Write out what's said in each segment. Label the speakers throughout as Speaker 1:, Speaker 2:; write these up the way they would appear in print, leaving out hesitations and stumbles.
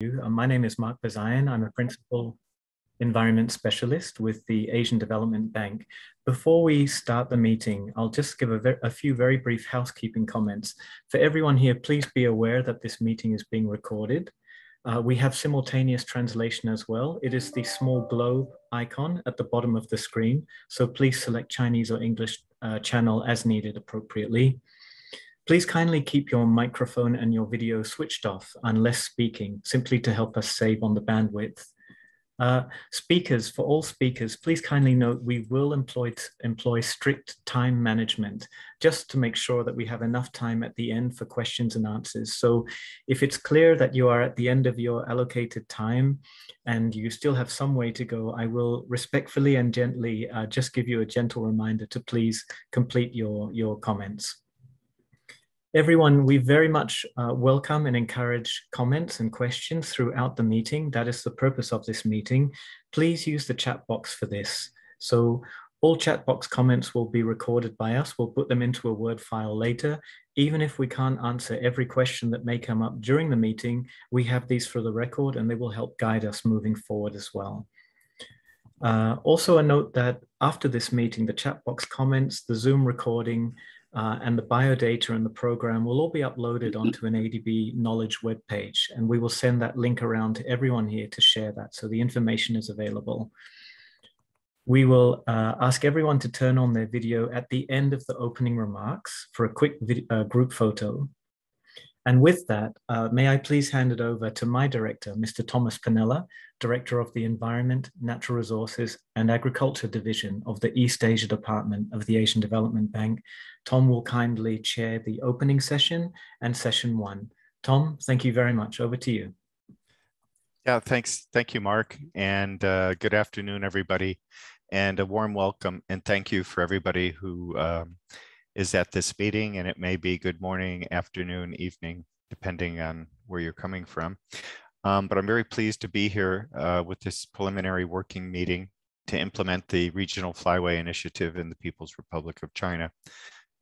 Speaker 1: My name is Mark Bezuijen. I'm a Principal Environment Specialist with the Asian Development Bank. Before we start the meeting, I'll just give a few very brief housekeeping comments. For everyone here, please be aware that this meeting is being recorded. We have simultaneous translation as well. It is the small globe icon at the bottom of the screen, so please select Chinese or English channel as needed appropriately. Please kindly keep your microphone and your video switched off unless speaking, simply to help us save on the bandwidth. For all speakers, please kindly note we will employ strict time management just to make sure that we have enough time at the end for questions and answers. So if it's clear that you are at the end of your allocated time and you still have some way to go, I will respectfully and gently just give you a gentle reminder to please complete your comments. Everyone, we very much welcome and encourage comments and questions throughout the meeting. That is the purpose of this meeting. Please use the chat box for this. So all chat box comments will be recorded by us. We'll put them into a Word file later. Even if we can't answer every question that may come up during the meeting, we have these for the record and they will help guide us moving forward as well. Also a note that after this meeting, the chat box comments, the Zoom recording, and the biodata and the program will all be uploaded onto an ADB knowledge webpage, and we will send that link around to everyone here to share that, so the information is available. We will ask everyone to turn on their video at the end of the opening remarks for a quick group photo. And with that, may I please hand it over to my director, Mr. Thomas Panella, Director of the Environment, Natural Resources and Agriculture Division of the East Asia Department of the Asian Development Bank. Tom will kindly chair the opening session and session one. Tom, thank you very much. Over to you.
Speaker 2: Yeah, thanks. Thank you, Mark. And good afternoon, everybody. And a warm welcome and thank you for everybody who is at this meeting, and it may be good morning, afternoon, evening, depending on where you're coming from. But I'm very pleased to be here with this preliminary working meeting to implement the Regional Flyway Initiative in the People's Republic of China.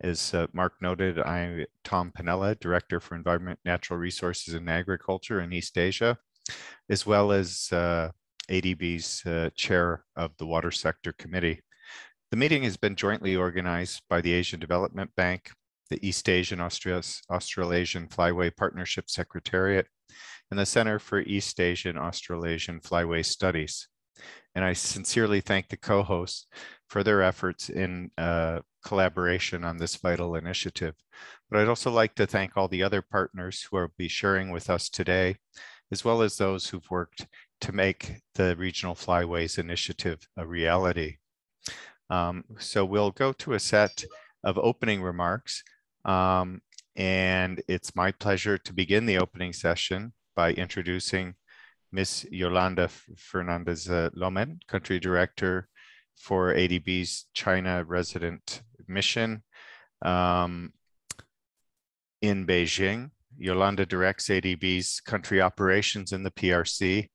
Speaker 2: As Mark noted, I'm Tom Panella, Director for Environment, Natural Resources and Agriculture in East Asia, as well as ADB's Chair of the Water Sector Committee. The meeting has been jointly organized by the Asian Development Bank, the East Asian Australasian Flyway Partnership Secretariat, and the Center for East Asian Australasian Flyway Studies. And I sincerely thank the co-hosts for their efforts in collaboration on this vital initiative. But I'd also like to thank all the other partners who will be sharing with us today, as well as those who've worked to make the Regional Flyways Initiative a reality. So we'll go to a set of opening remarks, and it's my pleasure to begin the opening session by introducing Ms. Yolanda Fernandez Lommen, Country Director for ADB's China Resident Mission in Beijing. Yolanda directs ADB's country operations in the PRC,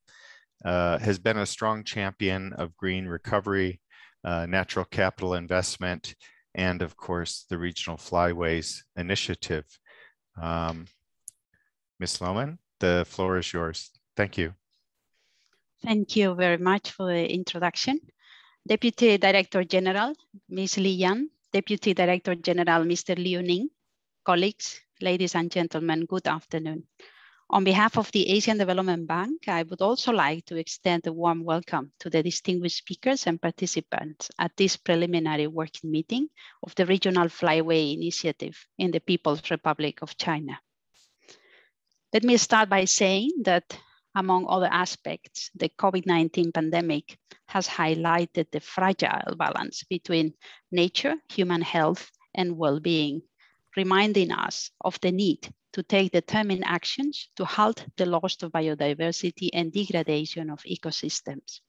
Speaker 2: has been a strong champion of green recovery, natural capital investment, and of course, the Regional Flyways Initiative. Ms. Lommen, the floor is yours. Thank you.
Speaker 3: Thank you very much for the introduction. Deputy Director General, Ms. Li Yan, Deputy Director General, Mr. Liu Ning, colleagues, ladies and gentlemen, good afternoon. On behalf of the Asian Development Bank, I would also like to extend a warm welcome to the distinguished speakers and participants at this preliminary working meeting of the Regional Flyway Initiative in the People's Republic of China. Let me start by saying that, among other aspects, the COVID-19 pandemic has highlighted the fragile balance between nature, human health, and well-being, reminding us of the need to take determined actions to halt the loss of biodiversity and degradation of ecosystems.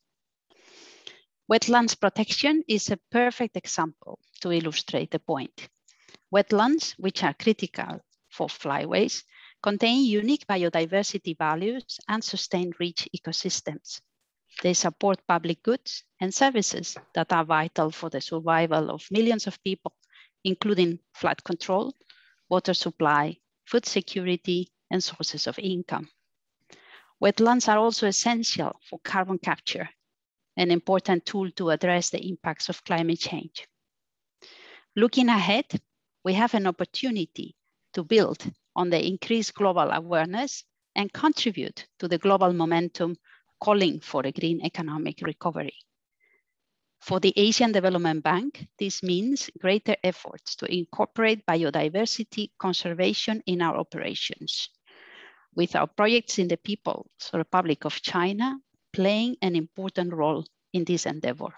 Speaker 3: Wetlands protection is a perfect example to illustrate the point. Wetlands, which are critical for flyways, contain unique biodiversity values and sustain rich ecosystems. They support public goods and services that are vital for the survival of millions of people, including flood control, water supply, food security, and sources of income. Wetlands are also essential for carbon capture, an important tool to address the impacts of climate change. Looking ahead, we have an opportunity to build on the increased global awareness and contribute to the global momentum calling for a green economic recovery. For the Asian Development Bank, this means greater efforts to incorporate biodiversity conservation in our operations, with our projects in the People's Republic of China playing an important role in this endeavor.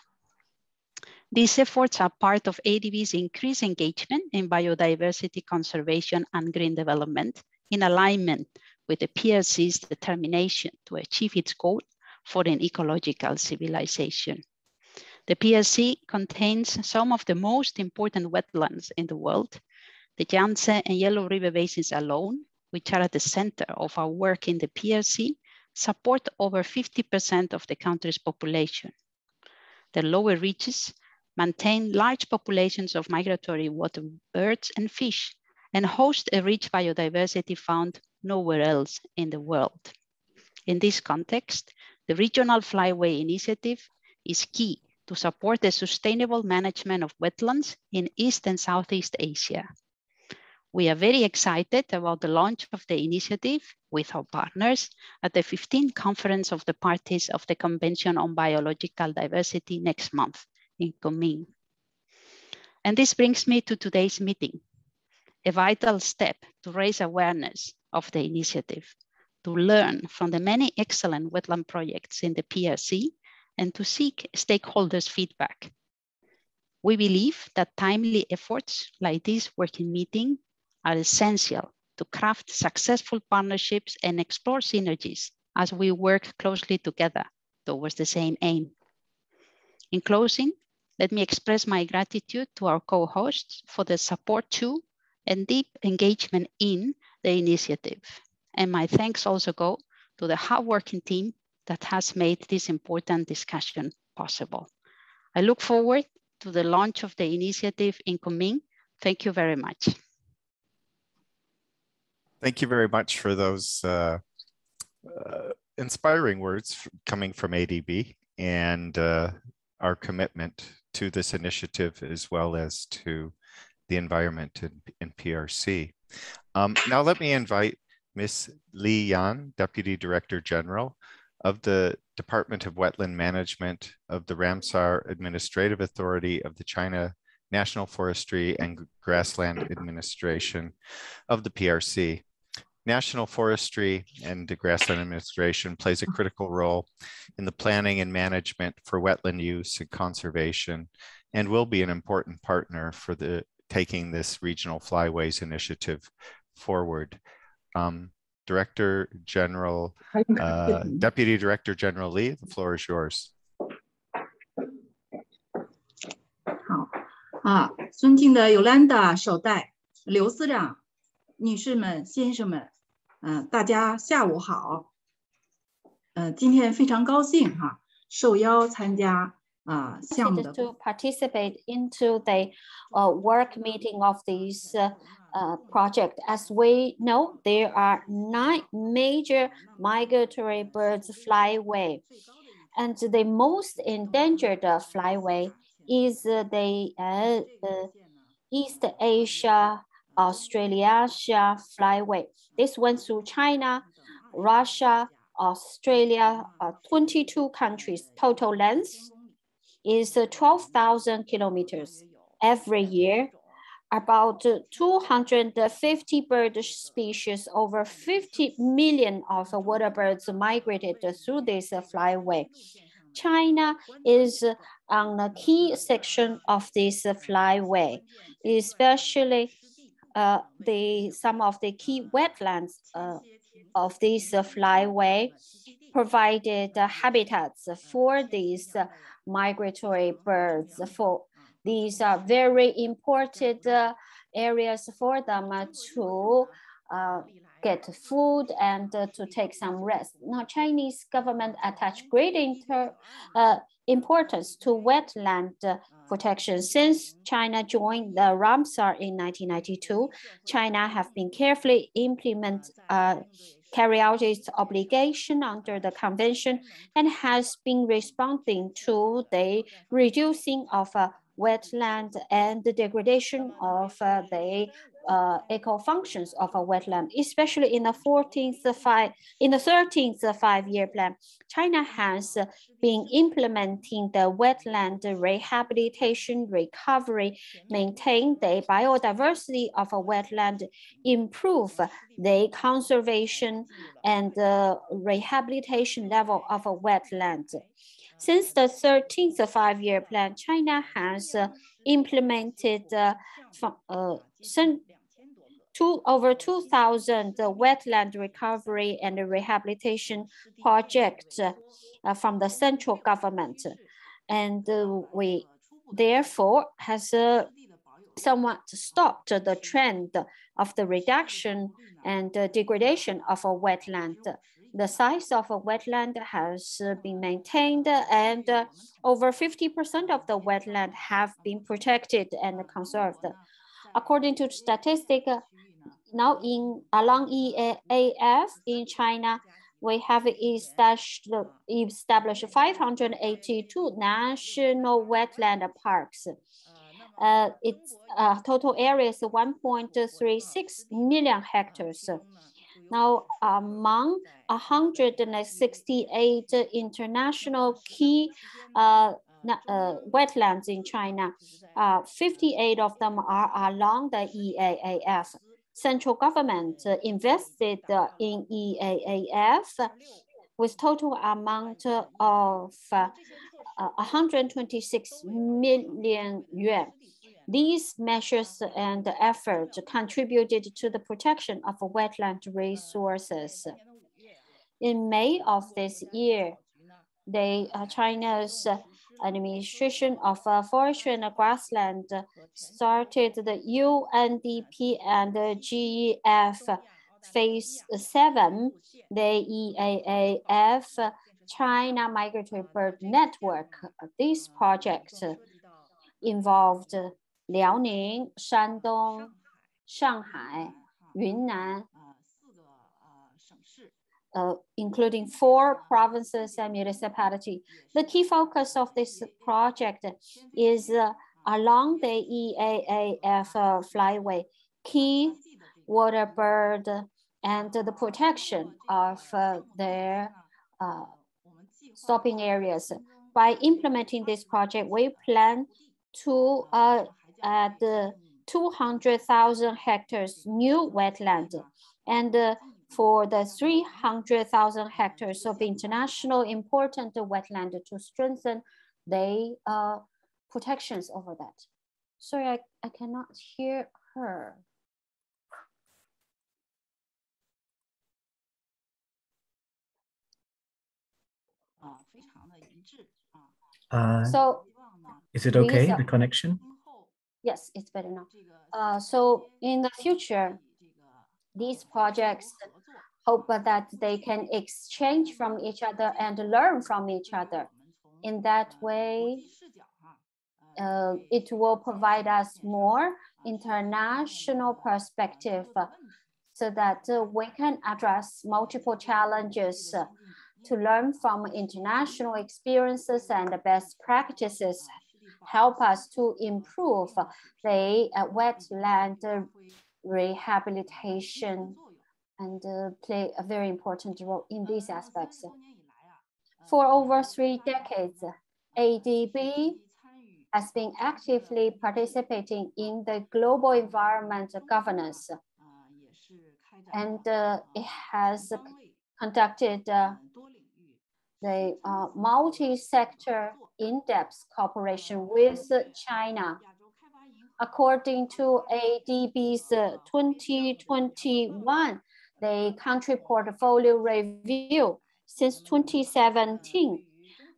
Speaker 3: These efforts are part of ADB's increased engagement in biodiversity conservation and green development in alignment with the PRC's determination to achieve its goal for an ecological civilization. The PRC contains some of the most important wetlands in the world. The Yangtze and Yellow River basins alone, which are at the center of our work in the PRC, support over 50% of the country's population. The lower reaches maintain large populations of migratory water birds and fish and host a rich biodiversity found nowhere else in the world. In this context, the Regional Flyway Initiative is key to support the sustainable management of wetlands in East and Southeast Asia. We are very excited about the launch of the initiative with our partners at the 15th Conference of the Parties of the Convention on Biological Diversity next month in Kunming. And this brings me to today's meeting, a vital step to raise awareness of the initiative, to learn from the many excellent wetland projects in the PRC, and to seek stakeholders' feedback. We believe that timely efforts like this working meeting are essential to craft successful partnerships and explore synergies as we work closely together towards the same aim. In closing, let me express my gratitude to our co-hosts for the support to and deep engagement in the initiative. And my thanks also go to the hardworking team that has made this important discussion possible. I look forward to the launch of the initiative in Kunming. Thank you very much.
Speaker 2: Thank you very much for those inspiring words coming from ADB and our commitment to this initiative as well as to the environment in PRC. Now let me invite Ms. Li Yan, Deputy Director General of the Department of Wetland Management of the Ramsar Administrative Authority of the China National Forestry and Grassland Administration of the PRC. National Forestry and the Grassland Administration plays a critical role in the planning and management for wetland use and conservation, and will be an important partner for taking this Regional Flyways initiative forward. Director General, Deputy Director General Li, the floor is yours.
Speaker 4: 好，尊敬的 Yolanda 首代、刘司长、女士们、先生们，大家下午好。今天非常高兴受邀参加项目的
Speaker 5: to participate into the work meeting of this project. As we know, there are 9 major migratory birds flyway, and the most endangered flyway is the East Asia, Australasia flyway. This went through China, Russia, Australia, 22 countries. Total length is 12,000 kilometers. Every year, about 250 bird species, over 50 million of water birds migrated through this flyway. China is on a key section of this flyway, especially some of the key wetlands of this flyway provided habitats for these migratory birds. These are very important areas for them to get food and to take some rest. Now, Chinese government attach great importance to wetland protection. Since China joined the Ramsar in 1992, China have been carefully implement carry out its obligation under the convention and has been responding to the reducing of wetland and the degradation of the eco functions of a wetland, especially in the 13th five-year plan. China has been implementing the wetland rehabilitation, recovery, maintain the biodiversity of a wetland, improve the conservation and rehabilitation level of a wetland. Since the 13th five-year plan, China has implemented over 2,000 wetland recovery and rehabilitation projects from the central government. And we therefore has somewhat stopped the trend of the reduction and degradation of a wetland. The size of a wetland has been maintained, and over 50% of the wetland have been protected and conserved. According to statistics, now along EAEF in China, we have established 582 national wetland parks. Its total area is 1.36 million hectares. Now, among 168 international key wetlands in China, 58 of them are along the EAEF. Central government invested in EAEF with total amount of 126 million yuan. These measures and efforts contributed to the protection of wetland resources. In May of this year, China's Administration of Forestry and Grassland started the UNDP and Eaaf Phase 7, the EAEF China Migratory Bird Network. These projects involved Liaoning, Shandong, Shanghai, Yunnan, including 4 provinces and municipalities. The key focus of this project is along the EAEF flyway, key water bird, and the protection of their stopping areas. By implementing this project, we plan to add 200,000 hectares new wetland, and for the 300,000 hectares of international important wetland to strengthen the protections over that. Sorry, I cannot hear her. So
Speaker 1: is it okay, the connection?
Speaker 5: Yes, it's better now. So in the future, these projects hope that they can exchange from each other and learn from each other. In that way, it will provide us more international perspective so that we can address multiple challenges to learn from international experiences and best practices, help us to improve the wetland rehabilitation and play a very important role in these aspects. For over 3 decades, ADB has been actively participating in the global environment governance, and it has conducted the multi-sector in-depth cooperation with China. According to ADB's 2021, the country portfolio review, since 2017,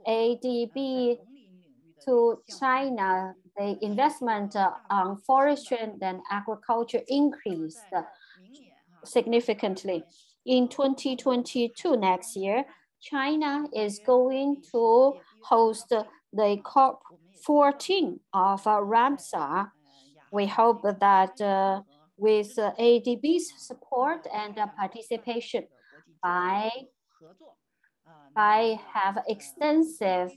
Speaker 5: ADB to China, the investment on forestry and agriculture increased significantly. In 2022, next year, China is going to host the COP14 of Ramsar. We hope that with ADB's support and participation, by have extensive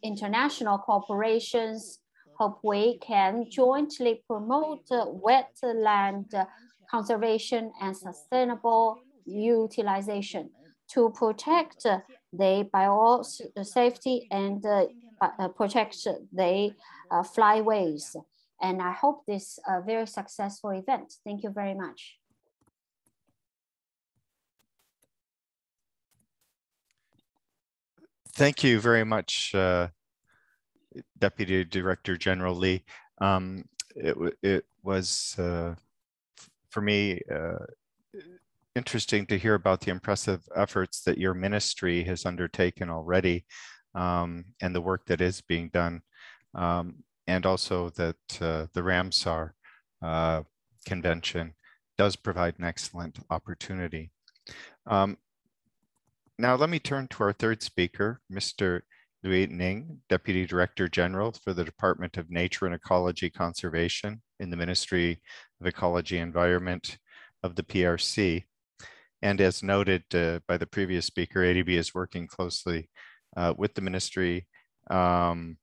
Speaker 5: international cooperations. Hope we can jointly promote wetland conservation and sustainable utilization to protect the biosafety and protect the flyways. And I hope this a very successful event. Thank you very much.
Speaker 2: Thank you very much, Deputy Director General Lee. It was, for me, interesting to hear about the impressive efforts that your ministry has undertaken already, and the work that is being done, and also that the Ramsar Convention does provide an excellent opportunity. Now let me turn to our third speaker, Mr. Lui Ning, Deputy Director General for the Department of Nature and Ecology Conservation in the Ministry of Ecology and Environment of the PRC. And as noted by the previous speaker, ADB is working closely with the ministry on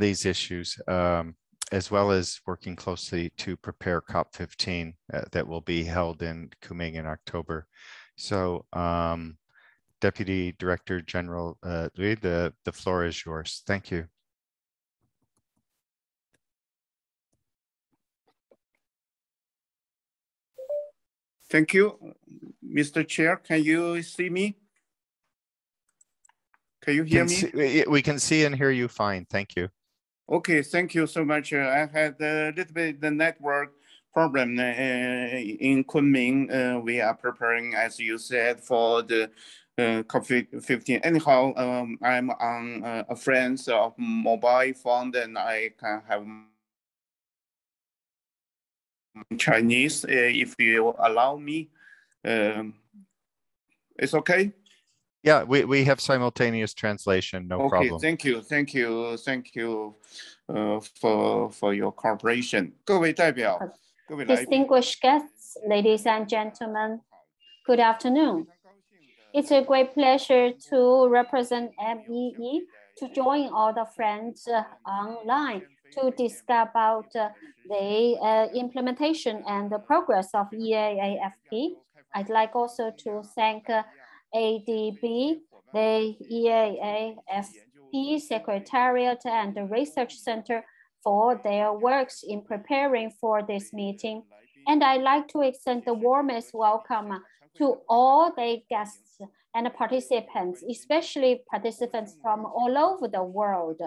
Speaker 2: these issues, as well as working closely to prepare COP15 that will be held in Kunming in October. So Deputy Director General Lui, the floor is yours. Thank you.
Speaker 6: Thank you, Mr. Chair. Can you see me? Can you hear me?
Speaker 2: We can see and hear you fine. Thank you.
Speaker 6: Okay, thank you so much. I had a little bit the network problem in Kunming. We are preparing, as you said, for the COP15. Anyhow, I'm on a friend's mobile phone, and I can have Chinese if you allow me. It's okay?
Speaker 2: Yeah, we have simultaneous translation, no problem.
Speaker 6: Okay, thank you for your cooperation. 各位代表,
Speaker 5: Distinguished guests, ladies and gentlemen, good afternoon. It's a great pleasure to represent MEE, to join all the friends online to discuss about the implementation and the progress of EAAFP. I'd like also to thank ADB, the EAAFP Secretariat and the Research Center for their works in preparing for this meeting. And I'd like to extend the warmest welcome to all the guests and participants, especially participants from all over the world.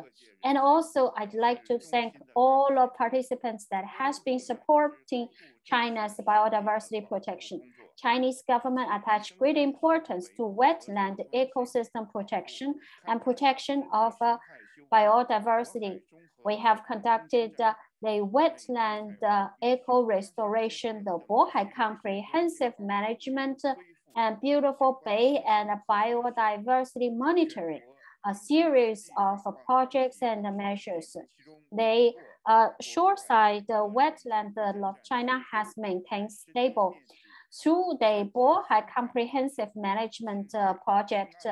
Speaker 5: And also, I'd like to thank all the participants that has been supporting China's biodiversity protection. Chinese government attach great importance to wetland ecosystem protection and protection of biodiversity. We have conducted the wetland eco restoration, the Bohai comprehensive management, and beautiful bay and biodiversity monitoring, a series of projects and measures. The shoreside wetland of China has maintained stable. Through the Bohai Comprehensive Management Project,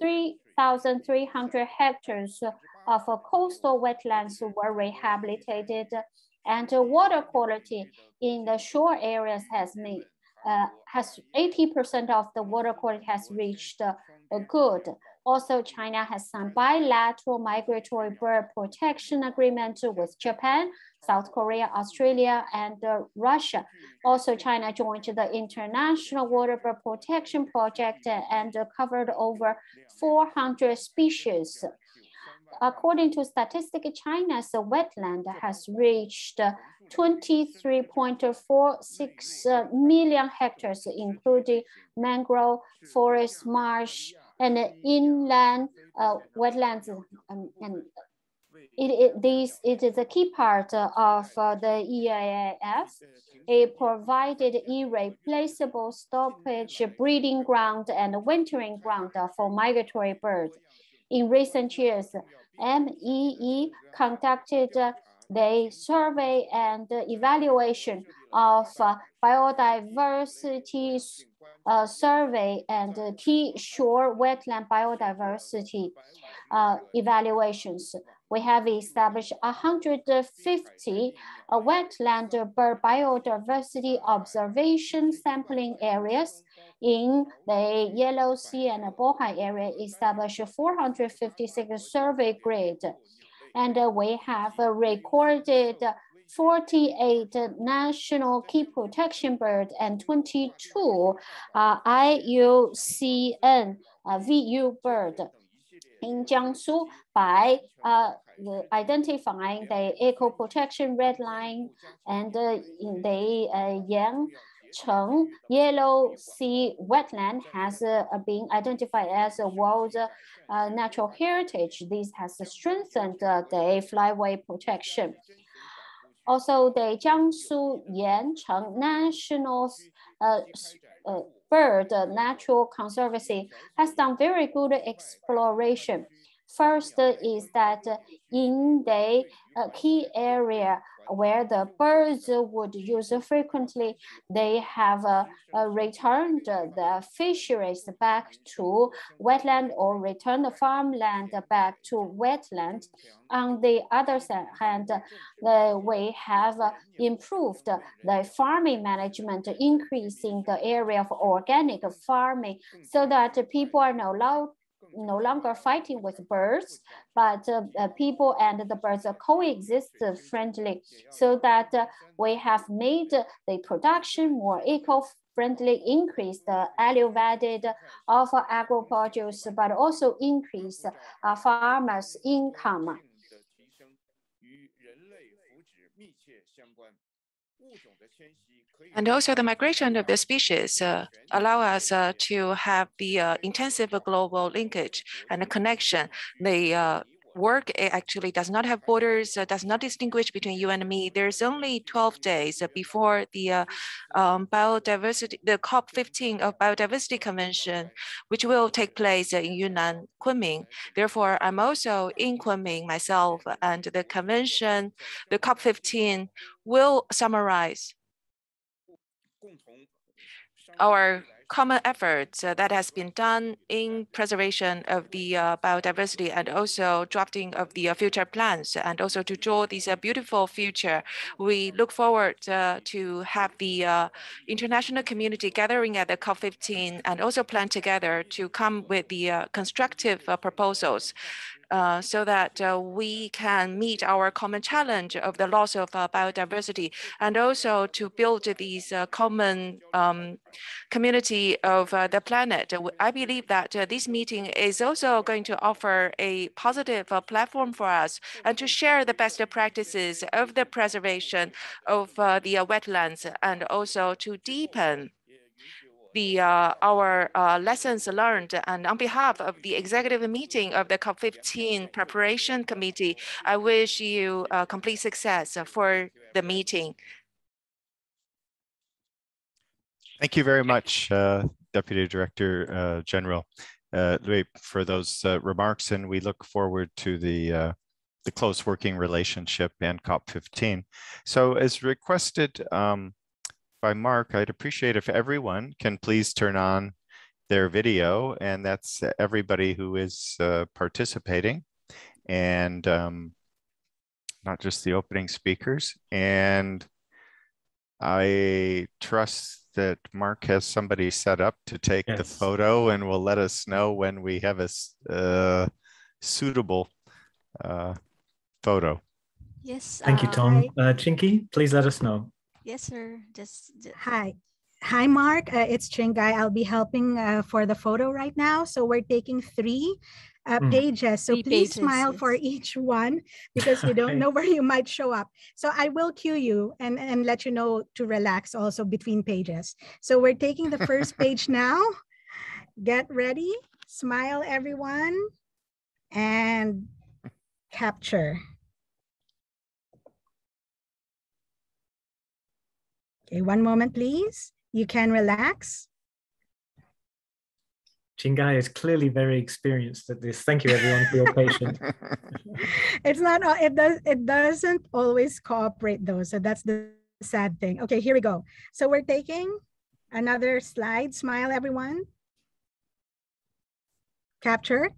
Speaker 5: 3,300 hectares of coastal wetlands were rehabilitated, and water quality in the shore areas has 80% of the water quality has reached good. Also, China has signed bilateral migratory bird protection agreement with Japan, South Korea, Australia, and Russia. Also, China joined the International Water Bird Protection Project and covered over 400 species. According to statistics, China's wetland has reached 23.46 million hectares, including mangrove, forest, marsh, and inland wetlands. It is a key part of the EAEF. It provided irreplaceable stoppage, breeding ground, and wintering ground for migratory birds. In recent years, MEE conducted the survey and evaluation of biodiversity survey and key shore wetland biodiversity evaluations. We have established 150 wetland bird biodiversity observation sampling areas in the Yellow Sea and Bohai area, established 456 survey grid. And we have recorded 48 national key protection bird and 22 IUCN VU bird in Jiangsu by identifying the eco protection red line and in the Yangcheng Yellow Sea wetland has been identified as a world natural heritage. This has strengthened the flyway protection. Also, the Jiangsu Yancheng National Bird Natural Conservancy has done very good exploration. First is that in the key area where the birds would use frequently, they have returned the fisheries back to wetland or returned the farmland back to wetland. On the other hand, we have improved the farming management, increasing the area of organic farming so that people are no longer fighting with birds, but people and the birds coexist friendly, so that we have made the production more eco-friendly, increase the value added of agro-produce, but also increase farmers' income.
Speaker 7: And also the migration of the species allow us to have the intensive global linkage and a connection. The work actually does not have borders, does not distinguish between you and me. There's only 12 days before the biodiversity, the COP15 of Biodiversity Convention, which will take place in Yunnan, Kunming. Therefore, I'm also in Kunming myself, and the convention, the COP15 will summarize our common efforts that has been done in preservation of the biodiversity and also drafting of the future plans, and also to draw this beautiful future. We look forward to have the international community gathering at the COP15 and also plan together to come with the constructive proposals so that we can meet our common challenge of the loss of biodiversity, and also to build these common community of the planet. I believe that this meeting is also going to offer a positive platform for us and to share the best practices of the preservation of the wetlands, and also to deepen our lessons learned. And on behalf of the executive meeting of the COP15 preparation committee, I wish you complete success for the meeting.
Speaker 2: Thank you very much, Deputy Director General Louis, for those remarks, and we look forward to the close working relationship and COP15. So as requested by Mark, I'd appreciate if everyone can please turn on their video, and that's everybody who is participating, and not just the opening speakers. And I trust that Mark has somebody set up to take the photo, and will let us know when we have a suitable photo.
Speaker 8: Yes.
Speaker 1: Thank you, Tom. Chinky, please let us know.
Speaker 8: Yes, sir. Just
Speaker 9: Hi, Mark. It's Chingai. I'll be helping for the photo right now. So we're taking three pages. So please smile for each one, because you don't know where you might show up. So I will cue you and let you know to relax also between pages. So we're taking the first page now. Get ready. Smile, everyone. And capture. Okay, one moment, please. You can relax.
Speaker 1: Chingai is clearly very experienced at this. Thank you, everyone, for your patience.
Speaker 9: It's not. It doesn't always cooperate though. So that's the sad thing. Okay, here we go. So we're taking another slide. Smile, everyone. Capture.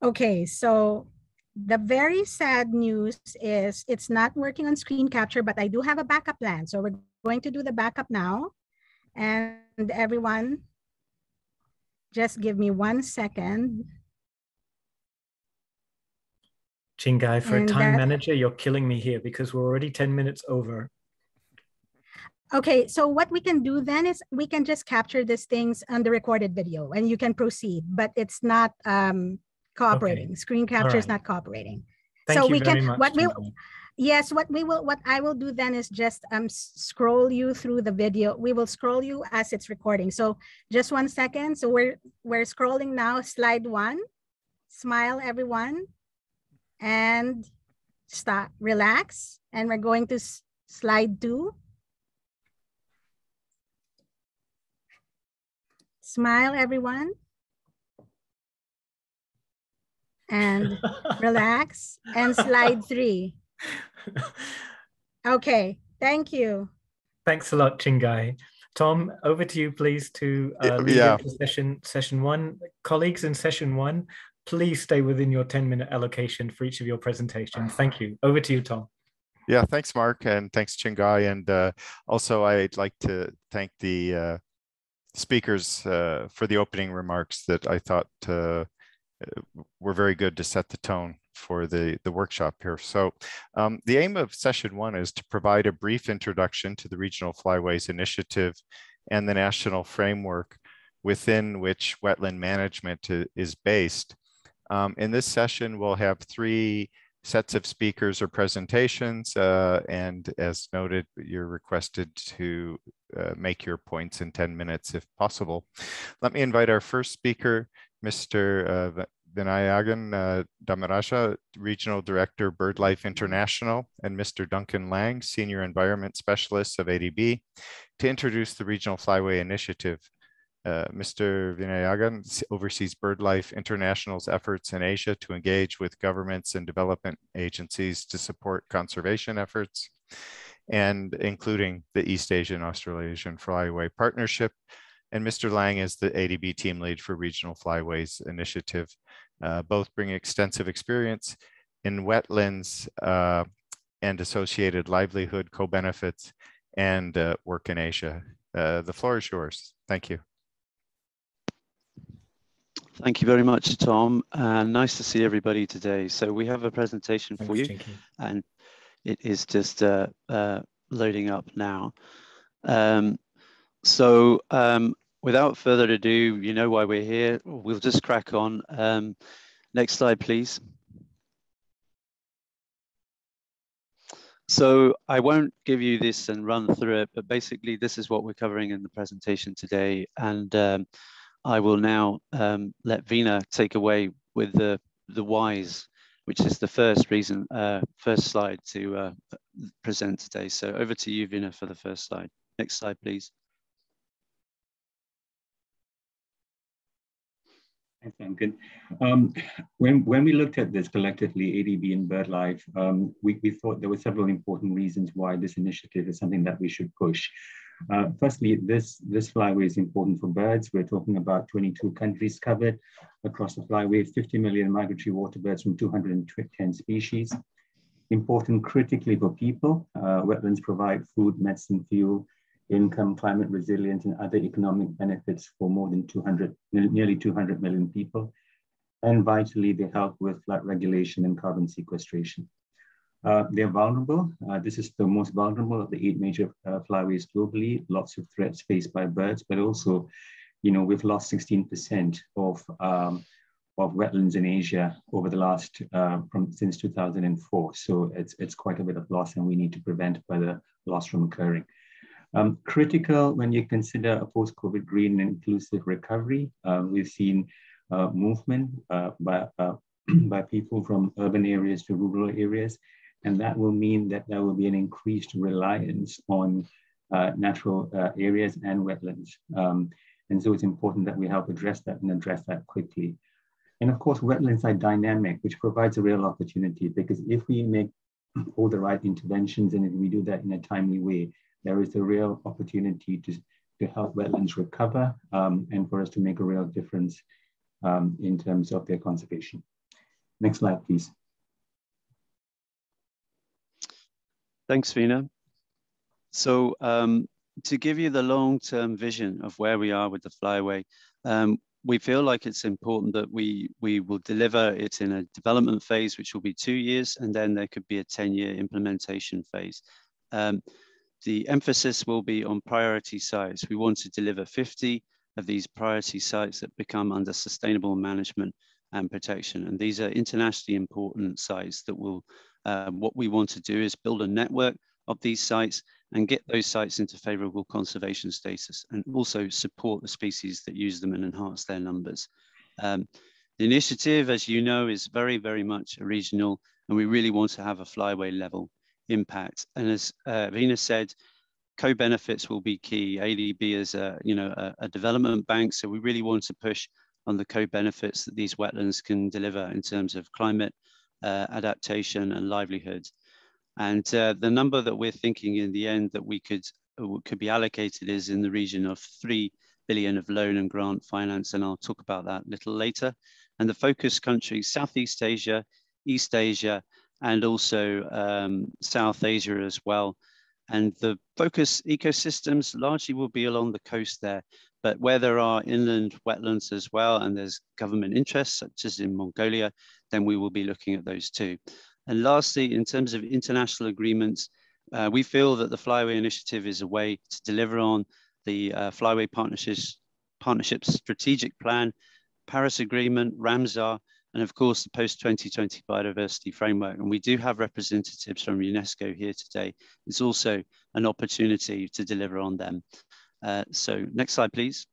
Speaker 9: Okay, so the very sad news is it's not working on screen capture, but I do have a backup plan. So we're going to do the backup now. And everyone, just give me 1 second.
Speaker 1: Chingai, for a time manager, you're killing me here because we're already 10 minutes over.
Speaker 9: Okay, so what we can do then is we can just capture these things on the recorded video and you can proceed, but it's not cooperating. Okay. Screen capture is not cooperating.
Speaker 1: Thank you very much.
Speaker 9: What I will do then is just scroll you through the video. We will scroll you as it's recording. So just 1 second. So we're scrolling now, slide 1. Smile, everyone. And stop, relax. And we're going to slide 2. Smile, everyone. And relax. And slide 3. Okay, thank you.
Speaker 1: Thanks a lot, Chingai. Tom, over to you, please, to lead into session 1. Colleagues in session 1, please stay within your 10-minute allocation for each of your presentations. Thank you. Over to you, Tom.
Speaker 2: Yeah, thanks, Mark, and thanks, Chingai. And also, I'd like to thank the speakers for the opening remarks that I thought were very good to set the tone for the workshop here. So the aim of session 1 is to provide a brief introduction to the Regional Flyways Initiative and the national framework within which wetland management is based. In this session, we'll have 3 sets of speakers or presentations, and as noted, you're requested to make your points in 10 minutes if possible. Let me invite our first speaker, Mr. Bezuijen Damaraja, Regional Director, BirdLife International, and Mr. Duncan Lang, Senior Environment Specialist of ADB, to introduce the Regional Flyway Initiative. Mr. Bezuijen oversees BirdLife International's efforts in Asia to engage with governments and development agencies to support conservation efforts, and including the East Asian Australasian Flyway Partnership. And Mr. Lang is the ADB team lead for Regional Flyways Initiative. Both bring extensive experience in wetlands and associated livelihood co-benefits and work in Asia. The floor is yours. Thank you.
Speaker 10: Thank you very much, Tom. Nice to see everybody today. So we have a presentation for you, and it is just loading up now. Without further ado, you know why we're here. We'll just crack on. Next slide, please. So I won't give you this and run through it, but basically this is what we're covering in the presentation today. And I will now let Veena take away with the whys, which is the first slide to present today. So over to you, Veena, for the first slide. Next slide, please.
Speaker 11: Thanks, Duncan. When we looked at this collectively, ADB and BirdLife, we thought there were several important reasons why this initiative is something that we should push. Firstly, this flyway is important for birds. We're talking about 22 countries covered across the flyway, 50 million migratory water birds from 210 species. Important critically for people. Wetlands provide food, medicine, fuel, income, climate resilience, and other economic benefits for more than nearly 200 million people. And vitally, they help with flood regulation and carbon sequestration. They're vulnerable. This is the most vulnerable of the 8 major flyways globally. Lots of threats faced by birds, but also, you know, we've lost 16% of wetlands in Asia over the last, since 2004. So it's quite a bit of loss, and we need to prevent further loss from occurring. Critical when you consider a post-COVID green and inclusive recovery. We've seen movement by people from urban areas to rural areas, and that will mean that there will be an increased reliance on natural areas and wetlands. And so it's important that we help address that and address that quickly. And of course, wetlands are dynamic, which provides a real opportunity, because if we make all the right interventions and if we do that in a timely way, there is a real opportunity to help wetlands recover and for us to make a real difference in terms of their conservation. Next slide, please.
Speaker 10: Thanks, Veena. So to give you the long-term vision of where we are with the Flyway, we feel like it's important that we will deliver it in a development phase, which will be 2 years, and then there could be a 10-year implementation phase. The emphasis will be on priority sites. We want to deliver 50 of these priority sites that become under sustainable management and protection. And these are internationally important sites that will, what we want to do is build a network of these sites and get those sites into favorable conservation status and also support the species that use them and enhance their numbers. The initiative, as you know, is very, very much regional, and we really want to have a Flyway level impact. And as Veena said, co-benefits will be key. ADB is a development bank, so we really want to push on the co-benefits that these wetlands can deliver in terms of climate adaptation and livelihoods. And the number that we're thinking in the end that we could be allocated is in the region of 3 billion of loan and grant finance, and I'll talk about that a little later. And the focus countries, Southeast Asia, East Asia, and also South Asia as well. And the focus ecosystems largely will be along the coast there, but where there are inland wetlands as well, and there's government interests, such as in Mongolia, then we will be looking at those too. And lastly, in terms of international agreements, we feel that the Flyway Initiative is a way to deliver on the Flyway Partnerships Strategic Plan, Paris Agreement, Ramsar, and of course the post-2020 biodiversity framework. And we do have representatives from UNESCO here today. It's also an opportunity to deliver on them. So next slide, please.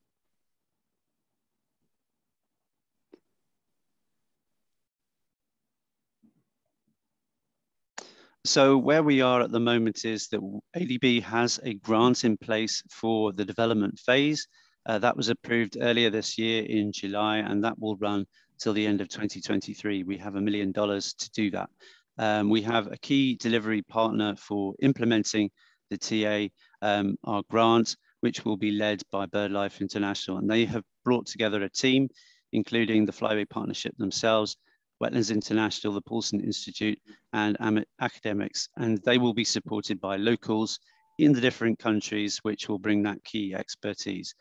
Speaker 10: So where we are at the moment is that ADB has a grant in place for the development phase. That was approved earlier this year in July, and that will run till the end of 2023. We have $1 million to do that. We have a key delivery partner for implementing the TA, our grant, which will be led by BirdLife International. And they have brought together a team, including the Flyway Partnership themselves, Wetlands International, the Paulson Institute, and academics. And they will be supported by locals in the different countries, which will bring that key expertise.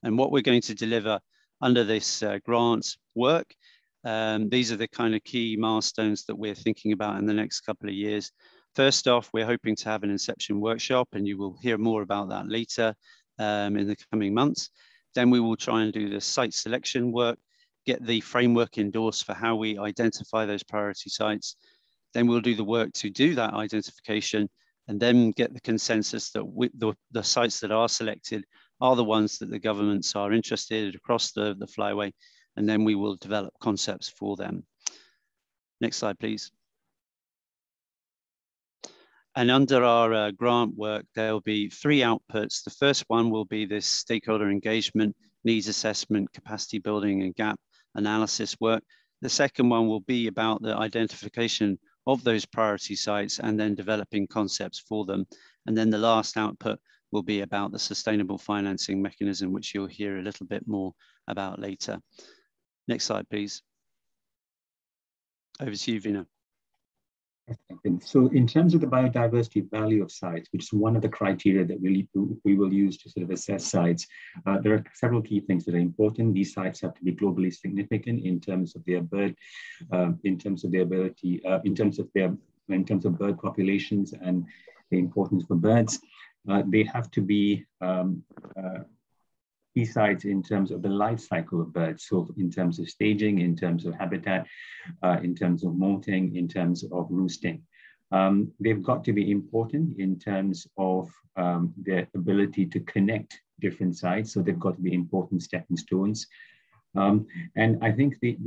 Speaker 10: And what we're going to deliver under this grant work, these are the kind of key milestones that we're thinking about in the next couple of years. First off, we're hoping to have an Inception Workshop, and you will hear more about that later in the coming months. Then we will try and do the site selection work, get the framework endorsed for how we identify those priority sites. Then we'll do the work to do that identification and then get the consensus that the sites that are selected are the ones that the governments are interested in across the Flyway, and then we will develop concepts for them. Next slide, please. And under our grant work, there will be 3 outputs. The first one will be this stakeholder engagement, needs assessment, capacity building, and gap analysis work. The second one will be about the identification of those priority sites and then developing concepts for them. And then the last output will be about the sustainable financing mechanism, which you'll hear a little bit more about later. Next slide, please. Over to you, Veena.
Speaker 11: So in terms of the biodiversity value of sites, which is one of the criteria that we will use to sort of assess sites, there are several key things that are important. These sites have to be globally significant in terms of their bird, in terms of their ability, in terms of bird populations and the importance for birds. They have to be key sites in terms of the life cycle of birds. So in terms of staging, in terms of habitat, in terms of molting, in terms of roosting. They've got to be important in terms of their ability to connect different sites. So they've got to be important stepping stones. And I think the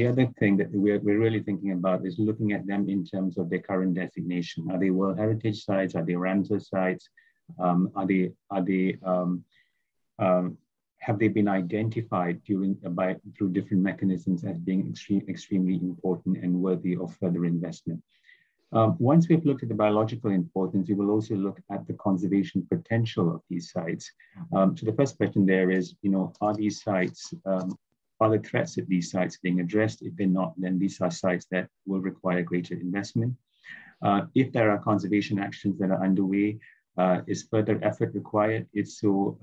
Speaker 11: other thing that we're really thinking about is looking at them in terms of their current designation. Are they World Heritage Sites? Are they Ramsar sites? have they been identified through different mechanisms as being extremely important and worthy of further investment? Once we've looked at the biological importance, we will also look at the conservation potential of these sites. So the first question there is, are these sites, are the threats at these sites being addressed? If they're not, then these are sites that will require greater investment. If there are conservation actions that are underway, is further effort required? If so,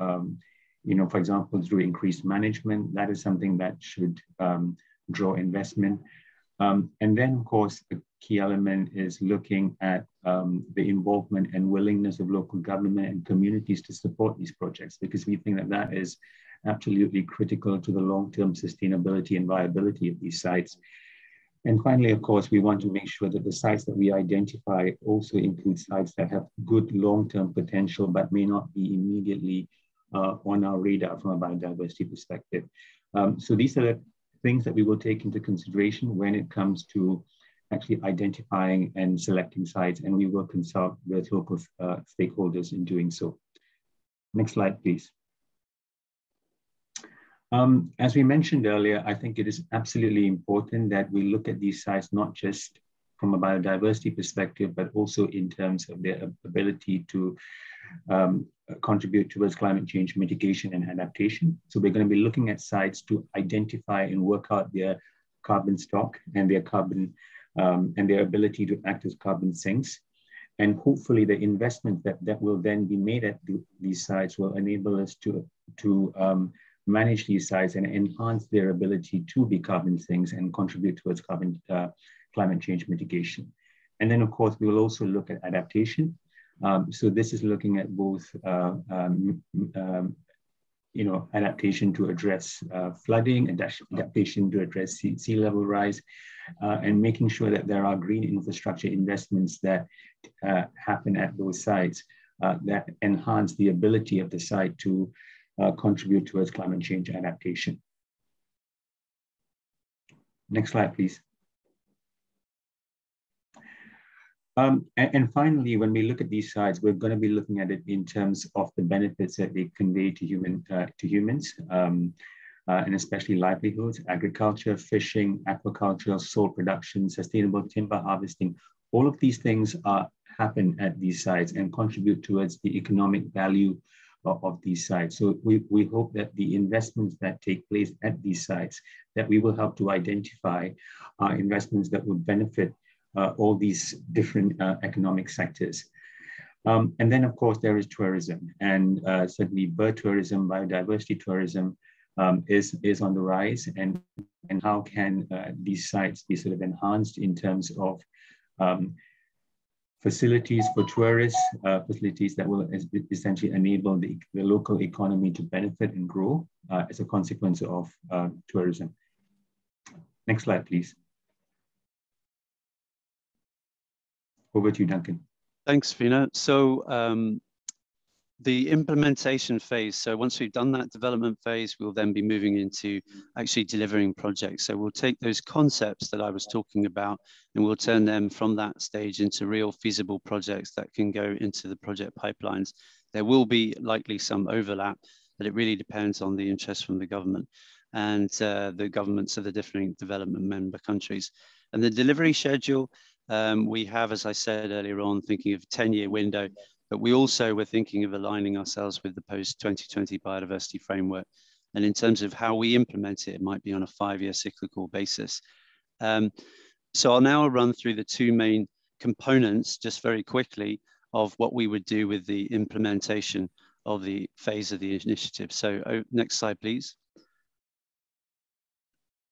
Speaker 11: for example, through increased management, that is something that should draw investment. And then, of course, the key element is looking at the involvement and willingness of local government and communities to support these projects, because we think that that is absolutely critical to the long-term sustainability and viability of these sites. And finally, of course, we want to make sure that the sites that we identify also include sites that have good long-term potential, but may not be immediately on our radar from a biodiversity perspective. So these are the things that we will take into consideration when it comes to actually identifying and selecting sites, and we will consult with local stakeholders in doing so. Next slide, please. As we mentioned earlier, I think it is absolutely important that we look at these sites not just from a biodiversity perspective, but also in terms of their ability to contribute towards climate change mitigation and adaptation. So we're going to be looking at sites to identify and work out their carbon stock and their carbon and their ability to act as carbon sinks. And hopefully the investment that will then be made at these sites will enable us to manage these sites and enhance their ability to be carbon sinks and contribute towards climate change mitigation. And then, of course, we will also look at adaptation. So this is looking at both, adaptation to address flooding, adaptation to address sea level rise, and making sure that there are green infrastructure investments that happen at those sites that enhance the ability of the site to contribute towards climate change adaptation. Next slide, please. And finally, when we look at these sites, we're going to be looking at it in terms of the benefits that they convey to humans, and especially livelihoods, agriculture, fishing, aquaculture, salt production, sustainable timber harvesting. All of these things happen at these sites and contribute towards the economic value of these sites. So we hope that the investments that take place at these sites, that we will help to identify investments that would benefit all these different economic sectors. And then, of course, there is tourism, and certainly bird tourism, biodiversity tourism is on the rise. And how can these sites be sort of enhanced in terms of facilities for tourists, facilities that will essentially enable the local economy to benefit and grow as a consequence of tourism. Next slide, please. Over to you, Duncan.
Speaker 10: Thanks, Vina. So the implementation phase. So once we've done that development phase, we'll then be moving into actually delivering projects. So we'll take those concepts that I was talking about and we'll turn them from that stage into real feasible projects that can go into the project pipelines. There will be likely some overlap, but it really depends on the interest from the government and the governments of the different development member countries. And the delivery schedule, we have, as I said earlier on, thinking of a 10-year window, but we also were thinking of aligning ourselves with the post-2020 biodiversity framework. And in terms of how we implement it, it might be on a 5-year cyclical basis. So I'll now run through the two main components just very quickly of what we would do with the implementation of the phase of the initiative. So next slide, please.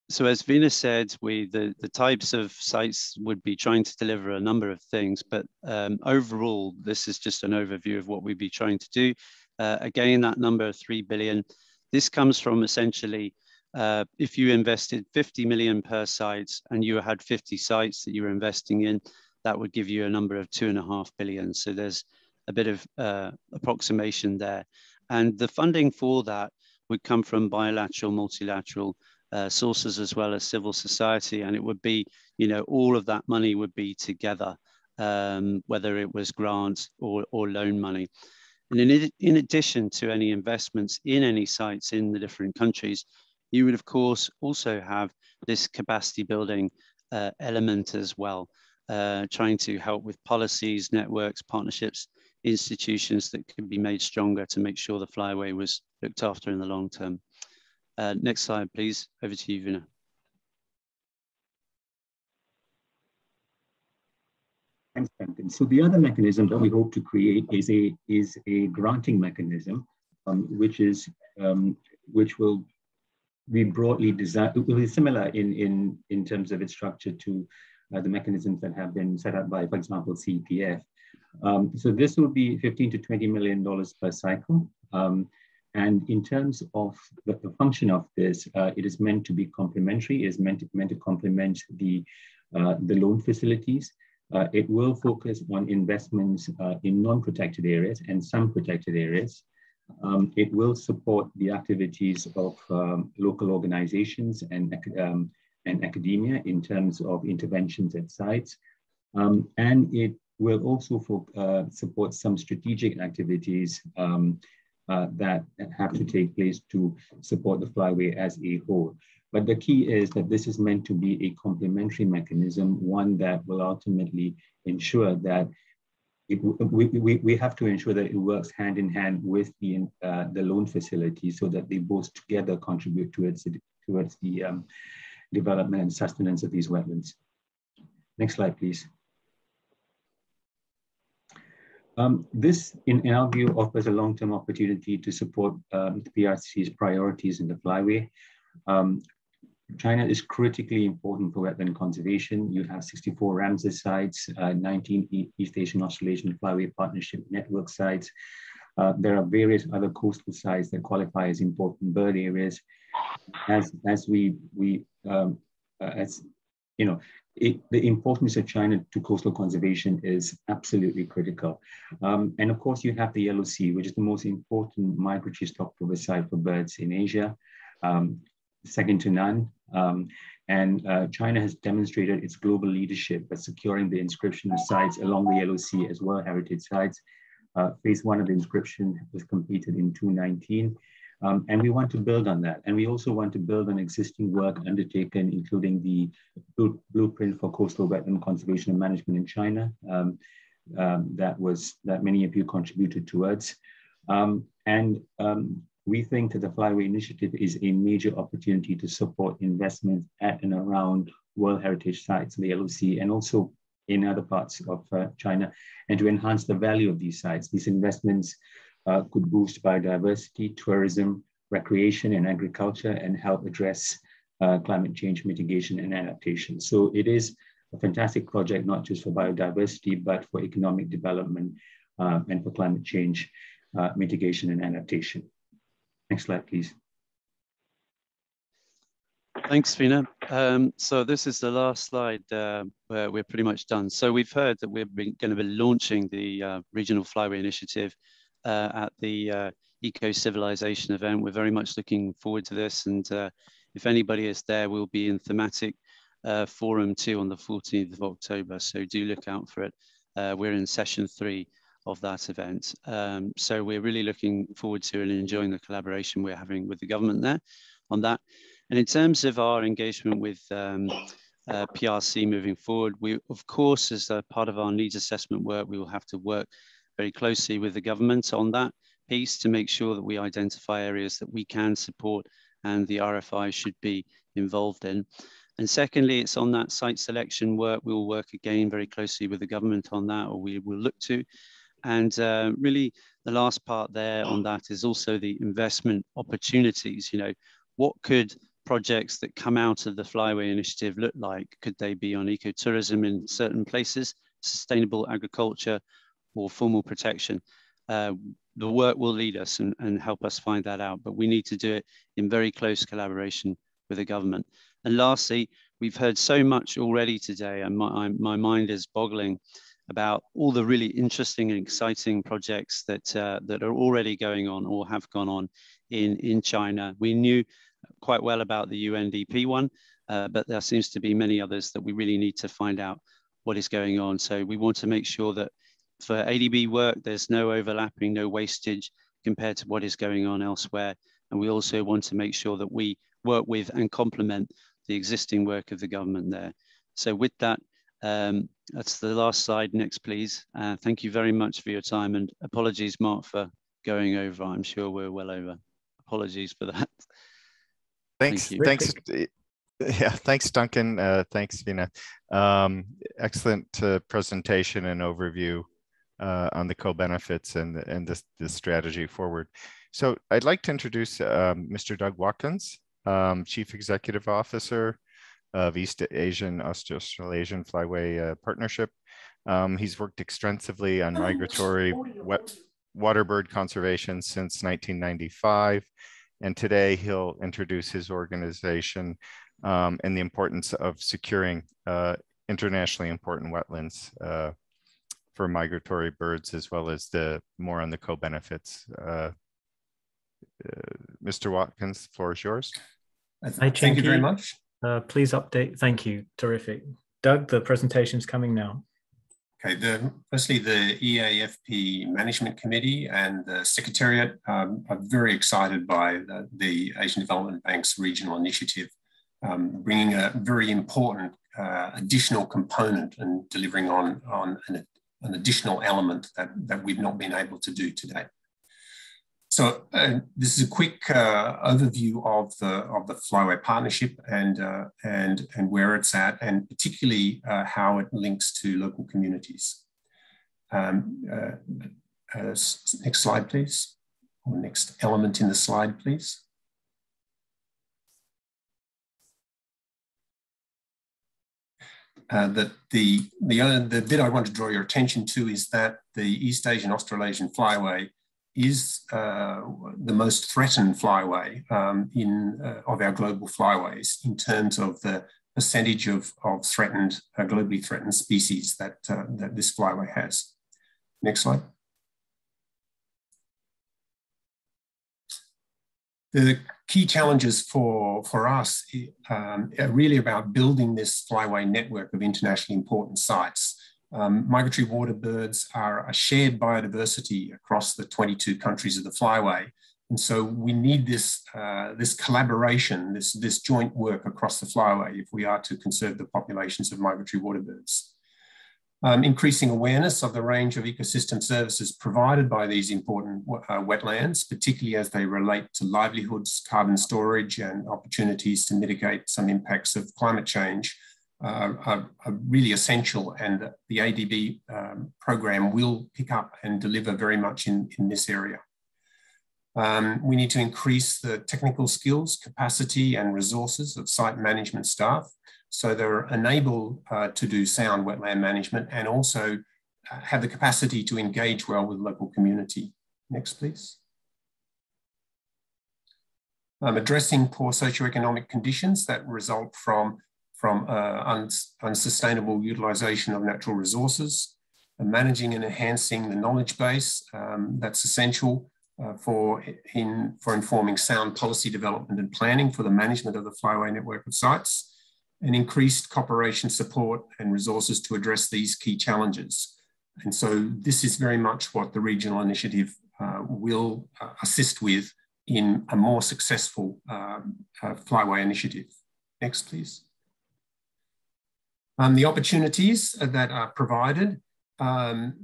Speaker 10: So as Vina said, the types of sites would be trying to deliver a number of things, but overall, this is just an overview of what we'd be trying to do. Again, that number of 3 billion, this comes from essentially, if you invested 50 million per site and you had 50 sites that you were investing in, that would give you a number of 2.5 billion. So there's a bit of approximation there. And the funding for that would come from bilateral, multilateral sources as well as civil society, and it would be, all of that money would be together, whether it was grants or loan money. And in addition to any investments in any sites in the different countries, you would of course also have this capacity building element as well, trying to help with policies, networks, partnerships, institutions that can be made stronger to make sure the flyway was looked after in the long term. Next slide, please. Over to you, Vina.
Speaker 11: Thanks, Duncan. So the other mechanism that we hope to create is a granting mechanism, which will be broadly designed. It will be similar in terms of its structure to the mechanisms that have been set up by, for example, CPF. So this will be $15 to $20 million per cycle. And in terms of the function of this, it is meant to be complementary. It is meant to complement the loan facilities. It will focus on investments in non-protected areas and some protected areas. It will support the activities of local organizations and academia in terms of interventions at sites. And it will also support some strategic activities that have to take place to support the flyway as a whole. But the key is that this is meant to be a complementary mechanism, one that will ultimately ensure that we have to ensure that it works hand in hand with the loan facility so that they both together contribute towards the development and sustenance of these wetlands. Next slide, please. This, in our view, offers a long-term opportunity to support the PRC's priorities in the flyway. China is critically important for wetland conservation. You have 64 Ramsar sites, 19 East Asian Australasian Flyway Partnership Network sites. There are various other coastal sites that qualify as important bird areas. The importance of China to coastal conservation is absolutely critical. And of course, you have the Yellow Sea, which is the most important migratory stopover site for birds in Asia. Second to none. China has demonstrated its global leadership by securing the inscription of sites along the Yellow Sea as World Heritage Sites. Phase 1 of the inscription was completed in 2019. And we want to build on that. And we also want to build on existing work undertaken, including the blueprint for coastal wetland conservation and management in China that many of you contributed towards. We think that the Flyway Initiative is a major opportunity to support investment at and around World Heritage Sites in the Yellow Sea and also in other parts of China, and to enhance the value of these sites. These investments could boost biodiversity, tourism, recreation, and agriculture, and help address climate change mitigation and adaptation. So it is a fantastic project, not just for biodiversity, but for economic development and for climate change mitigation and adaptation. Next slide, please.
Speaker 10: Thanks, Vina. So this is the last slide where we're pretty much done. So we've heard that we're going to be launching the Regional Flyway Initiative at the Eco-Civilization event. We're very much looking forward to this. And if anybody is there, we'll be in thematic forum 2 on the 14th of October. So do look out for it. We're in session 3 of that event. So we're really looking forward to and enjoying the collaboration we're having with the government there on that. And in terms of our engagement with PRC moving forward, we, of course, as a part of our needs assessment work, we will have to work very closely with the government on that piece to make sure that we identify areas that we can support and the RFI should be involved in. And secondly, it's on that site selection work. We will work again very closely with the government on that, or we will look to. And really, the last part there on that is also the investment opportunities. You know, what could projects that come out of the Flyway Initiative look like? Could they be on ecotourism in certain places, sustainable agriculture, or formal protection? The work will lead us and help us find that out, but we need to do it in very close collaboration with the government. And lastly, we've heard so much already today, and my mind is boggling about all the really interesting and exciting projects that are already going on or have gone on in China. We knew quite well about the UNDP one, but there seems to be many others that we really need to find out what is going on. So we want to make sure that for ADB work, there's no overlapping, no wastage compared to what is going on elsewhere. And we also want to make sure that we work with and complement the existing work of the government there. So with that, that's the last slide. Next, please. Thank you very much for your time, and apologies, Mark, for going over. I'm sure we're well over. Apologies for that.
Speaker 2: Thanks. Thanks. Yeah, thanks, Duncan. Thanks, Vina. Excellent presentation and overview on the co-benefits and the strategy forward. So I'd like to introduce Mr. Doug Watkins, Chief Executive Officer of East Asian Australasian Flyway Partnership. He's worked extensively on migratory waterbird conservation since 1995. And today he'll introduce his organization and the importance of securing internationally important wetlands for migratory birds, as well as more on the co-benefits. Mr. Watkins, the floor is yours.
Speaker 12: Thank you very much.
Speaker 1: Please update. Thank you. Terrific. Doug, the presentation is coming now.
Speaker 12: Okay. Firstly, the EAFP Management Committee and the Secretariat are very excited by the Asian Development Bank's regional initiative, bringing a very important additional component and delivering on an additional element that we've not been able to do today. So this is a quick overview of the Flyway Partnership and where it's at, and particularly how it links to local communities. Next slide, please, or next element in the slide, please. The bit I want to draw your attention to is that the East Asian Australasian Flyway is the most threatened flyway of our global flyways in terms of the percentage of threatened, globally threatened species that this flyway has. Next slide. The key challenges for us are really about building this flyway network of internationally important sites. Migratory water birds are a shared biodiversity across the 22 countries of the flyway. And so we need this collaboration, this joint work across the flyway if we are to conserve the populations of migratory water birds. Increasing awareness of the range of ecosystem services provided by these important wetlands, particularly as they relate to livelihoods, carbon storage, and opportunities to mitigate some impacts of climate change, are really essential, and the ADB program will pick up and deliver very much in this area. We need to increase the technical skills, capacity, and resources of site management staff so they're enabled to do sound wetland management and also have the capacity to engage well with local community. Next, please. Addressing poor socioeconomic conditions that result from unsustainable utilisation of natural resources, and managing and enhancing the knowledge base that's essential for informing sound policy development and planning for the management of the flyway network of sites, and increased cooperation support and resources to address these key challenges. And so this is very much what the regional initiative will assist with in a more successful flyway initiative. Next, please. The opportunities that are provided,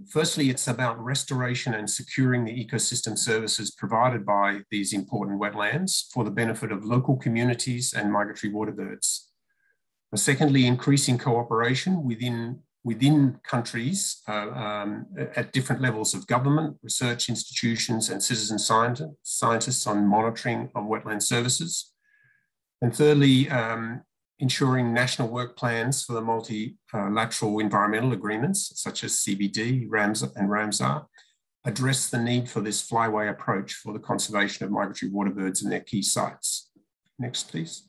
Speaker 12: firstly, it's about restoration and securing the ecosystem services provided by these important wetlands for the benefit of local communities and migratory water birds. Secondly, increasing cooperation within countries at different levels of government, research institutions, and citizen scientists on monitoring of wetland services. And thirdly, ensuring national work plans for the multilateral environmental agreements, such as CBD, and Ramsar, address the need for this flyway approach for the conservation of migratory water birds in their key sites. Next, please.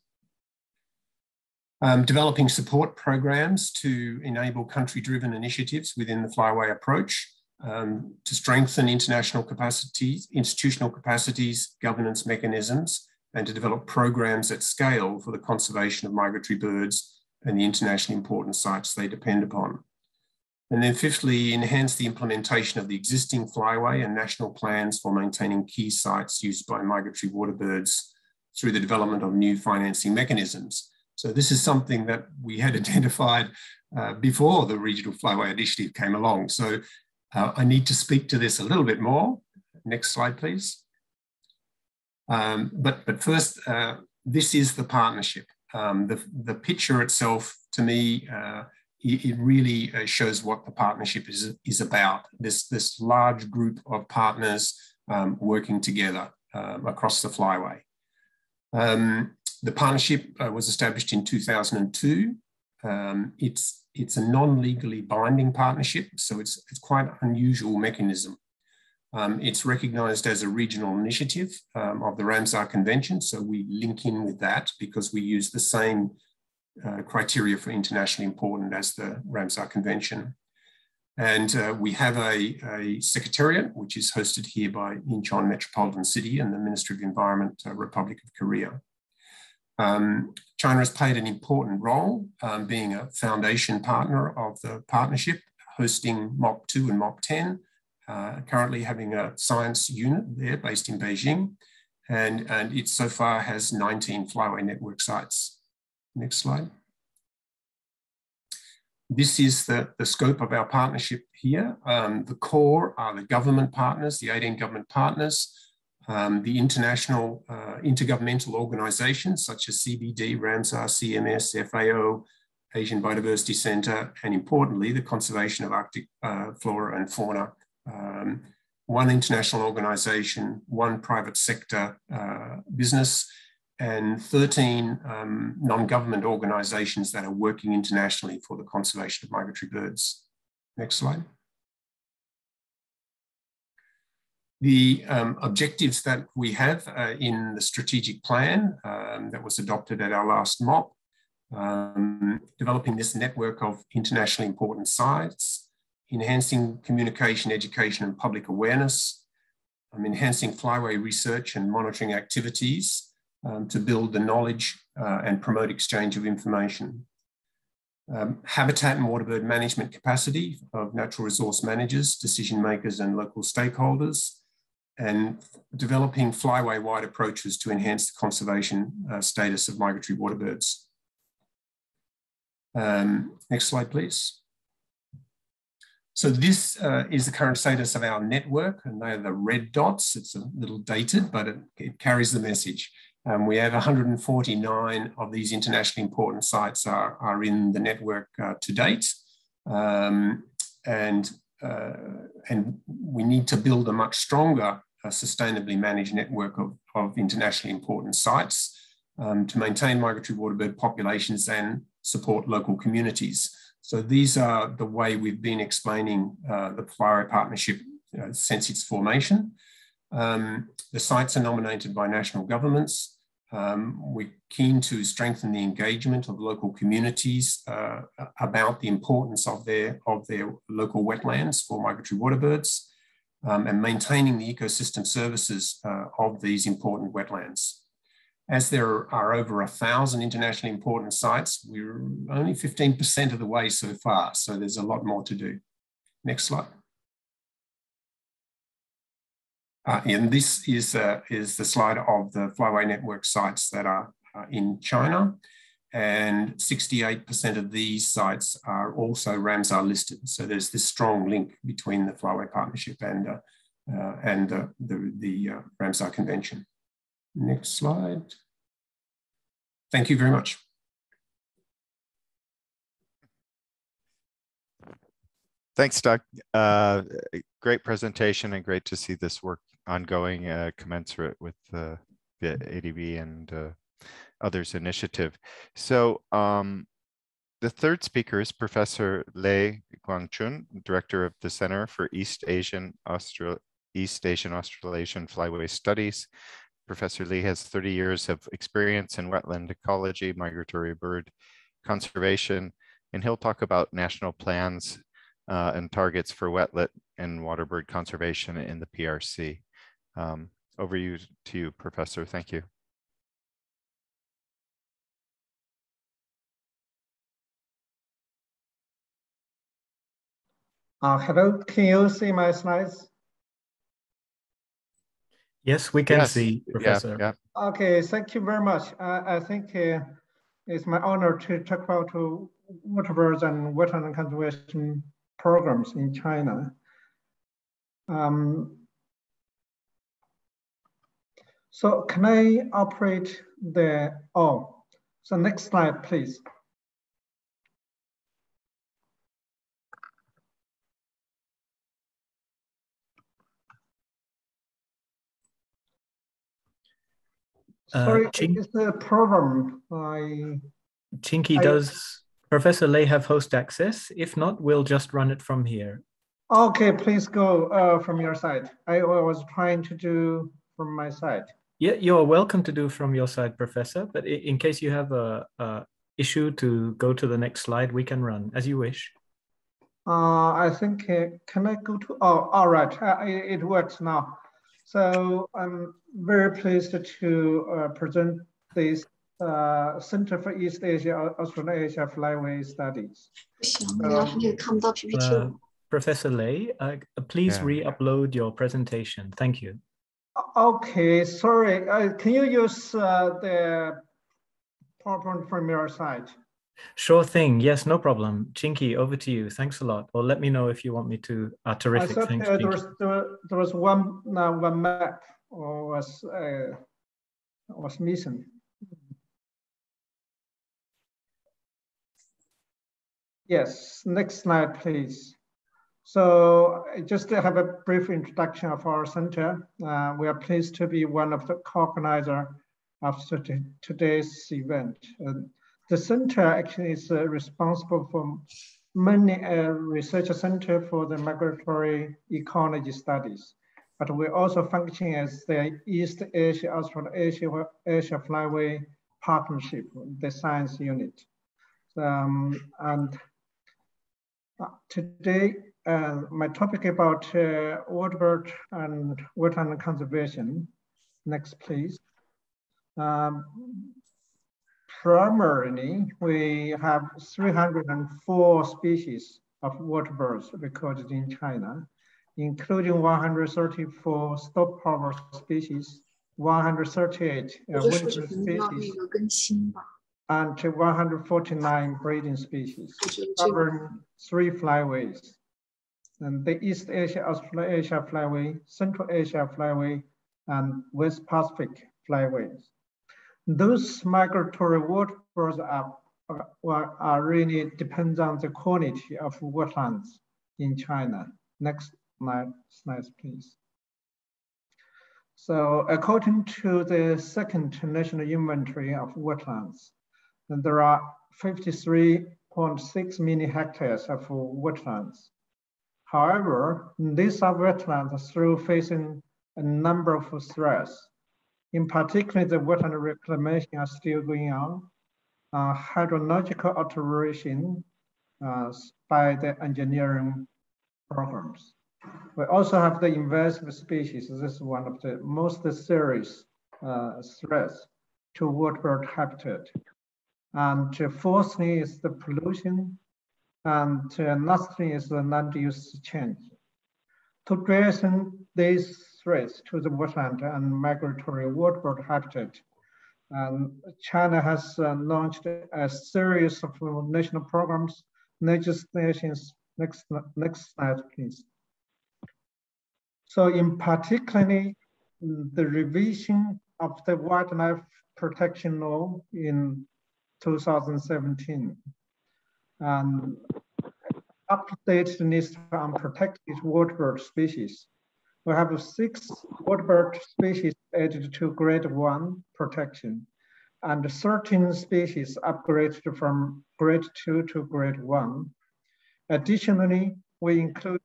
Speaker 12: Developing support programs to enable country-driven initiatives within the flyway approach to strengthen international capacities, institutional capacities, governance mechanisms, and to develop programs at scale for the conservation of migratory birds and the internationally important sites they depend upon. And then fifthly, enhance the implementation of the existing flyway and national plans for maintaining key sites used by migratory waterbirds through the development of new financing mechanisms. So this is something that we had identified before the Regional Flyway Initiative came along. So I need to speak to this a little bit more. Next slide, please. But first, this is the partnership. The picture itself, to me, it really shows what the partnership is about. This large group of partners working together across the flyway. The partnership was established in 2002. It's a non-legally binding partnership, so it's quite an unusual mechanism. It's recognised as a regional initiative of the Ramsar Convention, so we link in with that because we use the same criteria for internationally important as the Ramsar Convention. And we have a secretariat, which is hosted here by Incheon Metropolitan City and the Ministry of Environment, Republic of Korea. China has played an important role, being a foundation partner of the partnership, hosting MOP 2 and MOP 10, currently having a science unit there based in Beijing, and it so far has 19 flyway network sites. Next slide. This is the scope of our partnership here. The core are the government partners, the 18 government partners, the international intergovernmental organizations such as CBD, Ramsar, CMS, FAO, Asian Biodiversity Center, and importantly, the conservation of Arctic flora and fauna. One international organization, one private sector business, and 13 non-government organizations that are working internationally for the conservation of migratory birds. Next slide. The objectives that we have in the strategic plan that was adopted at our last MOP, developing this network of internationally important sites, enhancing communication, education, and public awareness, enhancing flyway research and monitoring activities to build the knowledge and promote exchange of information. Habitat and waterbird management capacity of natural resource managers, decision makers, and local stakeholders, and developing flyway-wide approaches to enhance the conservation status of migratory waterbirds. Next slide, please. So this is the current status of our network, and they are the red dots. It's a little dated, but it carries the message. We have 149 of these internationally important sites are in the network to date. And we need to build a much stronger, sustainably managed network of internationally important sites to maintain migratory waterbird populations and support local communities. So these are the way we've been explaining the Flyway Partnership since its formation. The sites are nominated by national governments. We're keen to strengthen the engagement of local communities about the importance of their local wetlands for migratory waterbirds and maintaining the ecosystem services of these important wetlands. As there are over 1,000 internationally important sites, we're only 15% of the way so far, so there's a lot more to do. Next slide. And this is the slide of the Flyway Network sites that are in China, and 68% of these sites are also Ramsar listed. So there's this strong link between the Flyway Partnership and the Ramsar Convention. Next slide. Thank you very much.
Speaker 2: Thanks, Doug. Great presentation and great to see this work ongoing, commensurate with the ADB and others initiative. So the third speaker is Professor Lei Guangchun, Director of the Center for East Asian Australasian Flyway Studies. Professor Lee has 30 years of experience in wetland ecology, migratory bird conservation, and he'll talk about national plans and targets for wetlet and waterbird conservation in the PRC. Over to you, Professor. Thank you.
Speaker 13: Hello, can you see my slides?
Speaker 1: Yes, we can see, Professor.
Speaker 2: Yeah.
Speaker 13: Okay, thank you very much. I think it's my honor to talk about waterbirds and wetland conservation programs in China. So can I operate the, so next slide, please. Sorry, it's the program.
Speaker 1: Chinky, does Professor Lei have host access? If not, we'll just run it from here.
Speaker 13: Okay, please go from your side. I was trying to do from my side.
Speaker 1: Yeah, you're welcome to do from your side, Professor. But in case you have a issue to go to the next slide, we can run as you wish.
Speaker 13: I think, can I go to, all right, it works now. So I'm very pleased to present this Center for East Asia, Australasia Flyway Studies.
Speaker 1: Professor Lei, please re-upload your presentation. Thank you.
Speaker 13: Okay, sorry. Can you use the PowerPoint from your side?
Speaker 1: Sure thing. Yes, no problem. Chinky, over to you. Thanks a lot. Or let me know if you want me to. Terrific.
Speaker 13: I thought
Speaker 1: Thanks,
Speaker 13: there was one map was missing. Yes, next slide, please. So just to have a brief introduction of our center, we are pleased to be one of the co-organizers of today's event. The center actually is responsible for many research center for the migratory ecology studies, but we also function as the East Asia, Australasia Flyway Partnership, the science unit. And today, my topic about waterbird and wetland conservation. Next, please. Primarily, we have 304 species of waterbirds recorded in China, including 134 stopover species, 138 winter species, and 149 breeding species, covering 3 flyways. And the East Asia, Australasia Flyway, Central Asia Flyway, and West Pacific Flyways. Those migratory waterbirds are really depends on the quality of wetlands in China. Next slide, please. So according to the second national inventory of wetlands, there are 53.6 million hectares of wetlands. However, these are wetlands still facing a number of threats. In particular, the wetland reclamation are still going on, hydrological alteration by the engineering programs. We also have the invasive species. This is one of the most serious threats to waterbird habitat. And fourthly is the pollution, and lastly is the land use change. To address these threats to the wetland and migratory waterbird habitat, China has launched a series of national programs, legislations. Next slide, please. So in particularly, the revision of the Wildlife Protection Law in 2017, and update the list on protected waterbird species. We have 6 waterbird species added to grade 1 protection, and 13 species upgraded from grade 2 to grade 1. Additionally, we include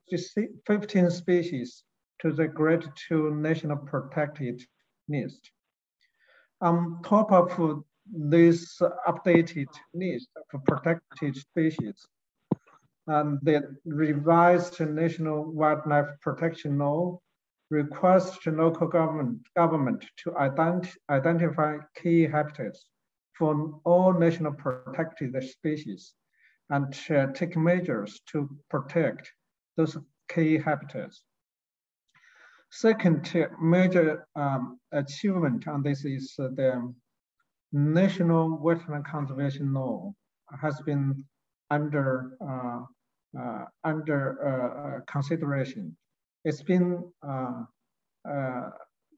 Speaker 13: 15 species to the grade 2 national protected list. On top of this updated list of protected species, and the revised National Wildlife Protection Law requires the local government to identify key habitats for all national protected species and take measures to protect those key habitats. Second major achievement on this is the National Wetland Conservation Law has been under consideration. It's been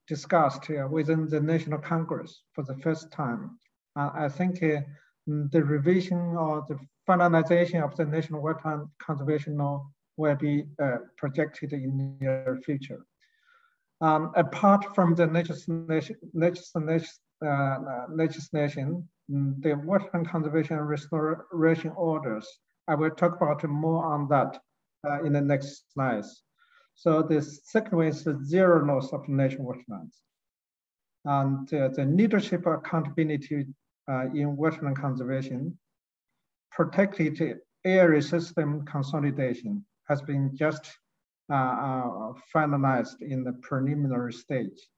Speaker 13: discussed within the National Congress for the first time. I think the revision or the finalization of the National Wetland Conservation Law will be projected in the near future. Apart from the legislation, the wetland conservation and restoration orders, I will talk about more on that in the next slides. So the second one is the zero loss of national wetlands. And the leadership accountability in wetland conservation, protected area system consolidation has been just finalized in the preliminary stage.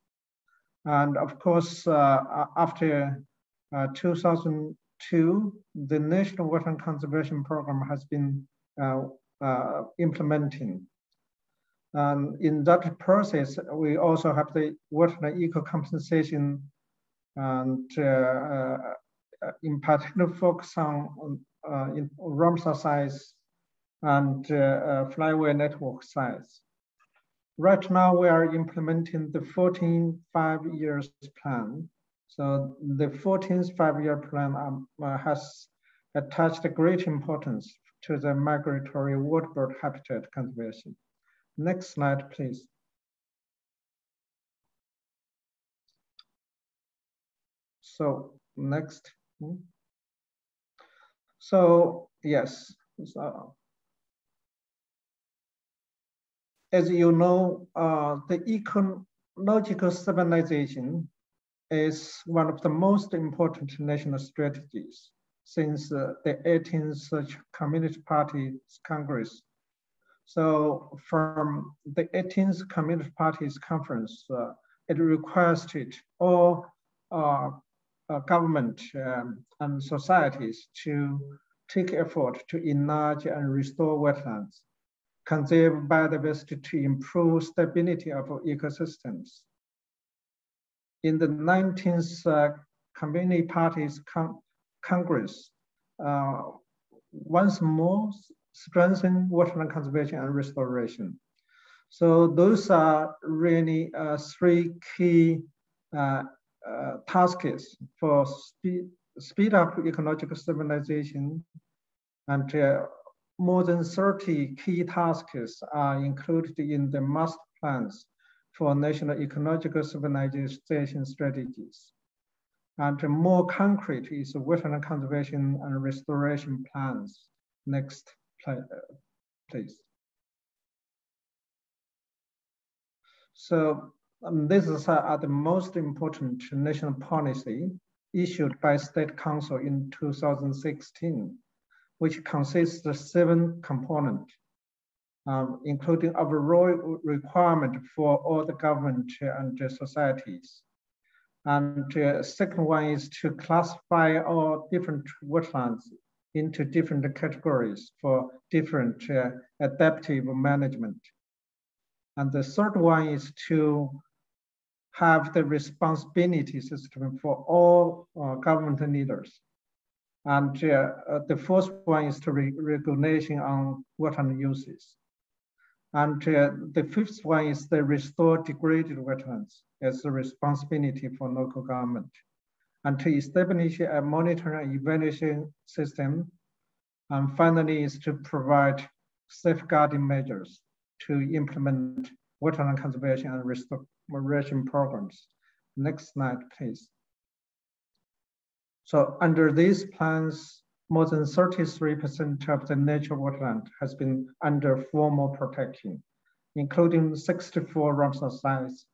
Speaker 13: And of course, after 2002, the National Wetland Conservation Program has been implementing. In that process, we also have the wetland eco-compensation and in particular focus on Ramsar size and flyway network size. Right now, we are implementing the 14th 5-year plan. So the 14th 5-year plan has attached a great importance to the migratory waterbird habitat conservation. Next slide, please. So next. So yes. So, as you know, the ecological stabilization is one of the most important national strategies since the 18th Communist Parties Congress. So from the 18th Communist Parties Conference, it requested all government and societies to take effort to enlarge and restore wetlands, conserve biodiversity to improve stability of ecosystems. In the 19th Communist Parties Congress, once more strengthen wetland conservation and restoration. So those are really 3 key tasks for speed up ecological stabilization, and more than 30 key tasks are included in the master plans for national ecological stabilization strategies. And more concrete is wetland conservation and restoration plans. Next, please. So these are the most important national policy issued by State Council in 2016, which consists of 7 components, including overall requirement for all the government and societies. And second one is to classify all different wetlands into different categories for different adaptive management. And the third one is to have the responsibility system for all government leaders. And the fourth one is to regulation on wetland uses. And the fifth one is the restore degraded wetlands as a responsibility for local government. And to establish a monitoring and evaluation system. And finally is to provide safeguarding measures to implement wetland conservation and restoration programs. Next slide, please. So under these plans, more than 33% of the natural wetland has been under formal protection, including 64 Ramsar sites,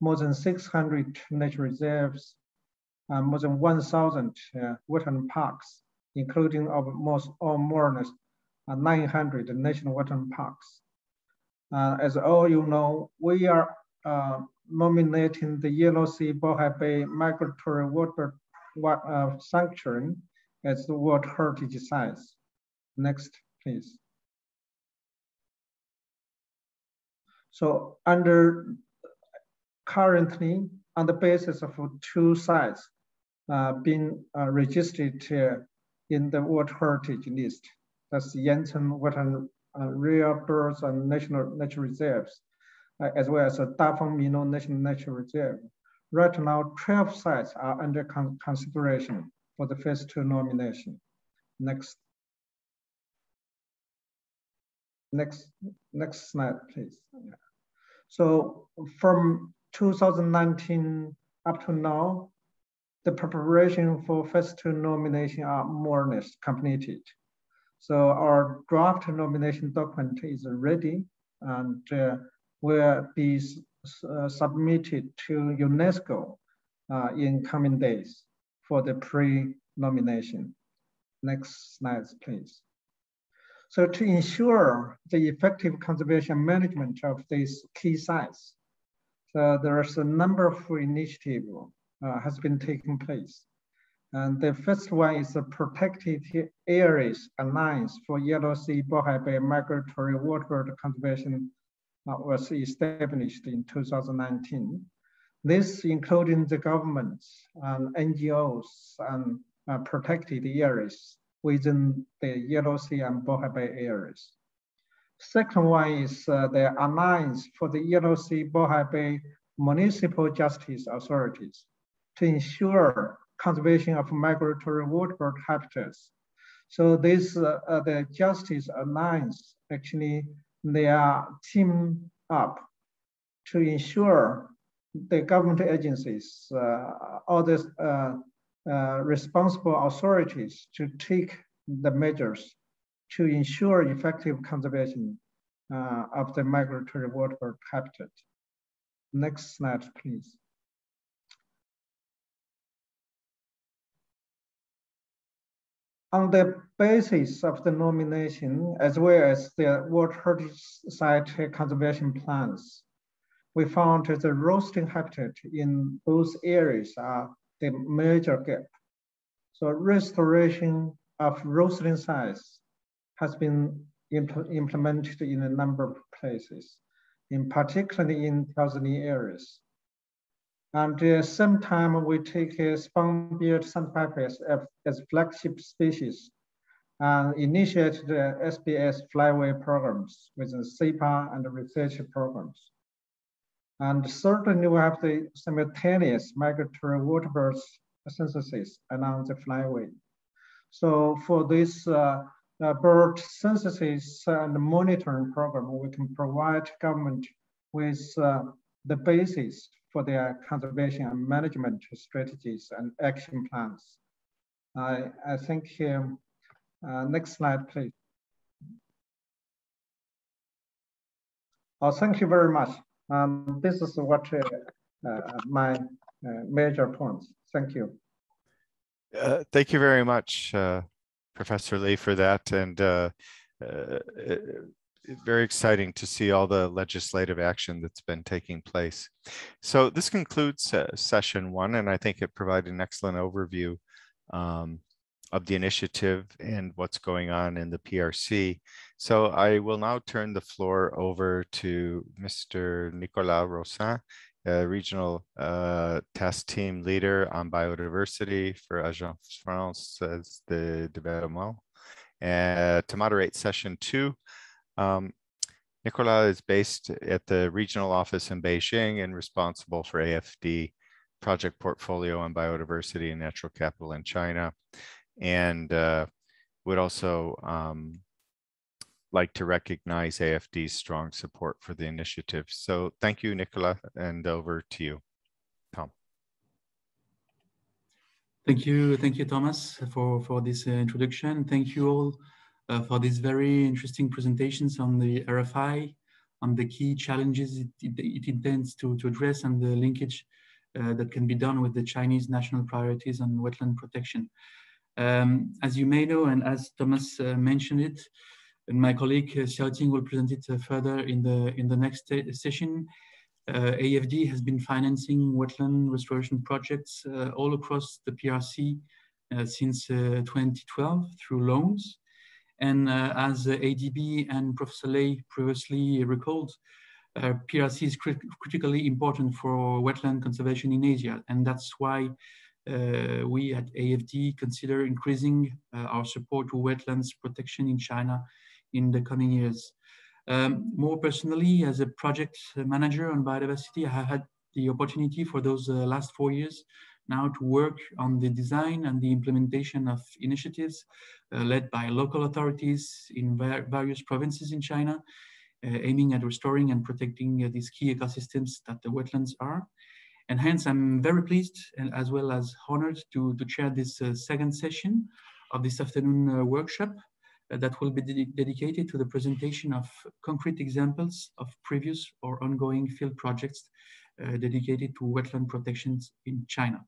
Speaker 13: more than 600 nature reserves, more than 1,000 wetland parks, including almost or more or less 900 national wetland parks. As all you know, we are nominating the Yellow Sea Bohai Bay Migratory Water Sanctuary as the World Heritage Sites. Next, please. So currently, on the basis of 2 sites being registered in the World Heritage List, that's Yancheng Wetland Rare Birds and National Natural Reserves, as well as Dafeng Minor National Natural Reserve. Right now, 12 sites are under consideration for the phase 2 nomination. Next slide, please. Yeah. So from 2019 up to now, the preparation for phase 2 nomination are more or less completed. So our draft nomination document is ready and will be submitted to UNESCO in coming days for the pre-nomination. Next slide, please. So to ensure the effective conservation management of these key sites, so there's a number of initiatives has been taking place. And the first one is the Protected Areas Alliance for Yellow Sea Bohai Bay Migratory Waterbird Conservation was established in 2019. This including the governments and NGOs and protected areas within the Yellow Sea and Bohai Bay areas. Second one is the Alliance for the Yellow Sea Bohai Bay Municipal Justice Authorities to ensure conservation of migratory waterbird habitats. So this, the Justice Alliance, actually, they are teamed up to ensure the government agencies, all the responsible authorities to take the measures to ensure effective conservation of the migratory waterbird habitat. Next slide, please. On the basis of the nomination, as well as the World Heritage Site conservation plans, we found that the roosting habitat in those areas are the major gap. So restoration of roosting sites has been implemented in a number of places, in particularly in Tanzania areas. And at the same time, we take spun-billed sandpiper as flagship species and initiate the SBS flyway programs with the SEPA and the research programs. And certainly we have the simultaneous migratory waterbirds censuses along the flyway. So for this bird censuses and monitoring program, we can provide government with the basis for their conservation and management strategies and action plans. I think next slide, please. Oh, thank you very much. This is what my major points. Thank you.
Speaker 2: Thank you very much, Professor Lee, for that. And very exciting to see all the legislative action that's been taking place. So this concludes session 1, and I think it provided an excellent overview of the initiative and what's going on in the PRC. So I will now turn the floor over to Mr. Nicolas Roussin, Regional Task Team Leader on Biodiversity for Agence France de Développement, to moderate session 2. Nicolas is based at the regional office in Beijing and responsible for AFD project portfolio on biodiversity and natural capital in China, and would also like to recognize AFD's strong support for the initiative. So thank you, Nicolas, and over to you, Tom.
Speaker 14: Thank you, Thomas, for this introduction. Thank you all for these very interesting presentations on the RFI, on the key challenges it intends to address, and the linkage that can be done with the Chinese national priorities on wetland protection. As you may know, and as Thomas mentioned it, and my colleague Xiaoting will present it further in the next session, AFD has been financing wetland restoration projects all across the PRC since 2012 through loans. And as ADB and Professor Lei previously recalled, PRC is critically important for wetland conservation in Asia, and that's why we at AFD consider increasing our support to wetlands protection in China in the coming years. More personally, as a project manager on biodiversity, I have had the opportunity for those last 4 years now to work on the design and the implementation of initiatives led by local authorities in various provinces in China, aiming at restoring and protecting these key ecosystems that the wetlands are. And hence, I'm very pleased and as well as honored to chair this second session of this afternoon workshop that will be dedicated to the presentation of concrete examples of previous or ongoing field projects dedicated to wetland protections in China.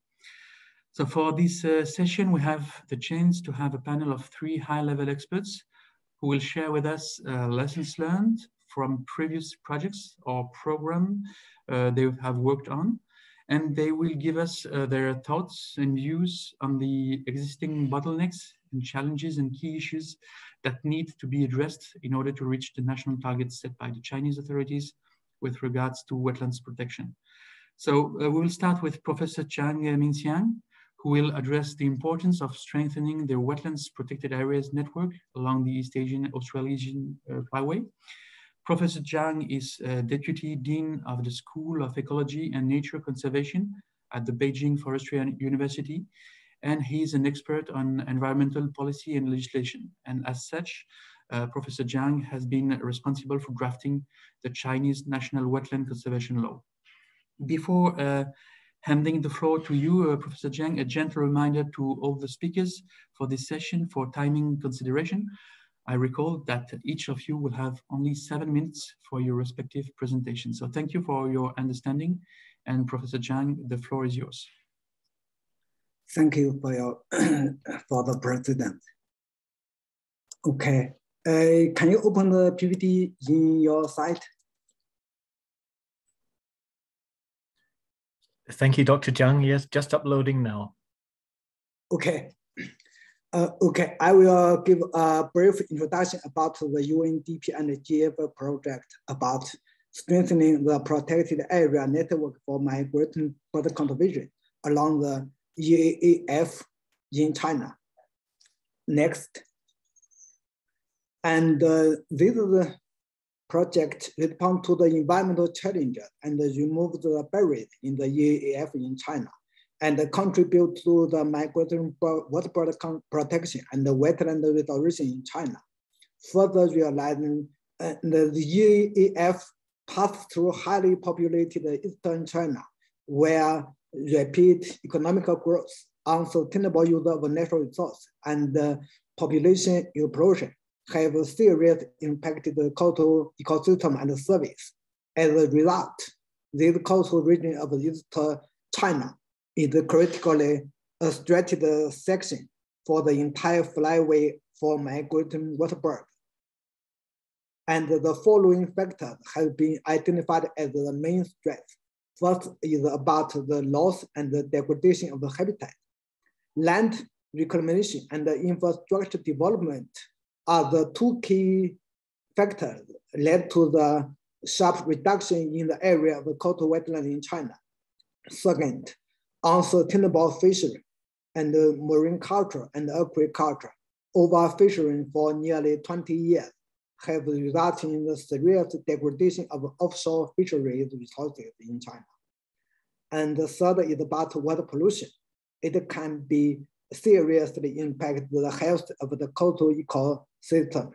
Speaker 14: So for this session, we have the chance to have a panel of 3 high-level experts who will share with us lessons learned from previous projects or program they have worked on. And they will give us their thoughts and views on the existing bottlenecks and challenges and key issues that need to be addressed in order to reach the national targets set by the Chinese authorities with regards to wetlands protection. So we will start with Professor Zhang Minxiang, who will address the importance of strengthening the wetlands protected areas network along the East Asian Australasian Flyway. Professor Zhang is Deputy Dean of the School of Ecology and Nature Conservation at the Beijing Forestry University, and he is an expert on environmental policy and legislation. And as such, Professor Zhang has been responsible for drafting the Chinese National Wetland Conservation Law. Before handing the floor to you, Professor Zhang, a gentle reminder to all the speakers for this session for timing consideration. I recall that each of you will have only 7 minutes for your respective presentation. So thank you for your understanding. And Professor Zhang, the floor is yours.
Speaker 15: Thank you for your for the president. Okay, can you open the PPT in your site?
Speaker 1: Thank you, Dr. Zhang. Yes, just uploading now.
Speaker 15: Okay. Okay, I will give a brief introduction about the UNDP and the GF project about strengthening the protected area network for migratory bird conservation along the EAEF in China. Next. And this is the project responds to the environmental challenge and remove the barriers in the EAEF in China, and contribute to the migratory waterbird protection and the wetland restoration in China. Further realizing the EAEF passed through highly populated eastern China, where rapid economic growth, unsustainable use of natural resources, and population explosion have seriously impacted the coastal ecosystem and service. As a result, this coastal region of East China is a critically strategic section for the entire flyway for migrating waterbirds. And the following factors have been identified as the main threats. First is about the loss and the degradation of the habitat. Land reclamation and the infrastructure development are the 2 key factors led to the sharp reduction in the area of the coastal wetland in China. Second, unsustainable fishery and marine culture and aquaculture, overfishing for nearly 20 years, have resulted in the serious degradation of offshore fisheries resources in China. And the third is about water pollution. It can be seriously impact the health of the coastal ecosystem.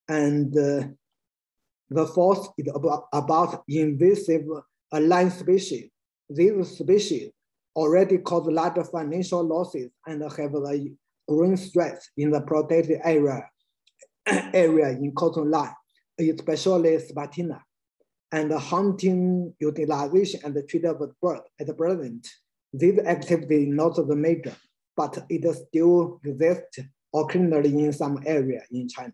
Speaker 15: And the fourth is about invasive land species. These species already cause large financial losses and have a growing threat in the protected area in coastal line, especially Spartina. And the hunting, utilization, and the treatment of the bird at the present, this activity is not the major, but it still exists occasionally in some area in China.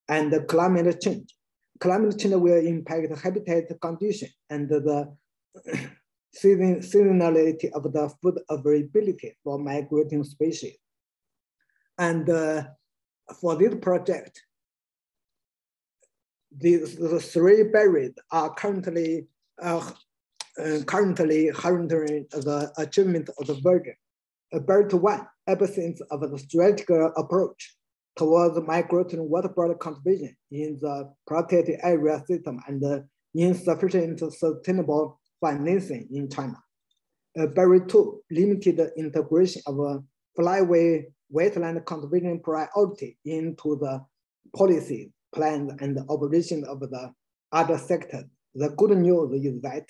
Speaker 15: And the climate change. Climate change will impact the habitat condition and the seasonality of the food availability for migrating species. And for this project, the three buried are currently hindering the achievement of the version. Buried one, absence of the strategic approach towards migratory water body conservation in the protected area system and insufficient sustainable financing in China. Buried two, limited integration of flyway wetland conservation priority into the policy plans and operation of the other sectors. The good news is that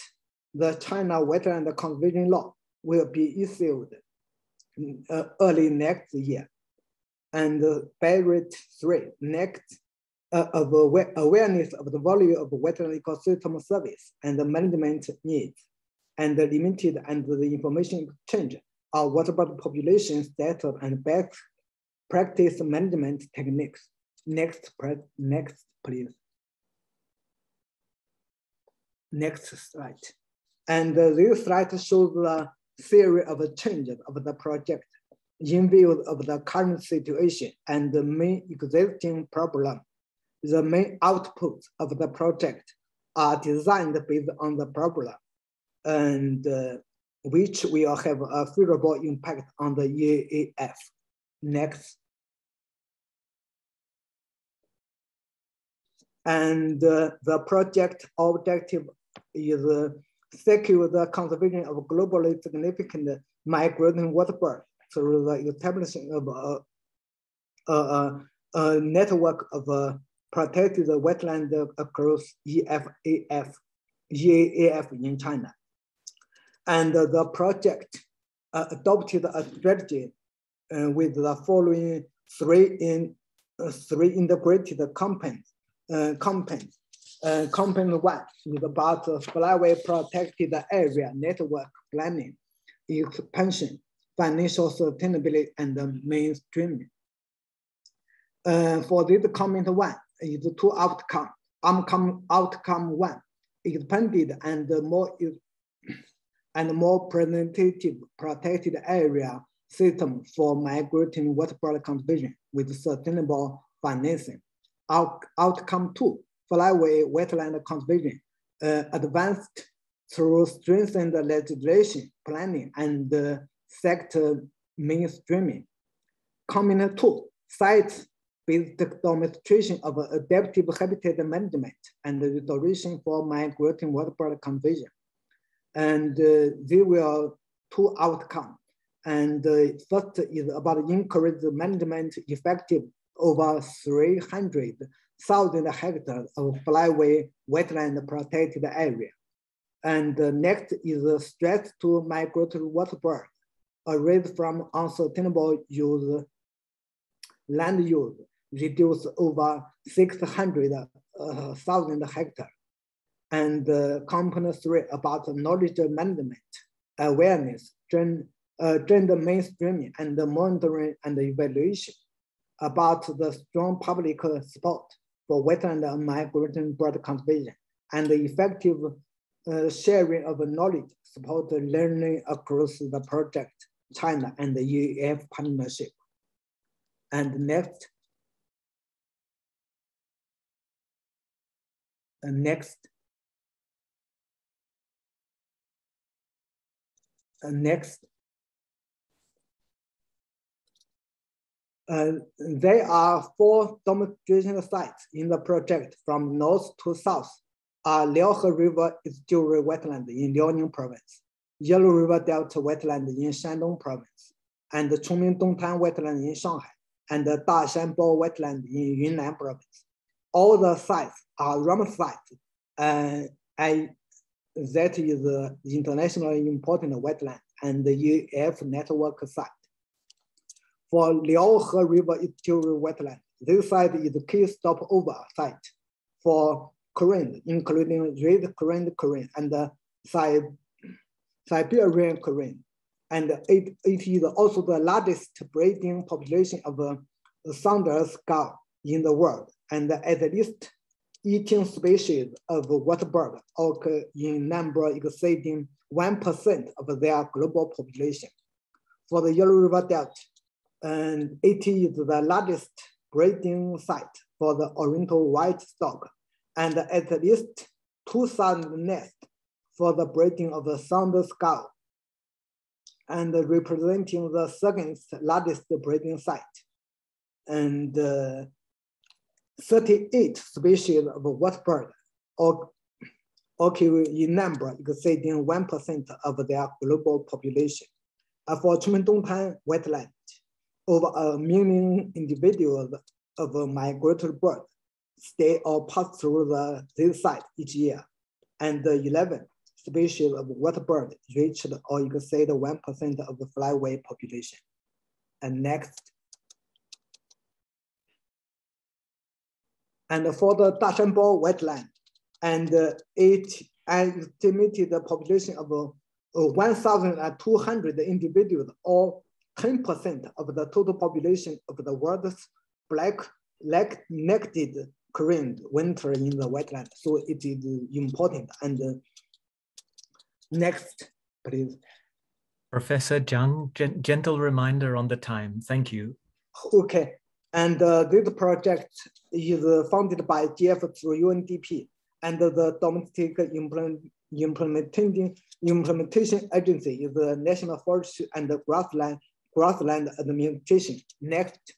Speaker 15: the China Wetland Conservation Law will be issued early next year. And buried three, next of awareness of the value of wetland ecosystem service and the management needs, and the limited and the information exchange of water body population status and best practice management techniques. Next, please. Next slide. And this slide shows the theory of changes of the project in view of the current situation and the main existing problem. The main outputs of the project are designed based on the problem and which will have a favorable impact on the EAEF. Next. And the project objective is secure the conservation of globally significant migrating waterbirds through the establishment of a network of protected wetland across EAEF in China. And the project adopted a strategy with the following three integrated components. Component one is about flyway protected area network planning, expansion, financial sustainability, and mainstreaming. For this comment one is two outcomes. Outcome one, expanded and more representative protected area system for migrating water body conservation with sustainable financing. Outcome two, flyway wetland conservation advanced through strengthened legislation, planning, and sector mainstreaming. Comment two, site-based demonstration of adaptive habitat management and restoration for migrating water body conservation. And there were two outcomes. And first is about encourage the management effective over 300,000 hectares of flyway wetland protected area. And next is stress to migratory water birds arising from unsustainable land use, reduce over 600,000 hectares. And component three about knowledge management, awareness, gender mainstreaming, and monitoring and evaluation, about the strong public support for wetland and migratory bird conservation, and the effective sharing of knowledge support learning across the project, China and the EAF partnership. And next. And next. And next. There are 4 demonstration sites in the project from north to south. Liaohe River Estuary Wetland in Liaoning Province, Yellow River Delta Wetland in Shandong Province, and the Chongming Dongtan Wetland in Shanghai, and the Dashanbo Wetland in Yunnan Province. All the sites are RUM sites, and that is the internationally important wetland and the EAF network site. For Liaohe River Estuary Wetland, this site is the key stopover site for current, including red current and the Siberian current. And it is also the largest breeding population of Thunder's gull in the world. And at least 18 species of waterbird occur in number exceeding 1% of their global population. For the Yellow River Delta, and it is the largest breeding site for the Oriental white stork and at least 2,000 nests for the breeding of the sound skull, and representing the second largest breeding site. And 38 species of waterbird occur in number exceeding 1% of their global population. For Chumendongtan wetland, over 1 million individuals of migratory birds stay or pass through this site each year, and 11 species of waterbird reached or exceed 1% of the flyway population. And next. And for the Dashanbo wetland, and it estimated the population of 1,200 individuals, or 10% of the total population of the world's black-necked crane winter in the wetland. So it is important. And next, please.
Speaker 1: Professor Zhang, gentle reminder on the time. Thank you.
Speaker 15: Okay. And this project is funded by GF through UNDP, and the domestic implementation agency is the National Forestry and Grassland Administration. Next.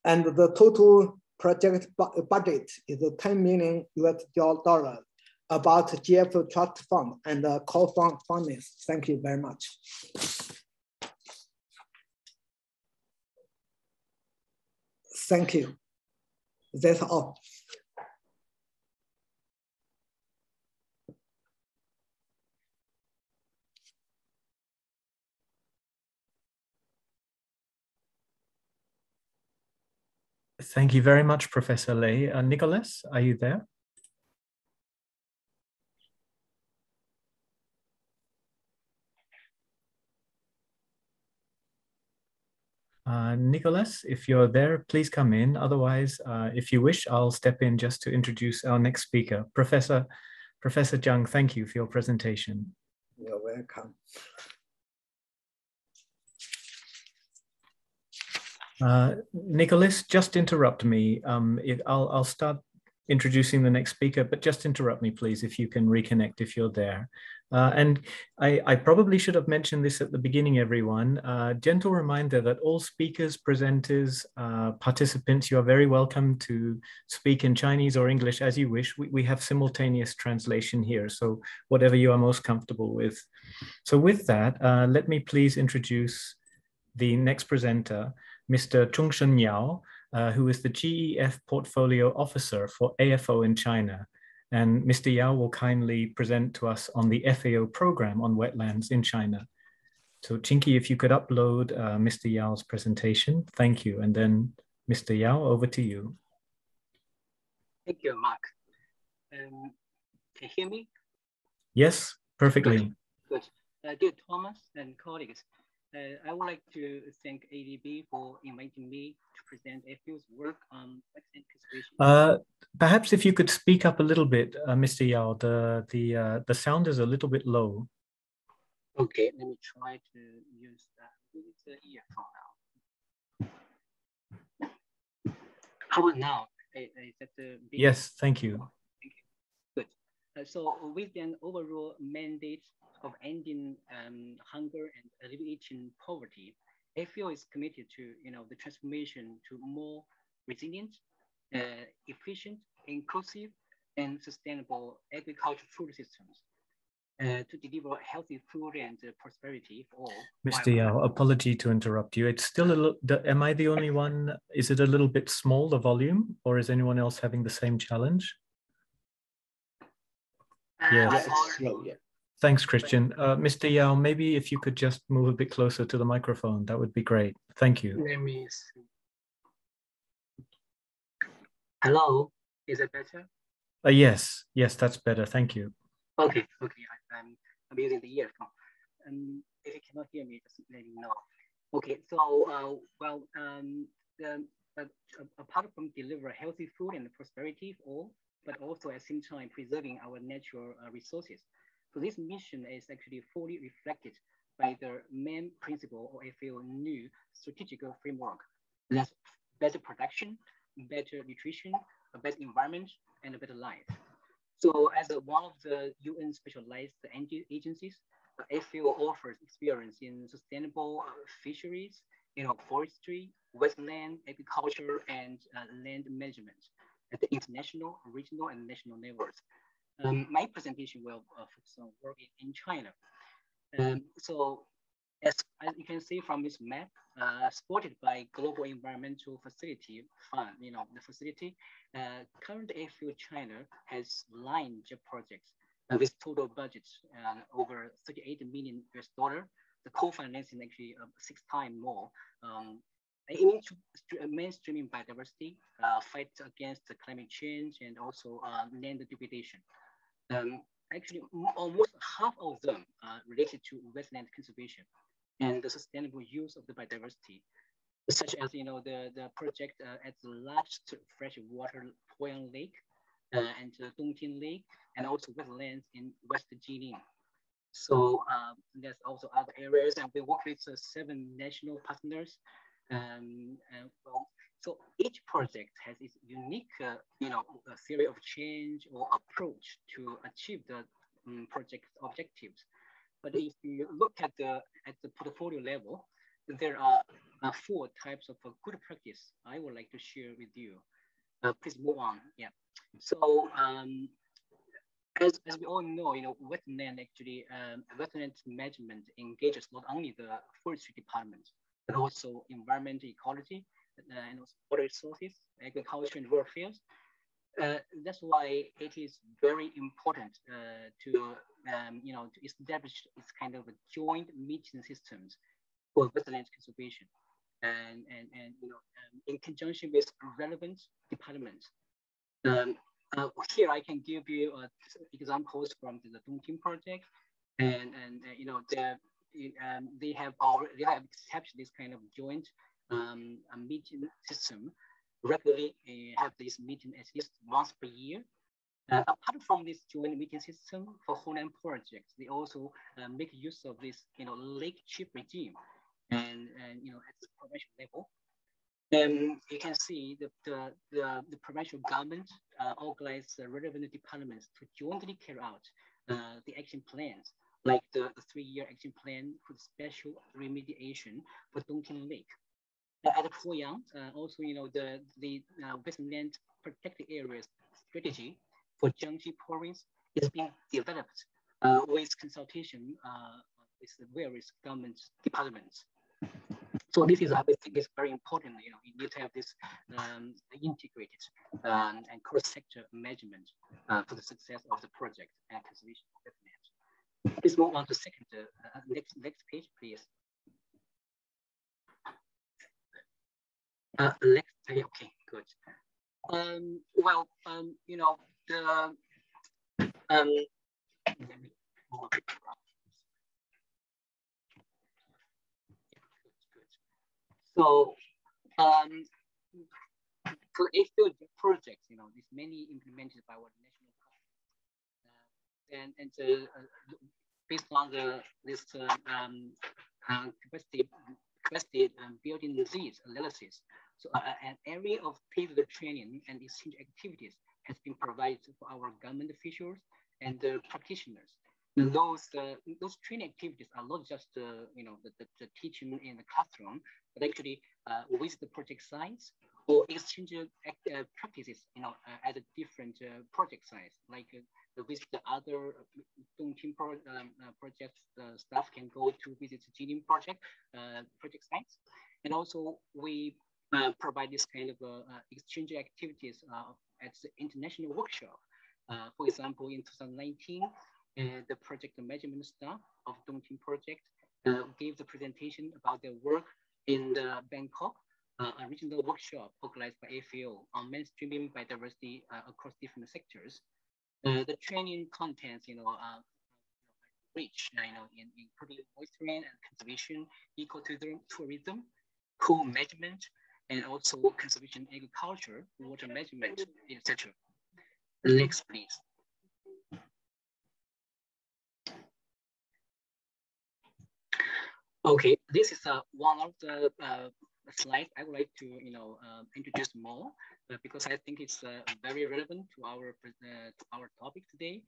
Speaker 15: And the total project budget is $10 million about GF Trust Fund and co-funding. Thank you very much. Thank you. That's all.
Speaker 1: Thank you very much, Professor Lei. Nicholas, are you there? Nicholas, if you're there, please come in. Otherwise, if you wish, I'll step in just to introduce our next speaker. Professor Zhang, thank you for your presentation.
Speaker 15: You're welcome.
Speaker 1: Nicholas, just interrupt me. I'll start introducing the next speaker, but just interrupt me, please, if you can reconnect if you're there. And I probably should have mentioned this at the beginning, everyone. Gentle reminder that all speakers, presenters, participants, you are very welcome to speak in Chinese or English as you wish. We have simultaneous translation here, so whatever you are most comfortable with. So with that, let me please introduce the next presenter, Mr. Chungshen Yao, who is the GEF Portfolio Officer for AFO in China. And Mr. Yao will kindly present to us on the FAO program on wetlands in China. So Chinky, if you could upload Mr. Yao's presentation, thank you. And then Mr. Yao, over to you.
Speaker 16: Thank you, Mark. Can you hear me?
Speaker 1: Yes, perfectly.
Speaker 16: Good. Dear Thomas and colleagues, I would like to thank ADB for inviting me to present FAO's work on wetland conservation.
Speaker 1: Perhaps if you could speak up a little bit, Mr. Yao, the sound is a little bit low.
Speaker 16: Okay, let me try to use the earphone now. How about now? Is that
Speaker 1: yes, thank you.
Speaker 16: Thank you. Good. So with an overall mandate of ending hunger and alleviating poverty, FAO is committed to the transformation to more resilient, efficient, inclusive, and sustainable agricultural food systems to deliver healthy food and prosperity for all.
Speaker 1: Mr. Yao, apology to interrupt you. It's still a little, am I the only one? Is it a little bit small, the volume, or is anyone else having the same challenge? Yes.
Speaker 16: Yeah.
Speaker 1: Thanks, Christian. Mr. Yao, maybe if you could just move a bit closer to the microphone, that would be great. Thank you.
Speaker 16: Let me see. Hello, is it better?
Speaker 1: Yes, that's better. Thank you.
Speaker 16: Okay. I'm using the earphone. If you cannot hear me, just let me know. Okay, so apart from deliver healthy food and prosperity for all, but also at the same time preserving our natural resources. So this mission is actually fully reflected by the main principle of FAO new strategic framework. That's better production, better nutrition, a better environment, and a better life. So as one of the UN specialized agencies, FAO offers experience in sustainable fisheries, forestry, wetland, agriculture, and land management at the international, regional, and national levels. My presentation will focus on work in China. So as you can see from this map, supported by Global Environmental Facility Fund, the facility, current FAO China has 9 job projects with total budget over $38 million US. The co-financing actually 6 times more. Aiming to mainstreaming biodiversity, fight against the climate change, and also land degradation. Actually, almost half of them are related to wetland conservation and the sustainable use of the biodiversity, such as the project at the largest freshwater Poyang Lake and Dongting Lake, and also wetlands in West Jilin. So there's also other areas, and we work with 7 national partners. So each project has its unique, theory of change or approach to achieve the project objectives. But if you look at the portfolio level, there are 4 types of good practice I would like to share with you. Please move on. Yeah. So as we all know, wetland actually, wetland management engages not only the forestry department, but also environment ecology, and also water resources, agriculture, and rural affairs. That's why it is very important to establish this kind of a joint meeting systems for wetland conservation, and in conjunction with relevant departments. Here I can give you examples from the Dongting project, and they have established this kind of joint meeting system. Regularly have this meeting at least once per year. Apart from this joint meeting system for Honan projects, they also make use of this lake chip regime, and at the provincial level. You can see the provincial government organize relevant departments to jointly carry out the action plans, like the 3-year action plan for the special remediation for Dongting Lake. At Poyang, also the wetland protected areas strategy for Jiangxi province is being developed with consultation with the various government departments. So this is, I think, is very important. You need to have this integrated and cross-sector management for the success of the project and conservation of wetlands. Please move on to second, next page, please. Okay, good. Well, so for FAO projects, this mainly implemented by our national government, and based on this capacity building disease analysis. So an area of tailored training and exchange activities has been provided for our government officials and practitioners. And those training activities are not just the teaching in the classroom, but actually with the project sites or exchange practices, at a different project sites, like with the other Dongting project staff can go to visit the Jilin project sites, and also we provide this kind of exchange activities at the international workshop. For example, in 2019, the project management staff of Dongting project gave the presentation about their work in the Bangkok, a regional workshop organized by FAO on mainstreaming biodiversity across different sectors. The training contents, rich, including monitoring and conservation, ecotourism, co-management, and also conservation agriculture, water management, etc. Next, please. Okay, this is one of the slide I would like to introduce more because I think it's very relevant to our topic today.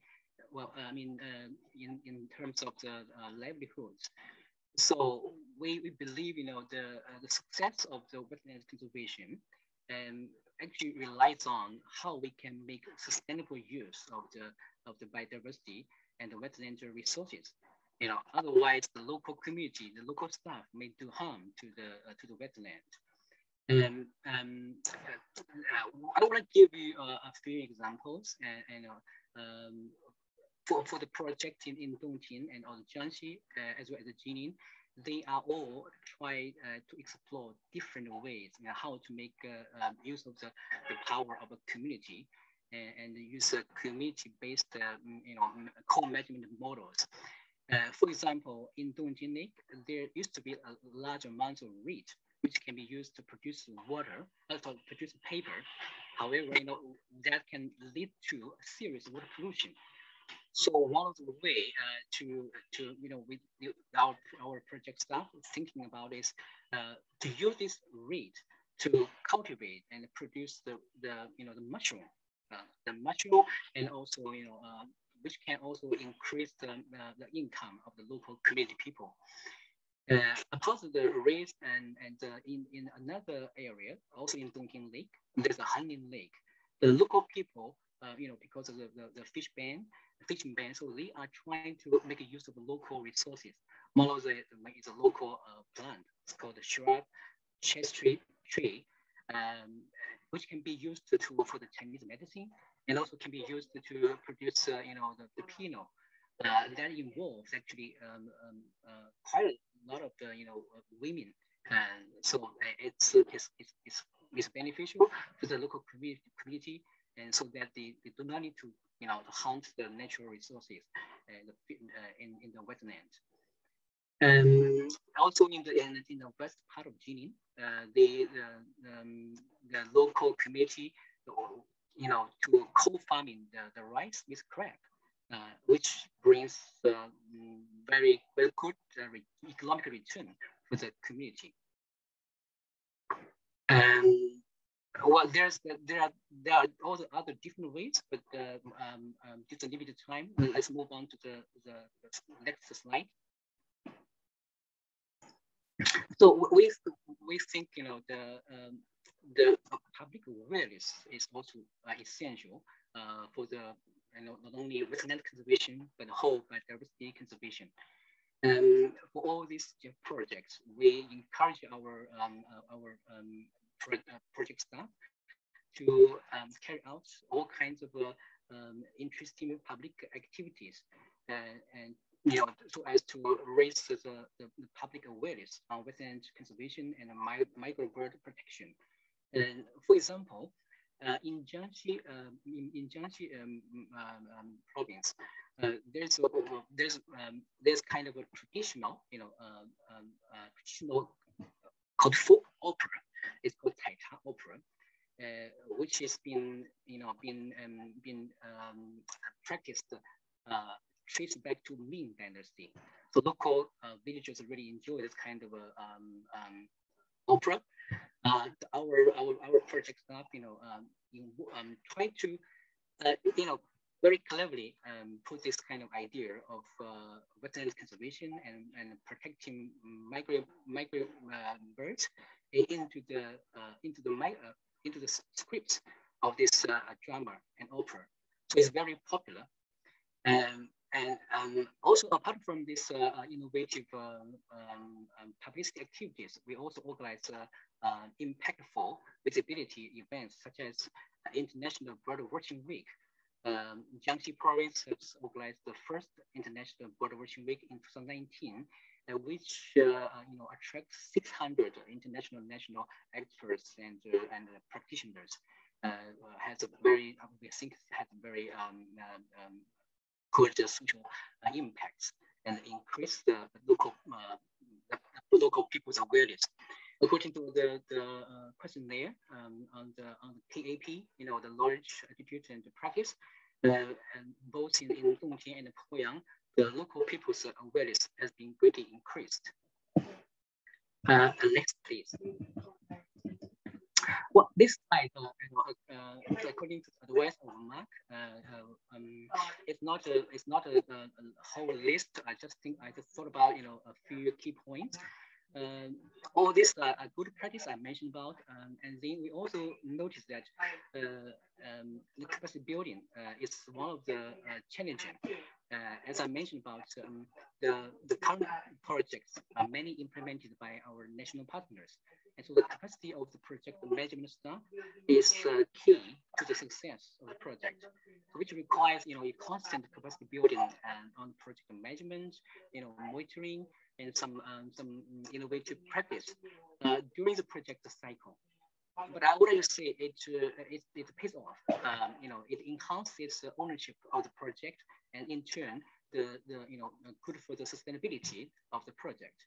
Speaker 16: Well, I mean, in terms of the livelihoods. So we believe the success of the wetland conservation actually relies on how we can make sustainable use of the biodiversity and the wetland resources. Otherwise the local community, the local staff may do harm to the wetland. I want to give you a few examples, for the project in Duncan and on Jiangxi, as well as Jilin, they are all try to explore different ways how to make use of the power of a community and use community-based co-management models. For example, in Duncan Lake, there used to be a large amount of reed which can be used to produce water, to produce paper. However, that can lead to serious water pollution. So one of the way with our project staff thinking about is to use this reed to cultivate and produce the mushroom, and also which can also increase the income of the local community people. Apart from the reeds and in another area, also in Duncan Lake, there's a hunting lake. The local people, because of the fishing ban, so they are trying to make use of the local resources. One of them is a local plant. It's called the shrub chestnut tree, which can be used for the Chinese medicine, and also can be used to produce the Pinot. That involves actually quite a lot of the women, and so it's beneficial to the local community, and so that they do not need to hunt the natural resources in the wetland. And also in the west part of Jilin, the local community, to co-farming the rice with crab, which brings very good economic return for the community. And well, there are also other different ways, but due to limited time, let's move on to the next slide. So we think the public awareness is also essential for the not only wetland conservation but whole biodiversity conservation. For all these projects, we encourage our project staff to carry out all kinds of interesting public activities, and so as to raise the public awareness on wetland conservation and migratory bird protection. And for example, in Jiangxi province, there's kind of a traditional called folk opera. It's called Taita opera, which has been practiced traced back to Ming Dynasty. So local villagers really enjoy this kind of opera. Our project staff, try to, very cleverly put this kind of idea of wetland conservation and protecting migratory birds into the script of this drama and opera. So it's very popular. And also apart from this innovative publicity activities, we also organize impactful visibility events such as International Bird Watching Week. Jiangxi province has organized the first International Bird Watching Week in 2019, which attracts 600 international national experts and practitioners. Has a very, we think, has very good social impacts and increase the local people's awareness. According to the questionnaire on the KAP, the knowledge, attitude, and the practice, and both in Duncan and Poyang, the local people's awareness has been greatly increased. Next, please. Well, this slide, according to the West of Mark, it's not a whole list. I just thought about a few key points. All this good practice I mentioned about, and then we also noticed that the capacity building is one of the challenging. As I mentioned about the current projects are many implemented by our national partners. And so the capacity of the project management staff is key to the success of the project, which requires a constant capacity building on project management, monitoring, and some innovative practice during the project cycle. But I would like to say it pays off. It enhances the ownership of the project, and in turn, the good for the sustainability of the project.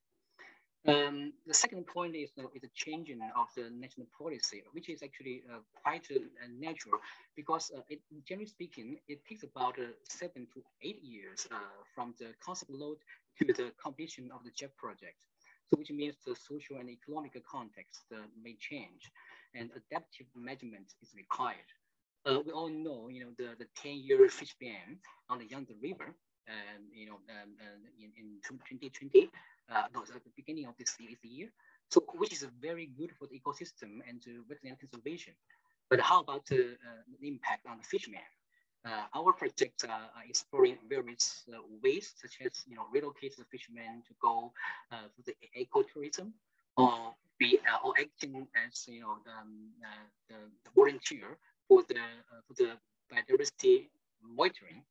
Speaker 16: The second point is the changing of the national policy, which is actually quite natural, because generally speaking, it takes about 7 to 8 years from the concept load to the completion of the JEF project. So which means the social and economic context may change, and adaptive management is required. We all know, the 10-year fish ban on the Yolanda River, in 2020, at the beginning of this year, so which is very good for the ecosystem and wetland conservation. But how about the impact on the fishermen? Our projects are exploring various ways, such as relocate the fishermen to go for the ecotourism, or acting as the volunteer for the biodiversity monitoring.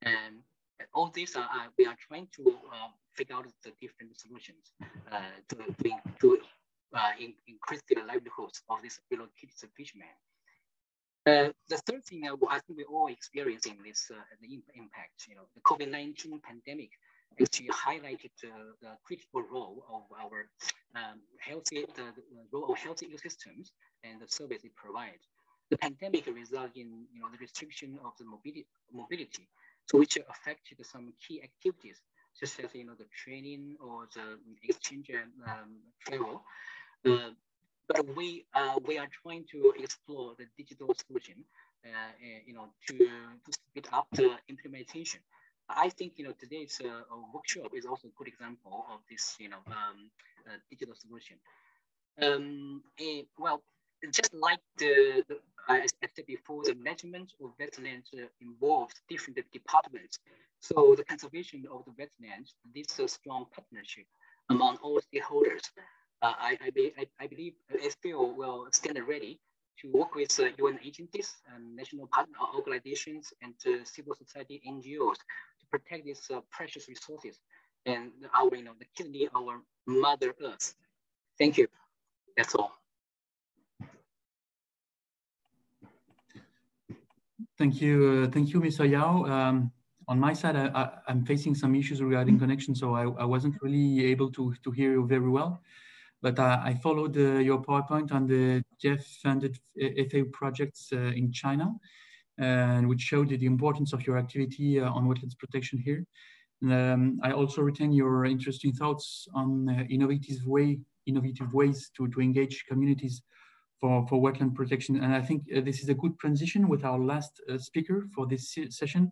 Speaker 16: And all these we are trying to figure out the different solutions to increase the livelihoods of these relocated fishermen. The third thing I think we're all experiencing is the impact. The COVID-19 pandemic actually highlighted the critical role of our the role of healthy ecosystems and the service it provides. The pandemic resulted in the restriction of the mobility, so which affected some key activities, such as the training or the exchange and travel. But we are trying to explore the digital solution, to speed up the implementation. I think today's workshop is also a good example of this digital solution. Well, just like I said before, the management of wetlands involves different departments. So the conservation of the wetlands needs a strong partnership among all stakeholders. I believe SPO will stand ready to work with UN agencies, national partner organizations, and civil society NGOs to protect these precious resources and our, the kidney, our Mother Earth. Thank you. That's all.
Speaker 14: Thank you, Mr. Yao. On my side, I'm facing some issues regarding connection, so I wasn't really able to hear you very well. But I followed your PowerPoint on the JEF-funded FAO projects in China, and which showed the importance of your activity on wetlands protection here. I also retain your interesting thoughts on innovative ways to engage communities for wetland protection. And I think this is a good transition with our last speaker for this session.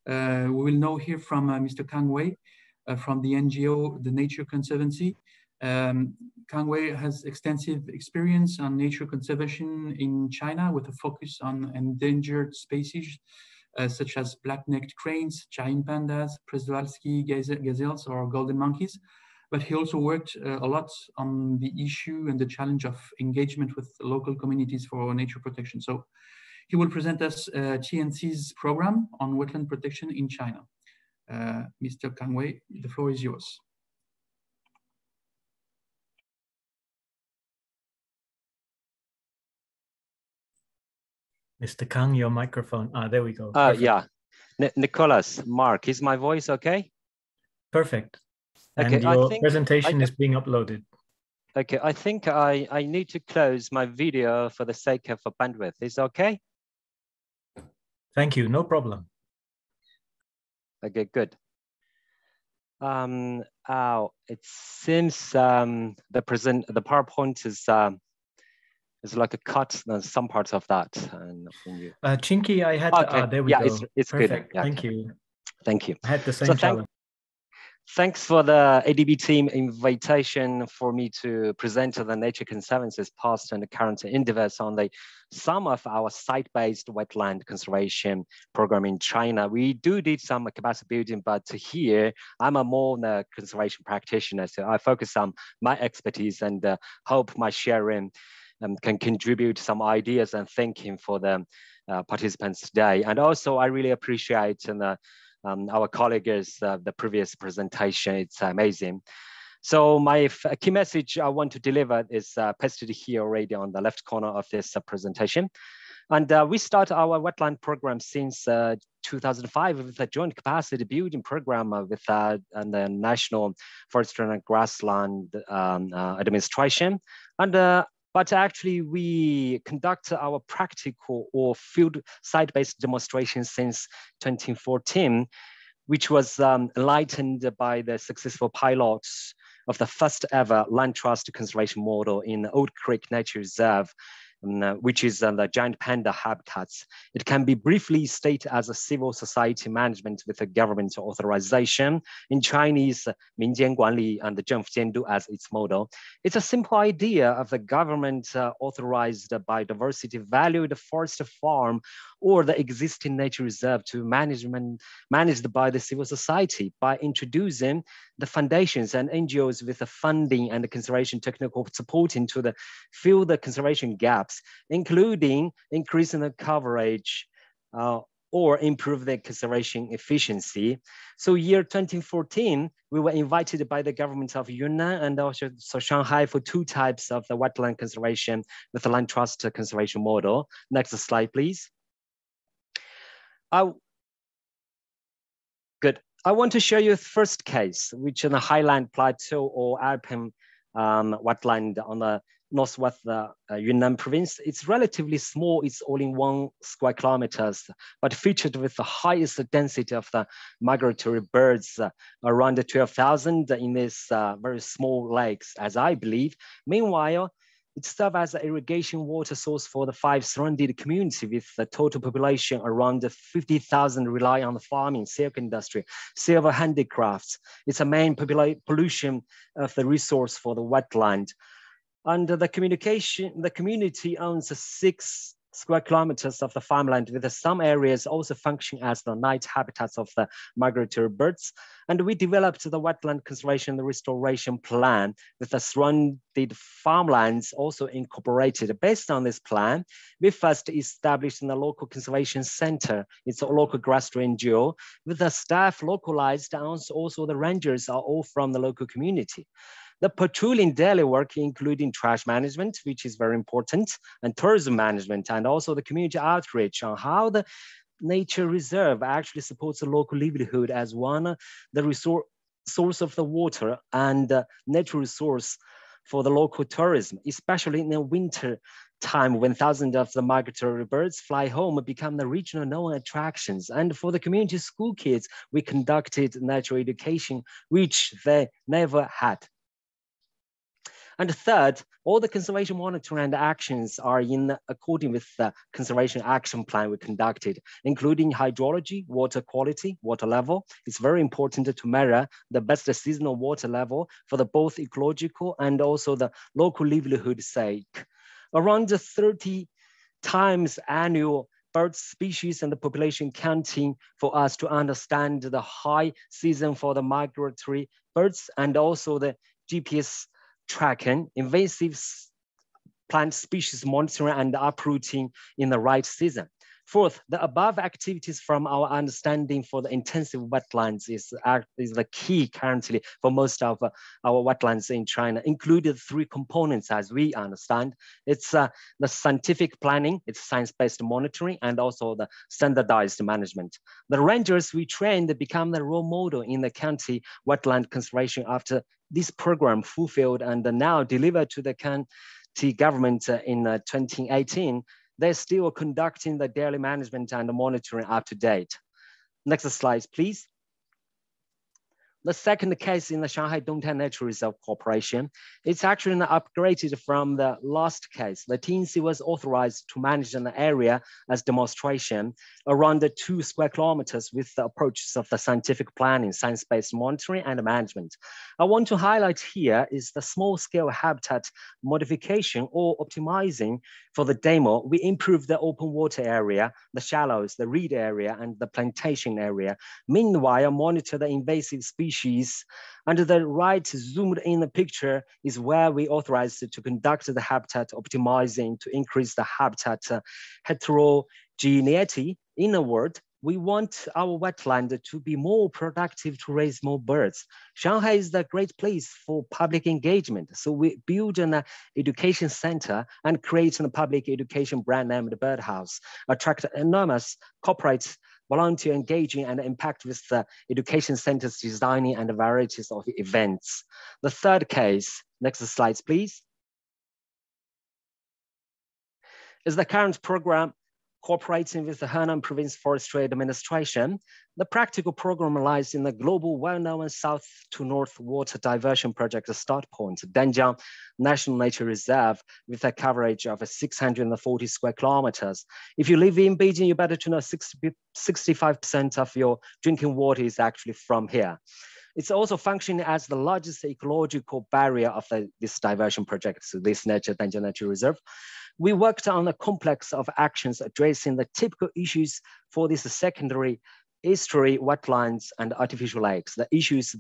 Speaker 14: We will now hear from Mr. Kang Wei from the NGO, the Nature Conservancy. Kang Wei has extensive experience on nature conservation in China with a focus on endangered species such as black-necked cranes, giant pandas, Przewalski gazelles, or golden monkeys. But he also worked a lot on the issue and the challenge of engagement with local communities for nature protection. So he will present us TNC's program on wetland protection in China. Mr. Kang Wei, the floor is yours.
Speaker 1: Mr. Kang, your microphone. There we go.
Speaker 17: Yeah. Nicholas, Mark, is my voice okay?
Speaker 1: Perfect. And
Speaker 17: okay,
Speaker 1: your presentation is being uploaded.
Speaker 17: Okay, I think I need to close my video for the sake of bandwidth. Is okay?
Speaker 1: Thank you, no problem.
Speaker 17: Okay, good. It seems the PowerPoint is like a cut on some parts of that. And when you
Speaker 1: Chinky, I had
Speaker 17: okay,
Speaker 1: there we
Speaker 17: yeah,
Speaker 1: go.
Speaker 17: it's
Speaker 1: Perfect.
Speaker 17: good. Yeah,
Speaker 1: Thank
Speaker 17: okay.
Speaker 1: you.
Speaker 17: Thank you.
Speaker 1: I had the same challenge.
Speaker 17: Thanks for the ADB team invitation for me to present to the Nature Conservancy's past and current endeavors on some of our site-based wetland conservation program in China. We did some capacity building, but here I'm a more conservation practitioner, so I focus on my expertise and hope my sharing can contribute some ideas and thinking for the participants today. And also I really appreciate our colleagues, the previous presentation, it's amazing. So my key message I want to deliver is pasted here already on the left corner of this presentation. And we start our wetland program since 2005 with a joint capacity building program with the National Forestry and Grassland Administration. And but actually, we conduct our practical or field site-based demonstrations since 2014, which was enlightened by the successful pilots of the first ever land trust conservation model in Old Creek Nature Reserve, which is the giant panda habitats. It can be briefly stated as a civil society management with a government authorization. In Chinese, 民间管理 and 政府监督 as its model. It's a simple idea of the government authorized biodiversity valued forest farm or the existing nature reserve to managed by the civil society by introducing the foundations and NGOs with the funding and the conservation technical support into the fill the conservation gaps, including increasing the coverage or improve the conservation efficiency. So year 2014, we were invited by the government of Yunnan and also Shanghai for 2 types of the wetland conservation with the land trust conservation model. Next slide, please. Good. I want to show you the first case, which in the Highland Plateau or Alpine wetland on the northwest Yunnan province. It's relatively small. It's only 1 square kilometers, but featured with the highest density of the migratory birds, around 12,000 in these very small lakes, as I believe. Meanwhile, it serves as an irrigation water source for the 5 surrounding community with the total population around 50,000 rely on the farming, silk industry, silver handicrafts. It's a main pollution of the resource for the wetland. And the community owns 6 square kilometers of the farmland with some areas also function as the night habitats of the migratory birds. And we developed the wetland conservation and restoration plan with the surrounded farmlands also incorporated. Based on this plan, we first established in the local conservation center. It's a local grassroots NGO with the staff localized and also the rangers are all from the local community. The patrolling daily work, including trash management, which is very important, and tourism management, and also the community outreach on how the nature reserve actually supports the local livelihood as one, the source of the water and natural resource for the local tourism, especially in the winter time when thousands of the migratory birds fly home and become the regional known attractions. And for the community school kids, we conducted natural education, which they never had. And third, all the conservation monitoring and actions are in according with the conservation action plan we conducted, including hydrology, water quality, water level. It's very important to measure the best seasonal water level for the both ecological and also the local livelihood sake. Around 30 times annual bird species and the population counting for us to understand the high season for the migratory birds and also the GPS tracking, invasive plant species monitoring and uprooting in the right season. Fourth, the above activities from our understanding for the intensive wetlands is the key currently for most of our wetlands in China, included 3 components as we understand. It's the scientific planning, it's science-based monitoring, and also the standardized management. The rangers we trained become the role model in the county wetland conservation after this program fulfilled and now delivered to the county government in 2018. They're still conducting the daily management and the monitoring up to date. Next slide, please. The second case in the Shanghai Dongtan Nature Reserve Corporation, it's actually upgraded from the last case. The TNC was authorized to manage an area as demonstration around the 2 square kilometers with the approaches of the scientific planning, science-based monitoring and management. I want to highlight here is the small-scale habitat modification or optimizing. For the demo, we improved the open water area, the shallows, the reed area, and the plantation area. Meanwhile, monitor the invasive species. Under the right zoomed in the picture is where we authorized to conduct the habitat optimizing to increase the habitat heterogeneity. In a word, we want our wetland to be more productive to raise more birds. Shanghai is a great place for public engagement. So we build an education center and create a public education brand named Birdhouse, attract enormous corporate volunteer engaging and impact with the education centers designing and varieties of events. The third case, next slides, please, is the current program cooperating with the Henan Province Forestry Administration. The practical program lies in the global well-known south to north water diversion project start point, Danjiang National Nature Reserve, with a coverage of 640 square kilometers. If you live in Beijing, you better to know 65% of your drinking water is actually from here. It's also functioning as the largest ecological barrier of this diversion project, so this Danjiang Nature Reserve. We worked on a complex of actions addressing the typical issues for this secondary estuary, wetlands, and artificial lakes. The issues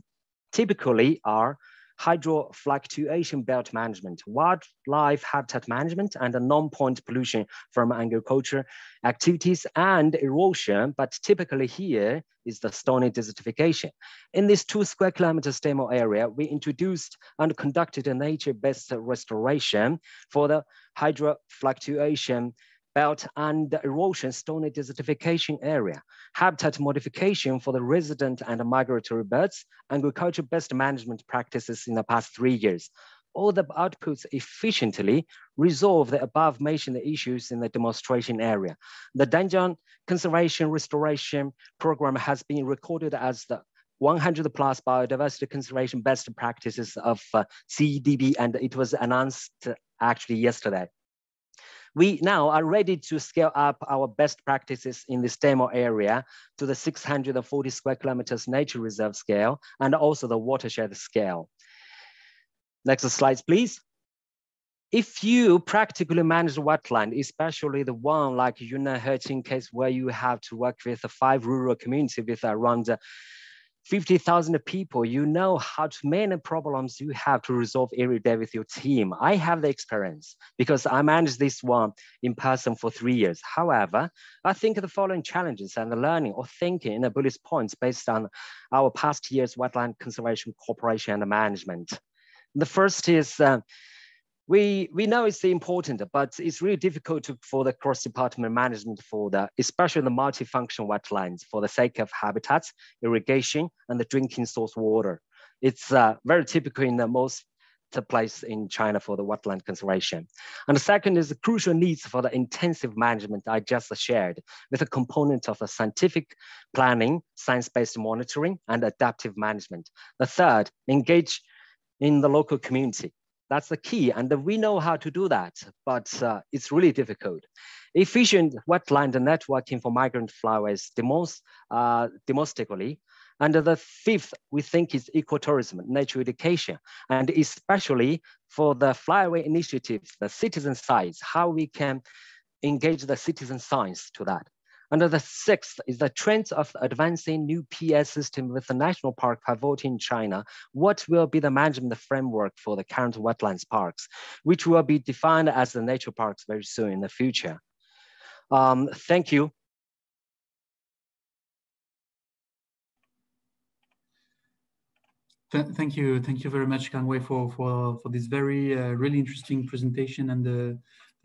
Speaker 17: typically are hydrofluctuation belt management, wildlife habitat management, and non-point pollution from agriculture activities and erosion, but typically here is the stony desertification. In this 2 square kilometers demo area, we introduced and conducted a nature-based restoration for the hydrofluctuation belt and erosion stony desertification area, habitat modification for the resident and migratory birds, agriculture-based management practices in the past 3 years. All the outputs efficiently resolve the above-mentioned issues in the demonstration area. The Danjiang Conservation Restoration Program has been recorded as the 100 plus biodiversity conservation best practices of CEDB, and it was announced actually yesterday. We now are ready to scale up our best practices in this demo area to the 640 square kilometers nature reserve scale and also the watershed scale. Next slide, please. If you practically manage wetland, especially the one like Yunnan Heching case where you have to work with 5 rural communities with around 50,000 people, you know how many problems you have to resolve every day with your team. I have the experience because I managed this one in person for 3 years. However, I think the following challenges and the learning or thinking in the bullet points based on our past years wetland conservation cooperation and management. The first is we know it's important, but it's really difficult for the cross-department management for especially the multifunction wetlands for the sake of habitats, irrigation, and the drinking source water. It's very typical in the most place in China for the wetland conservation. And the second is the crucial needs for the intensive management I just shared with a component of the scientific planning, science-based monitoring, and adaptive management. The third, engage in the local community. That's the key, and we know how to do that, but it's really difficult. Efficient wetland networking for migrant flyways domestically. And the fifth, we think, is ecotourism, nature education, and especially for the Flyway Initiative, the citizen science, how we can engage the citizen science to that. And the sixth is the trend of advancing new PS system with the national park pivoting in China. What will be the management framework for the current wetlands parks, which will be defined as the nature parks very soon in the future? Thank you.
Speaker 14: Thank you very much, Kangwei, for this very really interesting presentation and the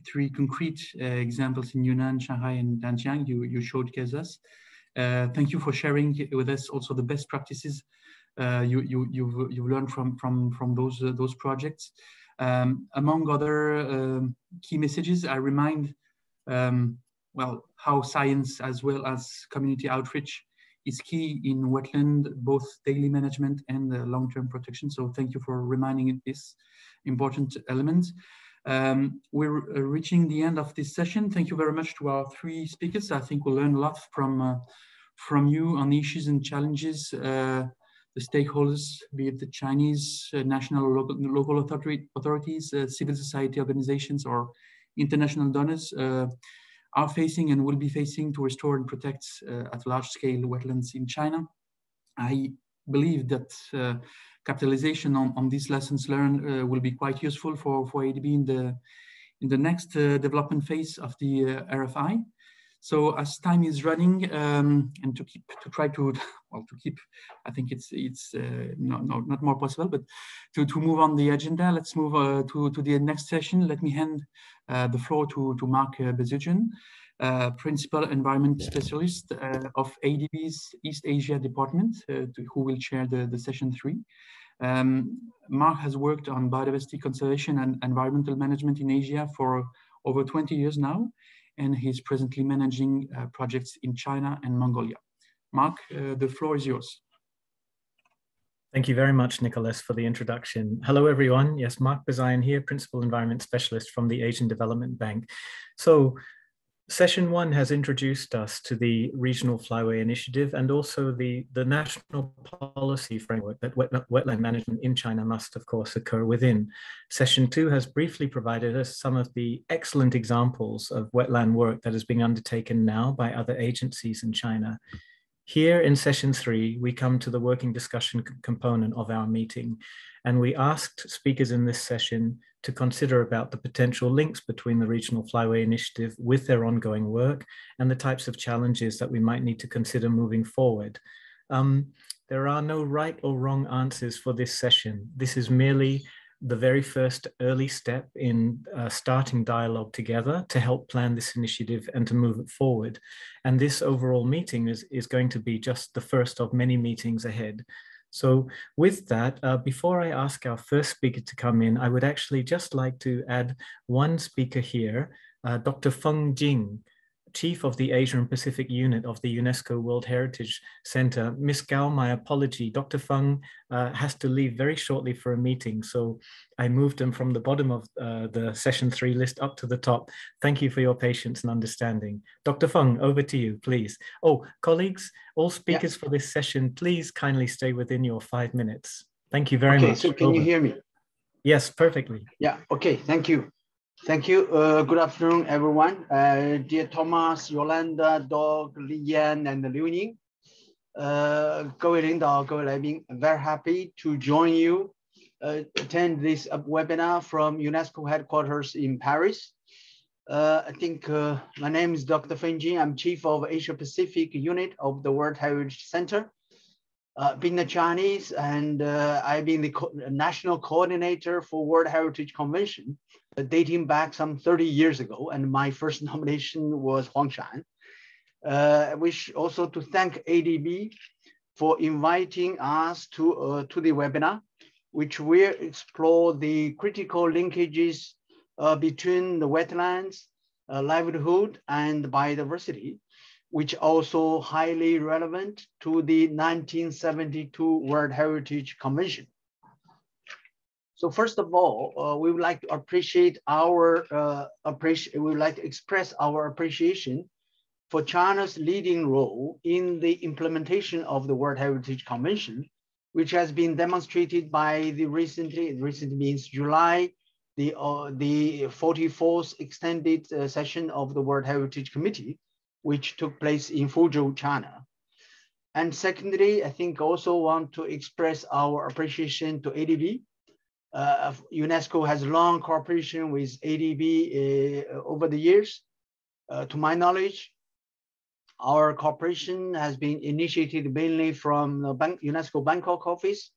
Speaker 14: 3 concrete examples in Yunnan, Shanghai, and Danjiang you showcased us. Thank you for sharing with us also the best practices you've learned from those projects. Among other key messages, I remind well how science as well as community outreach is key in wetland, both daily management and long-term protection. So thank you for reminding this important element. We're reaching the end of this session. Thank you very much to our three speakers. I think we'll learn a lot from you on issues and challenges. The stakeholders, be it the Chinese, national or local authorities, civil society organizations, or international donors, are facing and will be facing to restore and protect at large scale wetlands in China. I believe that capitalization on these lessons learned will be quite useful for ADB in the next development phase of the RFI. So as time is running, and I think it's not more possible, but to move on the agenda, let's move to the next session. Let me hand the floor to Mark Bezuijen, Principal Environment Specialist of ADB's East Asia Department, who will chair the session 3. Mark has worked on biodiversity conservation and environmental management in Asia for over 20 years now, and he's presently managing projects in China and Mongolia. Mark, the floor is yours.
Speaker 1: Thank you very much, Nicholas, for the introduction. Hello, everyone. Yes, Mark Bezuijen here, Principal Environment Specialist from the Asian Development Bank. So Session 1 has introduced us to the Regional Flyway Initiative and also the national policy framework that wetland management in China must, of course, occur within. Session 2 has briefly provided us some of the excellent examples of wetland work that is being undertaken now by other agencies in China. Here in Session 3, we come to the working discussion component of our meeting, and we asked speakers in this session to consider about the potential links between the Regional Flyway Initiative with their ongoing work and the types of challenges that we might need to consider moving forward. There are no right or wrong answers for this session. This is merely the very first early step in starting dialogue together to help plan this initiative and to move it forward. And this overall meeting is going to be just the first of many meetings ahead. So with that, before I ask our first speaker to come in, I would actually just like to add one speaker here, Dr. Feng Jing, Chief of the Asia and Pacific Unit of the UNESCO World Heritage Center. Ms. Gao, my apology, Dr. Feng has to leave very shortly for a meeting, so I moved him from the bottom of the Session 3 list up to the top. Thank you for your patience and understanding. Dr. Feng, over to you, please. Oh, colleagues, all speakers for this session, please kindly stay within your 5 minutes. Thank you very much.
Speaker 18: Okay, so can you hear me?
Speaker 1: Yes, perfectly.
Speaker 18: Yeah, okay, thank you. Thank you. Good afternoon, everyone. Dear Thomas, Yolanda, Doug, Lian, and Liu Ning. 各位领导，各位来宾, I'm very happy to join you, attend this webinar from UNESCO headquarters in Paris. I think my name is Dr. Feng Jing. I'm Chief of Asia Pacific Unit of the World Heritage Center. Being a Chinese, and I've been the national coordinator for World Heritage Convention, dating back some 30 years ago, and my first nomination was Huangshan. I wish also to thank ADB for inviting us to the webinar, which will explore the critical linkages between the wetlands, livelihood, and biodiversity, which also highly relevant to the 1972 World Heritage Convention. So first of all, we would like to appreciate our we would like to express our appreciation for China's leading role in the implementation of the World Heritage Convention, which has been demonstrated by the recently means July, the 44th extended session of the World Heritage Committee, which took place in Fuzhou, China. And secondly, I think also want to express our appreciation to ADB. UNESCO has long cooperation with ADB over the years. To my knowledge, our cooperation has been initiated mainly from the UNESCO Bangkok office,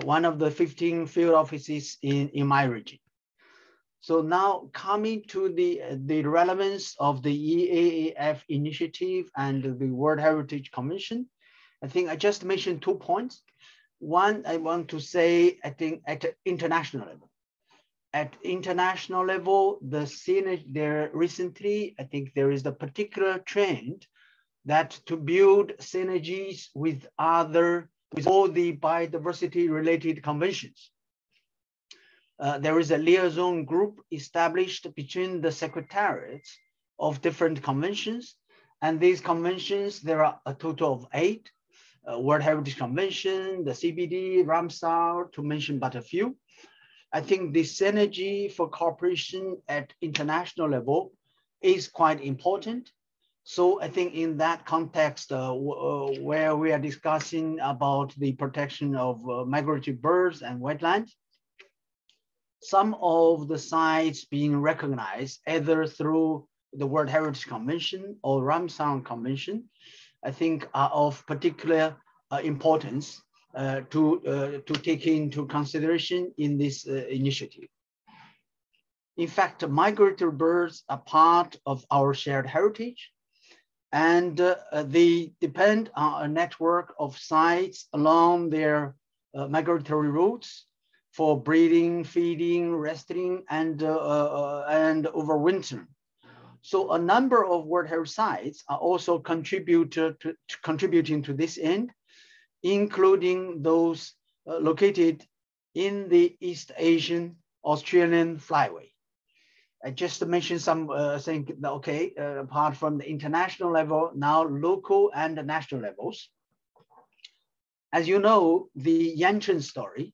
Speaker 18: one of the 15 field offices in my region. So now coming to the relevance of the EAEF initiative and the World Heritage Convention, I think I just mentioned 2 points. One, I want to say, I think at the international level. At international level, the scene there recently, I think there is a particular trend that to build synergies with all the biodiversity related conventions. There is a liaison group established between the secretariats of different conventions. And these conventions, there are a total of 8. World Heritage Convention, the CBD, Ramsar, to mention but a few. I think the synergy for cooperation at international level is quite important. So I think in that context, where we are discussing about the protection of migratory birds and wetlands, some of the sites being recognized either through the World Heritage Convention or Ramsar Convention, I think are of particular importance to take into consideration in this initiative. In fact, migratory birds are part of our shared heritage, and they depend on a network of sites along their migratory routes for breeding, feeding, resting, and overwintering. So a number of World Heritage sites are also contributing to this end, including those located in the East Asian Australian Flyway. I just mentioned some saying, okay, apart from the international level, now local and national levels. As you know, the Yanchen story,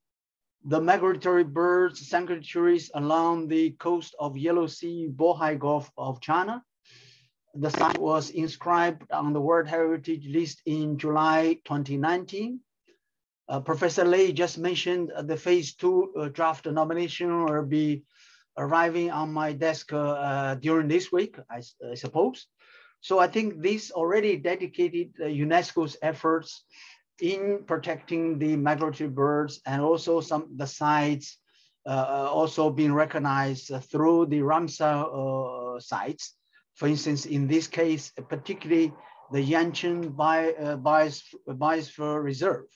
Speaker 18: the migratory birds sanctuaries along the coast of Yellow Sea, Bohai Gulf of China. The site was inscribed on the World Heritage List in July 2019. Professor Lei just mentioned the phase 2 draft nomination will be arriving on my desk during this week, I suppose. So I think this already dedicated UNESCO's efforts in protecting the migratory birds, and also the sites also being recognized through the Ramsar sites. For instance, in this case, particularly the Yanchen Biosphere Reserve.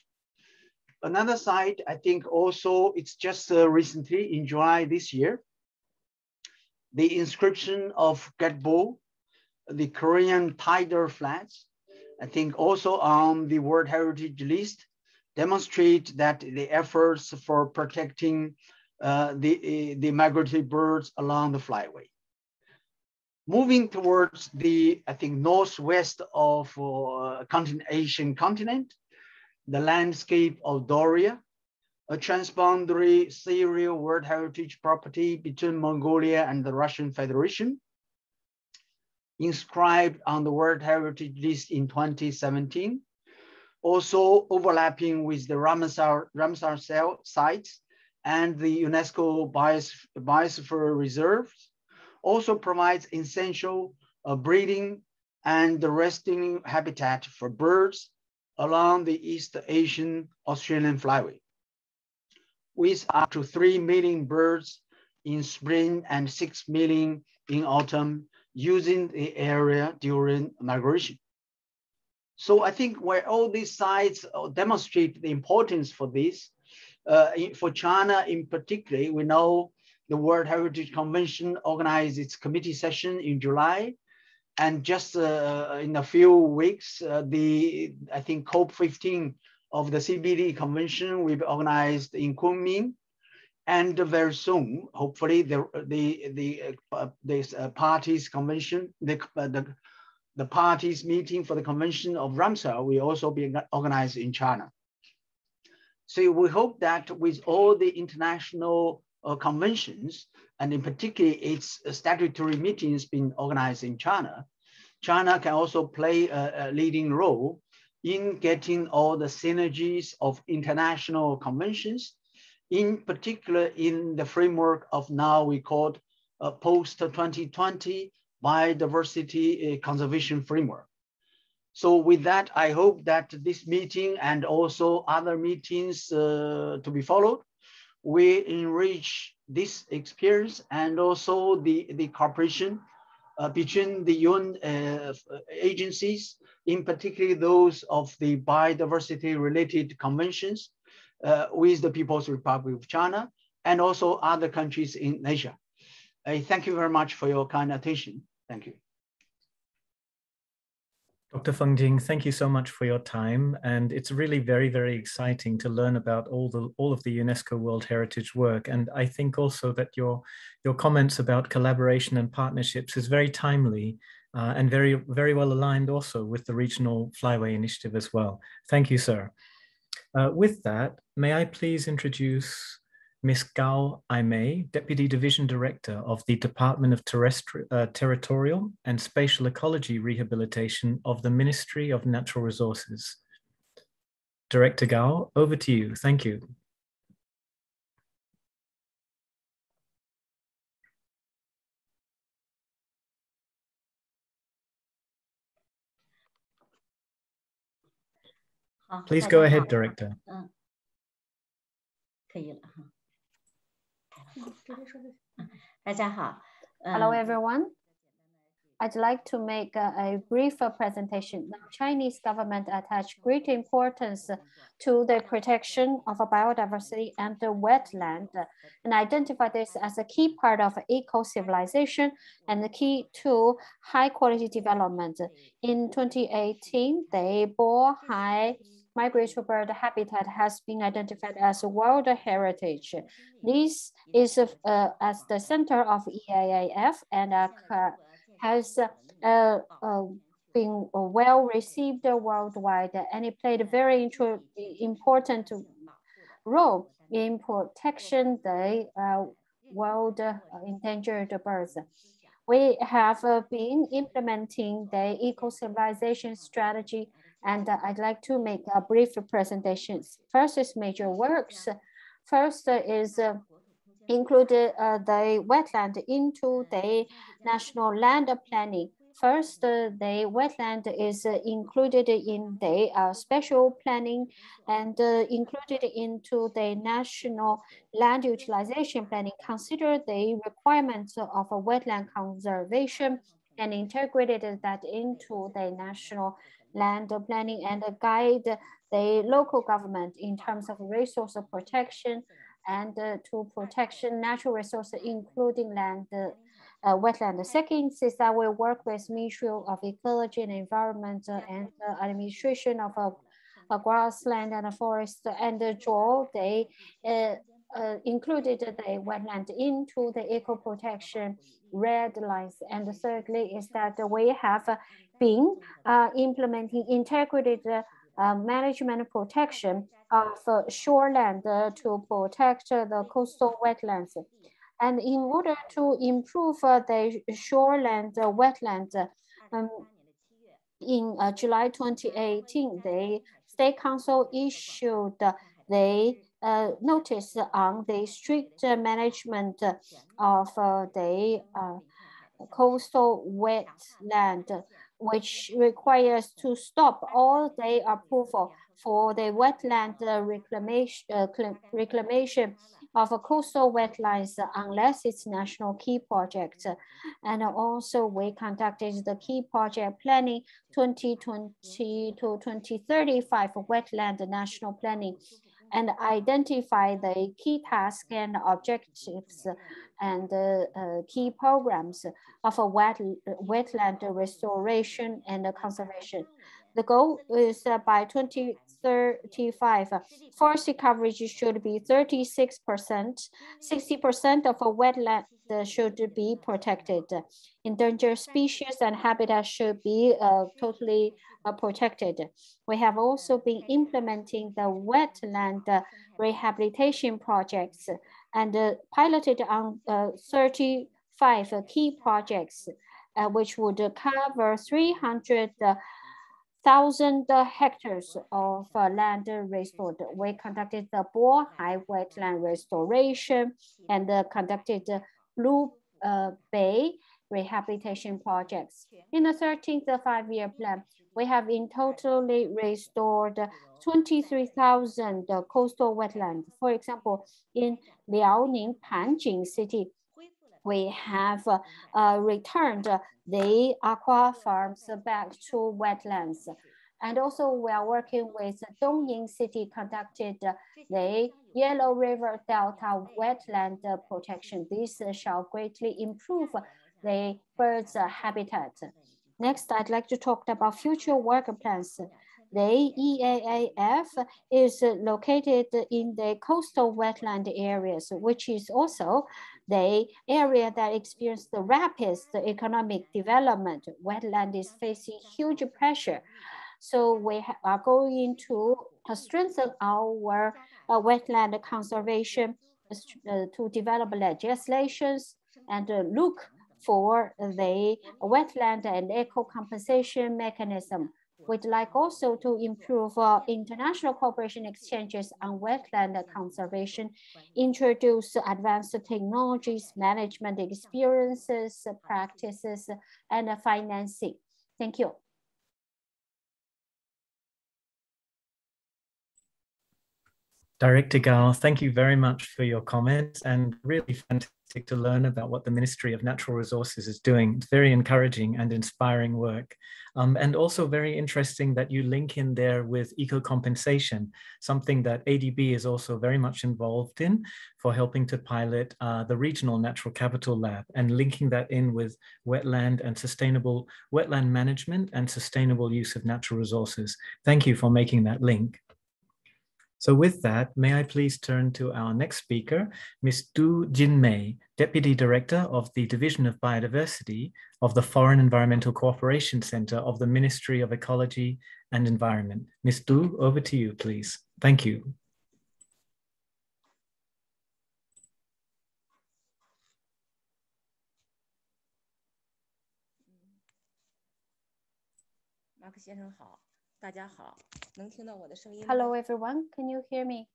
Speaker 18: Another site, I think also it's just recently in July this year, the inscription of Gatbo, the Korean tidal flats, I think also on the World Heritage List, demonstrate that the efforts for protecting the migratory birds along the flyway. Moving towards the, I think, northwest of Asian continent, the landscape of Doria, a transboundary serial World Heritage property between Mongolia and the Russian Federation, inscribed on the World Heritage List in 2017, also overlapping with the Ramsar sites and the UNESCO Biosphere Reserves, also provides essential breeding and resting habitat for birds along the East Asian Australian Flyway, with up to 3 million birds in spring and 6 million in autumn using the area during migration. So I think where all these sites demonstrate the importance for this, for China in particular, we know the World Heritage Convention organized its committee session in July, and just in a few weeks, I think COP15 of the CBD Convention will be organized in Kunming, and very soon, hopefully, the parties convention, the parties meeting for the Convention of Ramsar will also be organized in China. So we hope that with all the international conventions, and in particular its statutory meetings being organized in China, China can also play a leading role in getting all the synergies of international conventions, in particular in the framework of now we call post-2020 biodiversity conservation framework. So with that, I hope that this meeting and also other meetings to be followed will enrich this experience, and also the cooperation between the UN agencies, in particular those of the biodiversity related conventions with the People's Republic of China and also other countries in Asia. Thank you very much for your kind attention. Thank you.
Speaker 1: Dr. Feng Jing, thank you so much for your time. And it's really very, very exciting to learn about all of the UNESCO World Heritage work. And I think also that your comments about collaboration and partnerships is very timely and very, very well aligned also with the Regional Flyway Initiative as well. Thank you, sir. With that, may I please introduce Ms. Gao Aimei, Deputy Division Director of the Department of Territorial and Spatial Ecology Rehabilitation of the Ministry of Natural Resources. Director Gao, over to you. Thank you. Please go ahead, Director.
Speaker 5: Hello, everyone. I'd like to make a brief presentation. The Chinese government attached great importance to the protection of biodiversity and the wetland, and identify this as a key part of eco-civilization and the key to high-quality development. In 2018, the Bohai migratory bird habitat has been identified as a World Heritage. This is as the center of EAEF and has been well received worldwide, and it played a very important role in protection the world endangered birds. We have been implementing the eco-civilization strategy, and I'd like to make a brief presentation. First is major works. First is included the wetland into the national land planning. First, the wetland is included in the special planning and included into the national land utilization planning. Consider the requirements of a wetland conservation and integrated that into the national land planning and guide the local government in terms of resource protection and to protection natural resources, including land, wetland. The second is that we work with Ministry of Ecology and Environment and administration of a grassland and a forest, and draw the included the wetland into the eco protection red lines. And thirdly is that we have been implementing integrated management protection of shoreland to protect the coastal wetlands. And in order to improve the shoreland wetland, in July 2018, the State Council issued the notice on the strict management of the coastal wetland, which requires to stop all the approval for the wetland reclamation of coastal wetlands unless it's national key project. And also we conducted the key project planning 2020 to 2035 wetland national planning, and identify the key tasks and objectives and key programs of a wetland restoration and wetland The goal is by 2035, forest coverage should be 36%, 60% of a wetland should be protected. Endangered species and habitats should be totally protected. We have also been implementing the wetland rehabilitation projects and piloted on 35 key projects, which would cover 300,000 hectares of land restored. We conducted the Bohai wetland restoration and conducted Blue Bay rehabilitation projects. In the 13th five-year plan, we have in totally restored 23,000 coastal wetlands. For example, in Liaoning Panjin city, we have returned the aqua farms back to wetlands. And also we are working with Dongying City, conducted the Yellow River Delta wetland protection. This shall greatly improve the birds' habitat. Next, I'd like to talk about future work plans. The EAEF is located in the coastal wetland areas, which is also the area that experienced the rapidest economic development. Wetland is facing huge pressure. So we are going to strengthen our wetland conservation to develop legislations and look for the wetland and eco-compensation mechanism. We'd like also to improve international cooperation exchanges on wetland conservation, introduce advanced technologies, management experiences, practices, and financing. Thank you.
Speaker 1: Director Gao, thank you very much for your comments, and really fantastic to learn about what the Ministry of Natural Resources is doing. It's very encouraging and inspiring work. And also very interesting that you link in there with eco-compensation, something that ADB is also very much involved in for helping to pilot the Regional Natural Capital Lab, and linking that in with wetland and sustainable wetland management and sustainable use of natural resources. Thank you for making that link. So with that, may I please turn to our next speaker, Ms. Du Jinmei, Deputy Director of the Division of Biodiversity of the Foreign Environmental Cooperation Center of the Ministry of Ecology and Environment. Ms. Du, over to you, please. Thank you.
Speaker 5: Hello, everyone. Can you hear me?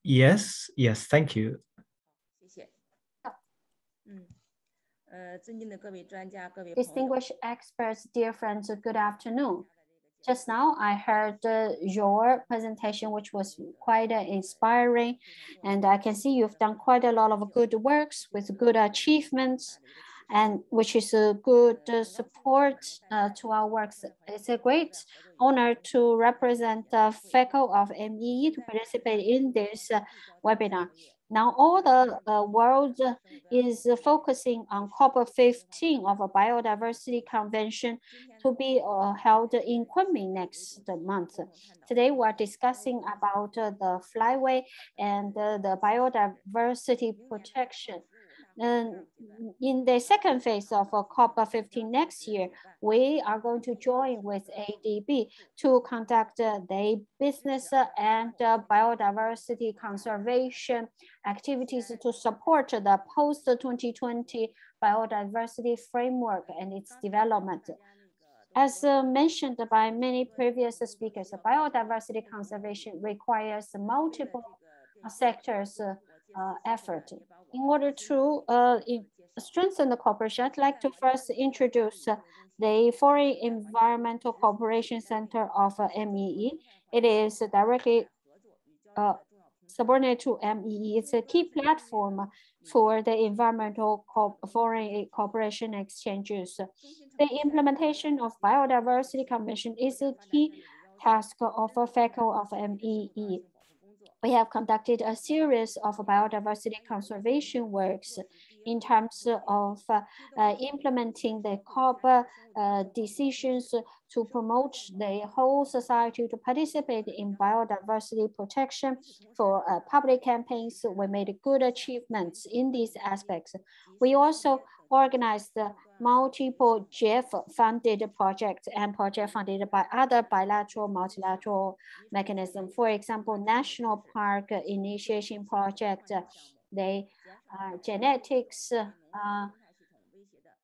Speaker 1: Yes, thank you.
Speaker 5: Distinguished experts, dear friends, good afternoon. Just now, I heard your presentation, which was quite inspiring, and I can see you've done quite a lot of good works with good achievements, and which is a good support to our works. It's a great honor to represent the faculty of MEE to participate in this webinar. Now, all the world is focusing on COP15 of a Biodiversity Convention to be held in Kunming next month. Today, we're discussing about the flyway and the biodiversity protection. In the second phase of COP15 next year, we are going to join with ADB to conduct the business and biodiversity conservation activities to support the post-2020 biodiversity framework and its development. As mentioned by many previous speakers, biodiversity conservation requires multiple sectors effort. In order to strengthen the cooperation, I'd like to first introduce the Foreign Environmental Cooperation Center of MEE. It is directly subordinate to MEE. It's a key platform for the environmental foreign cooperation exchanges. The implementation of Biodiversity Convention is a key task of a faculty of MEE. We have conducted a series of biodiversity conservation works in terms of implementing the COP decisions to promote the whole society to participate in biodiversity protection for public campaigns. We made good achievements in these aspects. We also organized multiple GEF-funded projects and projects funded by other bilateral, multilateral mechanisms. For example, National Park Initiation Project, the genetics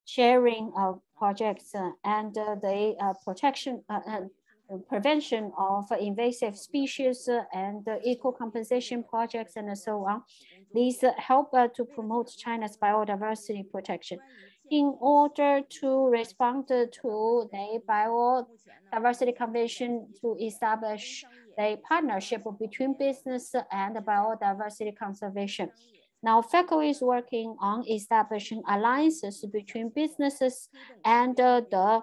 Speaker 5: sharing of projects, and the protection and prevention of invasive species and eco-compensation projects and so on. These help to promote China's biodiversity protection. In order to respond to the Biodiversity Convention to establish the partnership between business and biodiversity conservation. Now, faculty is working on establishing alliances between businesses and the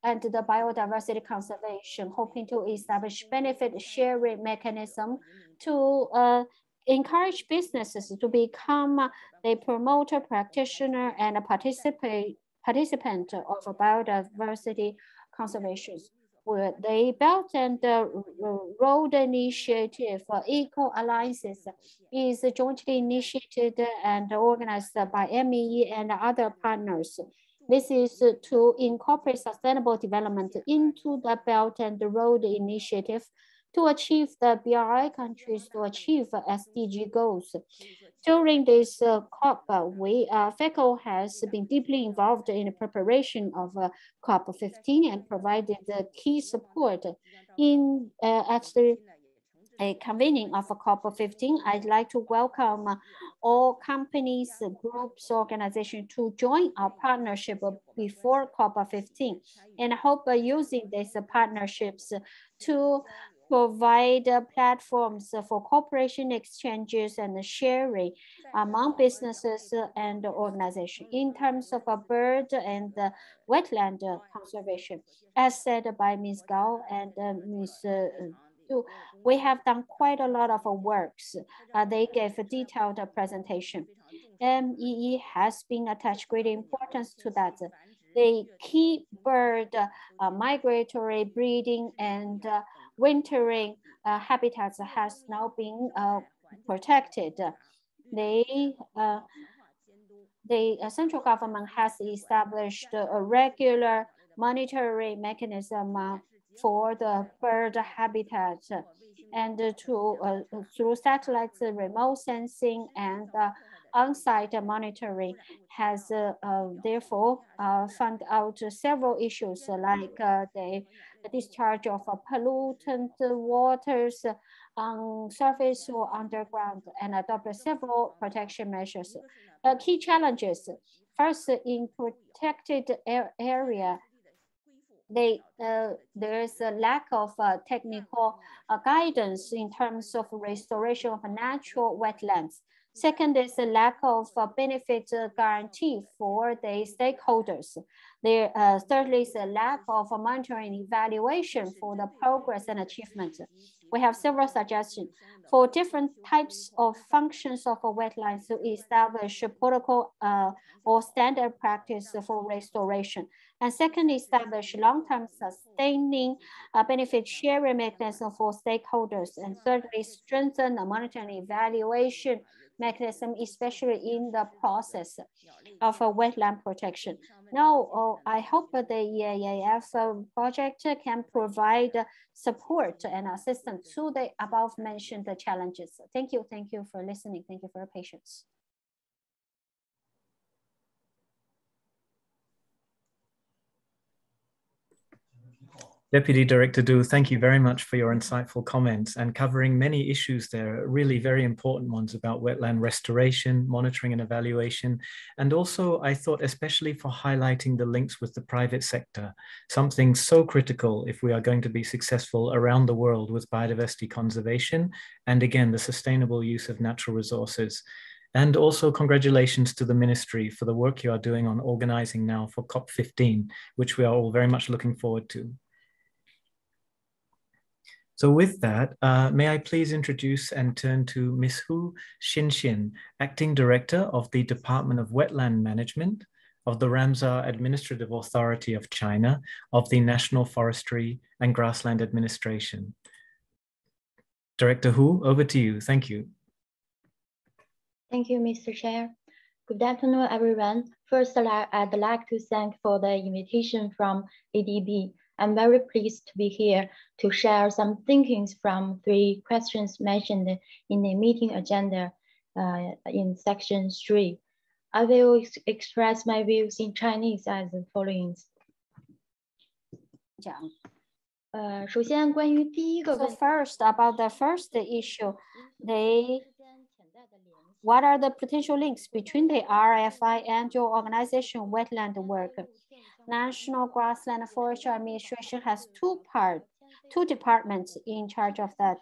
Speaker 5: biodiversity conservation, hoping to establish benefit sharing mechanism to encourage businesses to become the promoter, practitioner, and a participant of biodiversity conservation. The Belt and Road Initiative Eco Alliances is jointly initiated and organized by MEE and other partners. This is to incorporate sustainable development into the Belt and Road Initiative to achieve the BRI countries to achieve SDG goals. During this COP, FECO has been deeply involved in the preparation of COP15 and provided key support in at the convening of COP15. I'd like to welcome all companies, groups, organizations to join our partnership before COP15, and I hope using these partnerships to provide platforms for cooperation, exchanges, and sharing among businesses and organizations in terms of bird and wetland conservation. As said by Ms. Gao and Ms. Du, we have done quite a lot of works. They gave a detailed presentation. MEE has been attached great importance to that. The key bird migratory breeding and wintering habitats has now been protected. The central government has established a regular monitoring mechanism for the bird habitat, and through satellites, remote sensing, and on-site monitoring has therefore found out several issues like the discharge of pollutant waters on surface or underground, and adopted several protection measures. Key challenges. First, in protected area, there is a lack of technical guidance in terms of restoration of natural wetlands. Second is a lack of benefit guarantee for the stakeholders. Thirdly is a lack of monitoring evaluation for the progress and achievement. We have several suggestions for different types of functions of wetlands to establish a protocol or standard practice for restoration. And second, establish long-term sustaining benefit sharing mechanism for stakeholders. And thirdly, strengthen the monitoring evaluation mechanism, especially in the process of wetland protection. Now, I hope the EAEF project can provide support and assistance to the above mentioned challenges. Thank you for listening. Thank you for your patience.
Speaker 1: Deputy Director Du, thank you very much for your insightful comments and covering many issues there, really very important ones about wetland restoration, monitoring and evaluation. And also, I thought especially for highlighting the links with the private sector, something so critical if we are going to be successful around the world with biodiversity conservation, and again, the sustainable use of natural resources. And also congratulations to the ministry for the work you are doing on organizing now for COP15, which we are all very much looking forward to. So with that, may I please introduce and turn to Ms. Hu Xinxian, Acting Director of the Department of Wetland Management of the Ramsar Administrative Authority of China of the National Forestry and Grassland Administration. Director Hu, over to you. Thank you.
Speaker 19: Thank you, Mr. Chair. Good afternoon, everyone. First, I'd like to thank for the invitation from ADB. I'm very pleased to be here to share some thinkings from 3 questions mentioned in the meeting agenda in section 3. I will express my views in Chinese as the following.
Speaker 5: So first, about the first issue, what are the potential links between the RFI and your organization wetland work? National Grassland Forestry Administration has two departments in charge of that.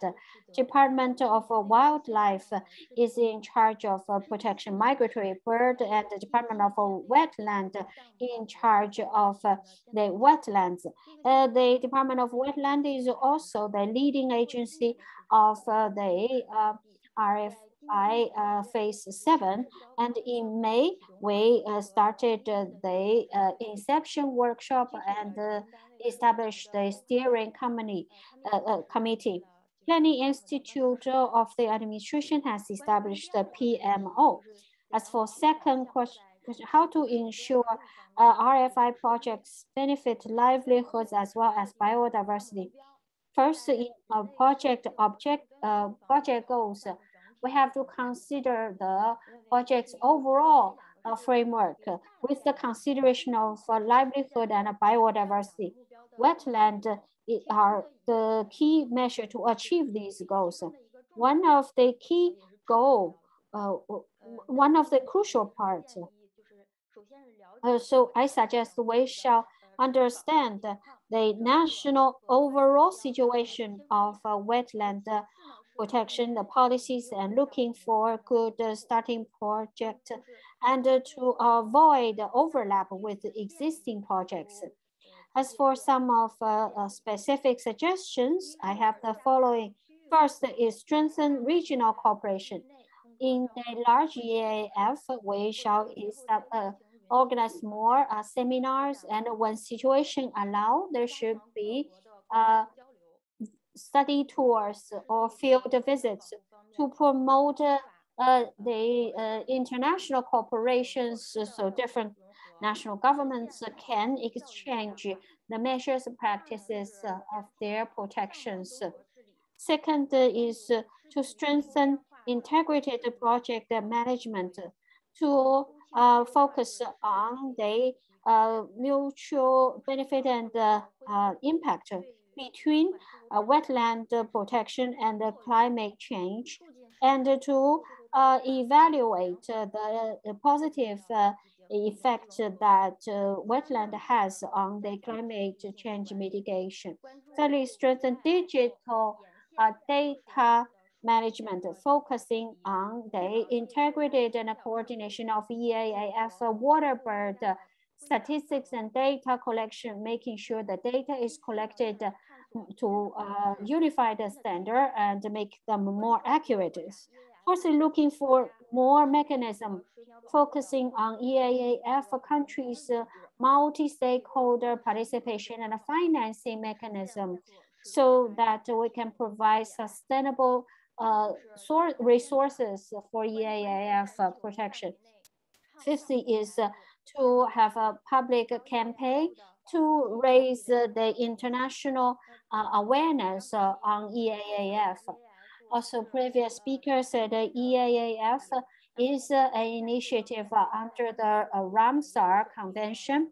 Speaker 5: Department of Wildlife is in charge of protection migratory bird, and the Department of Wetland in charge of the wetlands. The Department of Wetland is also the leading agency of the phase 7, and in May we started the Inception Workshop and established the steering committee. Planning Institute of the Administration has established the PMO. As for second question, how to ensure RFI projects benefit livelihoods as well as biodiversity. First, in project goals, we have to consider the project's overall framework with the consideration of livelihood and biodiversity. Wetland are the key measure to achieve these goals. One of the key goal, one of the crucial parts. So I suggest we shall understand the national overall situation of wetland protection, the policies, and looking for good starting project, and to avoid overlap with existing projects. As for some of specific suggestions, I have the following. First is strengthen regional cooperation. In the large EAF, we shall organize more seminars, and when situation allow, there should be study tours or field visits to promote the international corporations, so different national governments can exchange the measures and practices of their protections. Second is to strengthen integrated project management to focus on the mutual benefit and impact between wetland protection and climate change, and to evaluate the positive effect that wetland has on the climate change mitigation. Thirdly, strengthen digital data management, focusing on the integrated and coordination of EAEF waterbird statistics and data collection, making sure the data is collected to unify the standard and make them more accurate. Fourthly, looking for more mechanism, focusing on EAEF countries' multi-stakeholder participation and financing mechanism, so that we can provide sustainable resources for EAEF protection. Fifthly is to have a public campaign to raise the international awareness on EAEF. Also, previous speaker said EAEF is an initiative under the Ramsar Convention,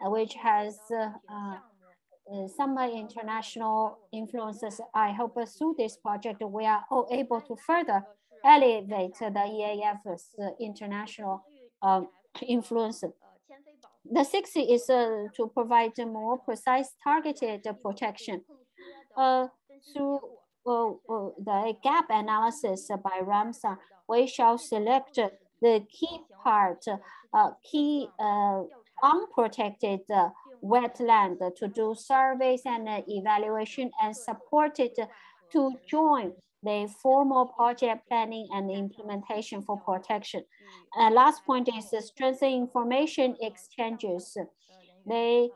Speaker 5: which has some international influences. I hope through this project, we are all able to further elevate the EAEF's international influence. The sixth is to provide more precise targeted protection. Through the gap analysis by Ramsar, we shall select the key part, unprotected wetland to do surveys and evaluation and support it to join the formal project planning and implementation for protection. Last point is the strengthen information exchanges. The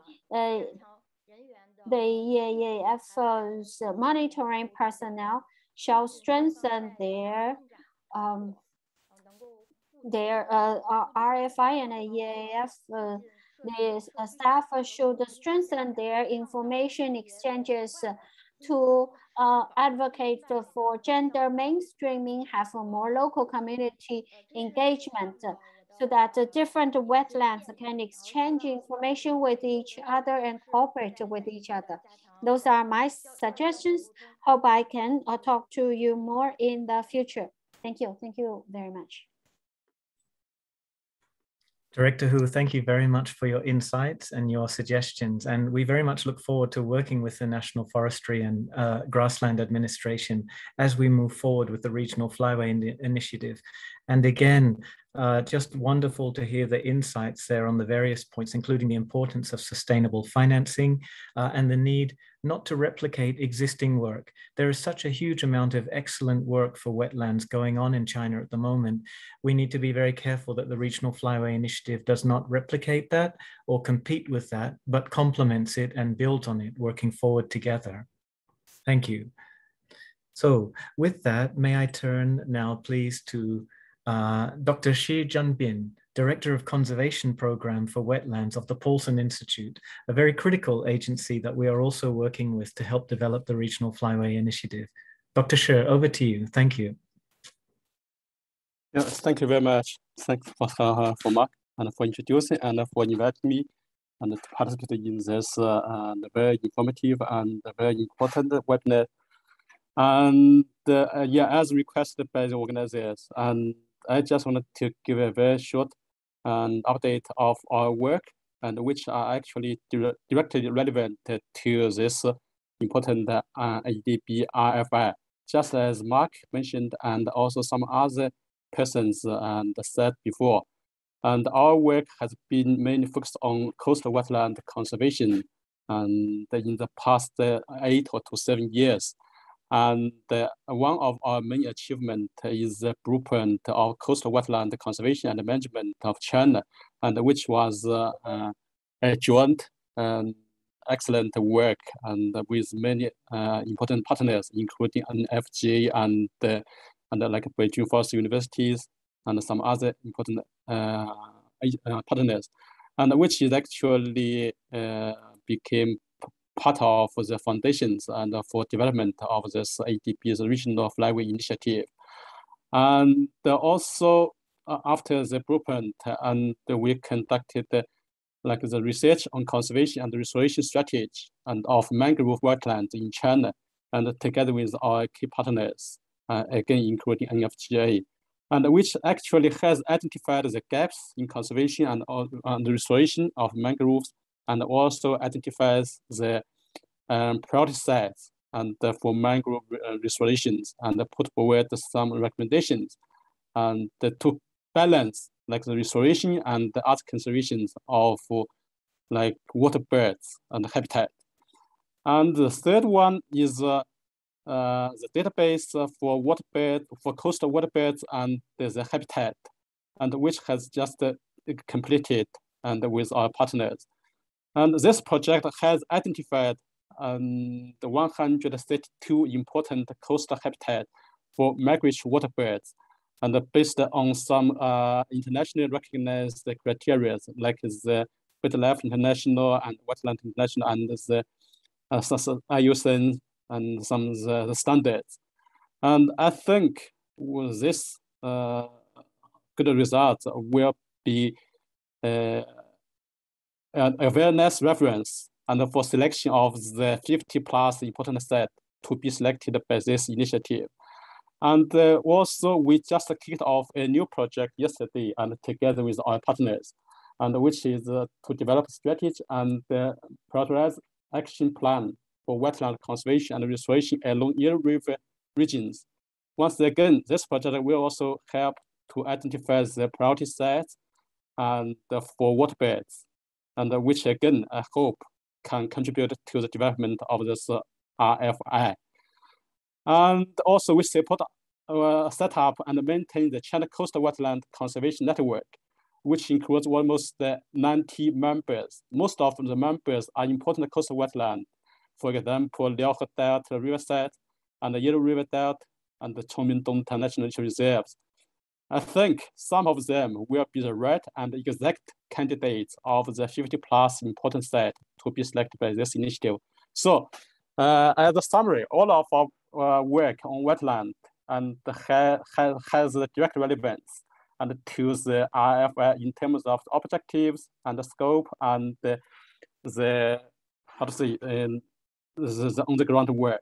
Speaker 5: EAEF's monitoring personnel shall strengthen their RFI and EAEF. The staff should strengthen their information exchanges to advocate for gender mainstreaming, have a more local community engagement, so that different wetlands can exchange information with each other and cooperate with each other. Those are my suggestions. Hope I can talk to you more in the future. Thank you. Thank you very much.
Speaker 1: Director Hu, thank you very much for your insights and your suggestions. And we very much look forward to working with the National Forestry and Grassland Administration as we move forward with the Regional Flyway Initiative. And again, just wonderful to hear the insights there on the various points, including the importance of sustainable financing and the need not to replicate existing work. There is such a huge amount of excellent work for wetlands going on in China at the moment. We need to be very careful that the Regional Flyway Initiative does not replicate that or compete with that, but complements it and builds on it, working forward together. Thank you. So with that, may I turn now please to Dr. Shi Junbin, Director of Conservation Program for Wetlands of the Paulson Institute, a very critical agency that we are also working with to help develop the Regional Flyway Initiative. Dr. Shi, over to you. Thank you.
Speaker 20: Yes, thank you very much. Thanks for Mark and for introducing and for inviting me and to participate in this very informative and very important webinar. And yeah, as requested by the organizers, and I just wanted to give a very short update of our work, and which are actually directly relevant to this important ADB RFI, just as Mark mentioned, and also some other persons said before. And our work has been mainly focused on coastal wetland conservation, and in the past 8 to 7 years. And one of our main achievements is the blueprint of coastal wetland conservation and management of China, and which was a joint excellent work and with many important partners, including NFG and like Beijing Forest Universities and some other important partners, and which is actually became part of the foundations and for development of this ADB's Regional Flyway Initiative. And also after the blueprint, and we conducted like the research on conservation and restoration strategy and of mangrove wetlands in China, and together with our key partners, again including NFGA, and which actually has identified the gaps in conservation and restoration of mangroves, and also identifies the priority sites and for mangrove restorations, and put forward some recommendations and to balance like the restoration and the other conservations of like water birds and habitat. And the third one is the database for water birds, for coastal water birds and the habitat, and which has just completed and with our partners. And this project has identified the 132 important coastal habitat for migratory water birds, and based on some internationally recognized criteria like the Wildlife International and Wetland International and the IUCN and some of the standards. And I think with this good results will be an awareness reference and for selection of the 50+ important sites to be selected by this initiative. And also we just kicked off a new project yesterday and together with our partners, and which is to develop a strategy and prioritize action plan for wetland conservation and restoration along Eaer River regions. Once again, this project will also help to identify the priority sites and for waterbeds, and which again, I hope can contribute to the development of this RFI. And also we support set up and maintain the China Coastal Wetland Conservation Network, which includes almost 90 members. Most of the members are important coastal wetland. For example, Liaohe Delta Riverside and the Eaer River Delta and the Chongming-Dongtan National Nature Reserves. I think some of them will be the right and exact candidates of the 50+ important sites to be selected by this initiative. So as a summary, all of our work on wetland and has a direct relevance and to the RFI in terms of the objectives and the scope and the how to say the on the ground work.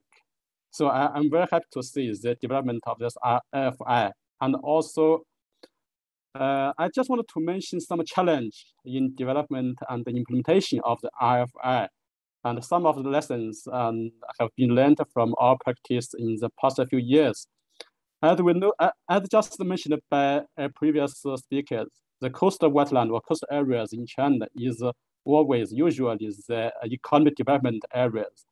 Speaker 20: So I'm very happy to see the development of this RFI. And also, I just wanted to mention some challenge in development and the implementation of the RFI. And some of the lessons have been learned from our practice in the past few years. As we know, as just mentioned by previous speakers, the coastal wetland or coastal areas in China is always usually the economic development areas,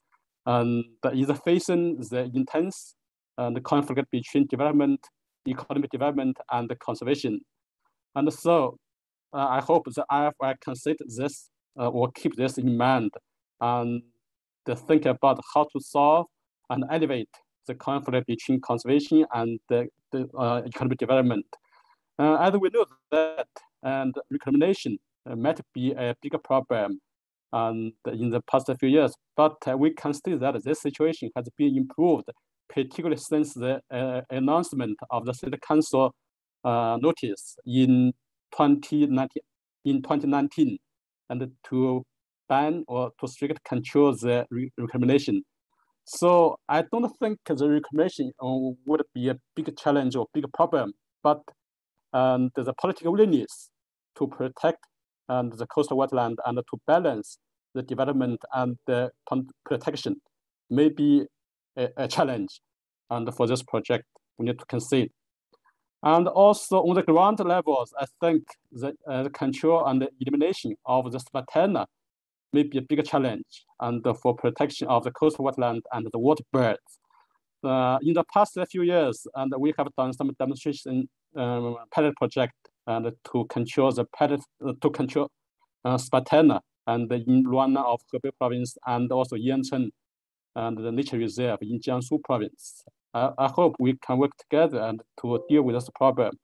Speaker 20: and is facing the intense and conflict between development, economic development, and conservation. And so I hope the IFI consider this or keep this in mind and to think about how to solve and elevate the conflict between conservation and the economic development. As we know that, and reclamation might be a bigger problem in the past few years, but we can see that this situation has been improved, particularly since the announcement of the State Council notice in 2019, and to ban or to strictly control the reclamation. So I don't think the reclamation would be a big challenge or big problem, but the political willingness to protect the coastal wetland and to balance the development and the protection may be a challenge. And for this project, we need to consider. And also on the ground levels, I think the control and the elimination of the spartina may be a bigger challenge, and for protection of the coastal wetland and the water birds. In the past few years, and we have done some demonstration pilot project and to control the spartina, and in Luana of Hebei province, and also Yancheng and the nature reserve in Jiangsu province. I hope we can work together and to deal with this problem.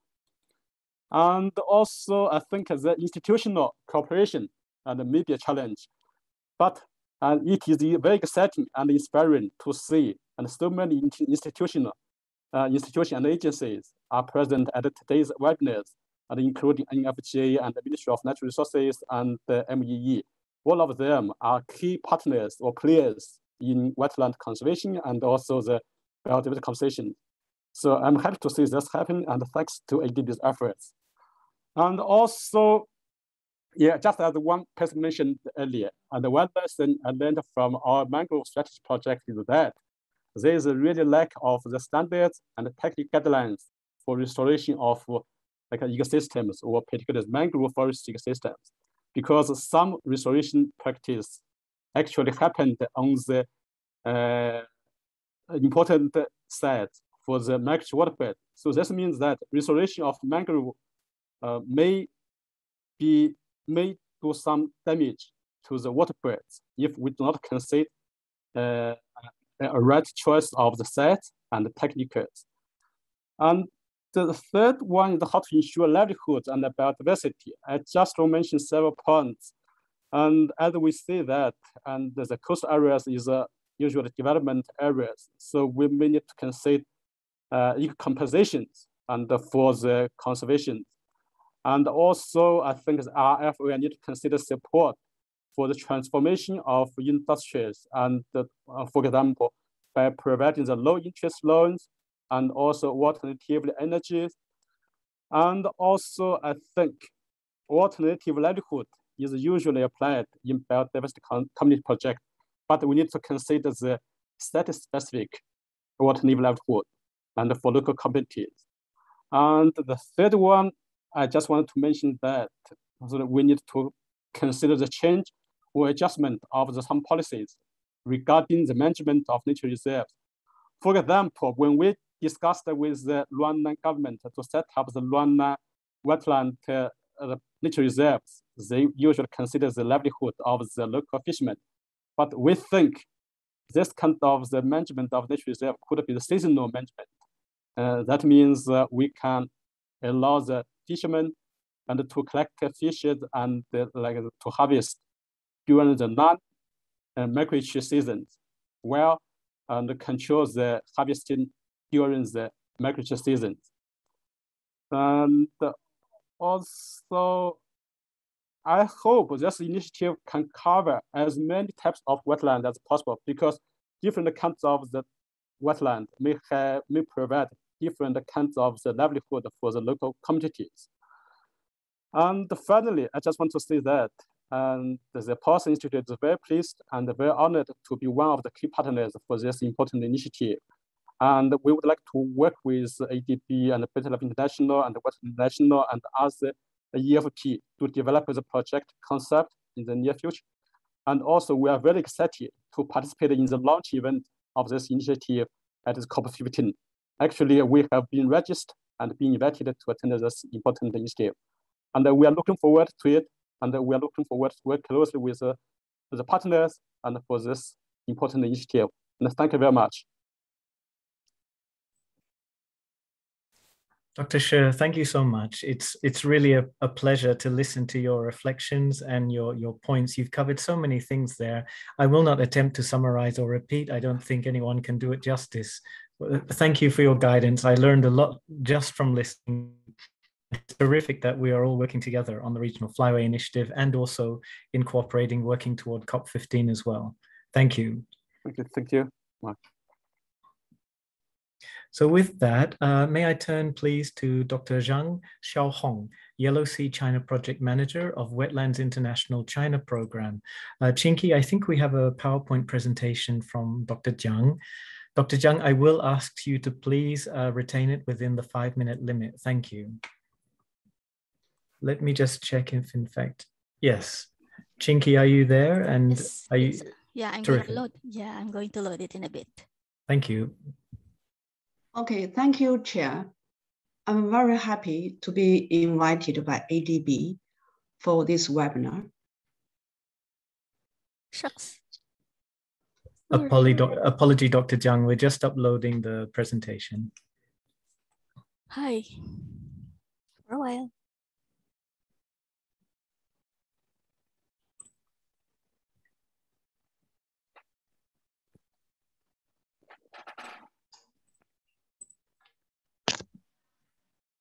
Speaker 20: And also, I think the institutional cooperation may be a challenge, but it is very exciting and inspiring to see, and so many institutions and agencies are present at today's webinars, and including NFJ and the Ministry of Natural Resources and the MEE. All of them are key partners or players in wetland conservation and also the biodiversity conservation. So I'm happy to see this happen, and thanks to ADB's efforts. And also, yeah, just as one person mentioned earlier, and one lesson I learned from our mangrove strategy project is that there is a really lack of the standards and technical guidelines for restoration of like ecosystems, or particularly mangrove forest ecosystems, because some restoration practice actually happened on the important sites for the migratory waterbed. So this means that restoration of mangrove may do some damage to the waterbirds if we do not consider a right choice of the site and the techniques. And the third one is how to ensure livelihoods and biodiversity. I just mentioned several points. And as we see that, and the coastal areas is usually development areas, so we may need to consider compensations and for the conservation. And also, I think the RF will need to consider support for the transformation of industries, and for example, by providing the low interest loans and also alternative energies. And also, I think alternative livelihood is usually applied in biodiversity community project, but we need to consider the site-specific alternative livelihood and for local communities. And the third one, I just wanted to mention that we need to consider the change or adjustment of some policies regarding the management of nature reserves. For example, when we discussed with the Luana government to set up the Luana wetland nature reserves, they usually consider the livelihood of the local fishermen. But we think this kind of the management of nature reserve could be the seasonal management. That means we can allow the fishermen and to collect fishes and to harvest during the non-migratory seasons, while and control the harvesting during the migratory seasons. And also, I hope this initiative can cover as many types of wetland as possible, because different kinds of the wetland may provide different kinds of the livelihood for the local communities. And finally, I just want to say that the Policy Institute is very pleased and very honored to be one of the key partners for this important initiative. And we would like to work with ADB and Better Life International and Wetland International and other Eaaf to develop the project concept in the near future. And also, we are very excited to participate in the launch event of this initiative at COP15. Actually, we have been registered and been invited to attend this important initiative. And we are looking forward to it, and we are looking forward to work closely with the partners and for this important initiative. And thank you very much.
Speaker 1: Dr. Shi, thank you so much. It's really a pleasure to listen to your reflections and your points. You've covered so many things there. I will not attempt to summarize or repeat. I don't think anyone can do it justice. Thank you for your guidance. I learned a lot just from listening. It's terrific that we are all working together on the Regional Flyway Initiative and also in cooperating, working toward COP15 as well. Thank you.
Speaker 20: Thank you. Mark.
Speaker 1: So with that, may I turn please to Dr. Zhang Xiaohong, Yellow Sea China Project Manager of Wetlands International China Program. Chinky, I think we have a PowerPoint presentation from Dr. Jiang. Dr. Jiang, I will ask you to please retain it within the 5-minute limit. Thank you. Let me just check if in fact, yes. Chinky, are you there? And
Speaker 8: yes,
Speaker 1: are you?
Speaker 8: Yes. Yeah, I'm
Speaker 1: terrific.
Speaker 8: going to load. Yeah, I'm going to load it in a bit.
Speaker 1: Thank you.
Speaker 4: Okay, thank you, Chair. I'm very happy to be invited by ADB for this webinar.
Speaker 8: Shucks.
Speaker 1: Apology, Dr. Jiang, we're just uploading the presentation.
Speaker 8: Hi. For a while.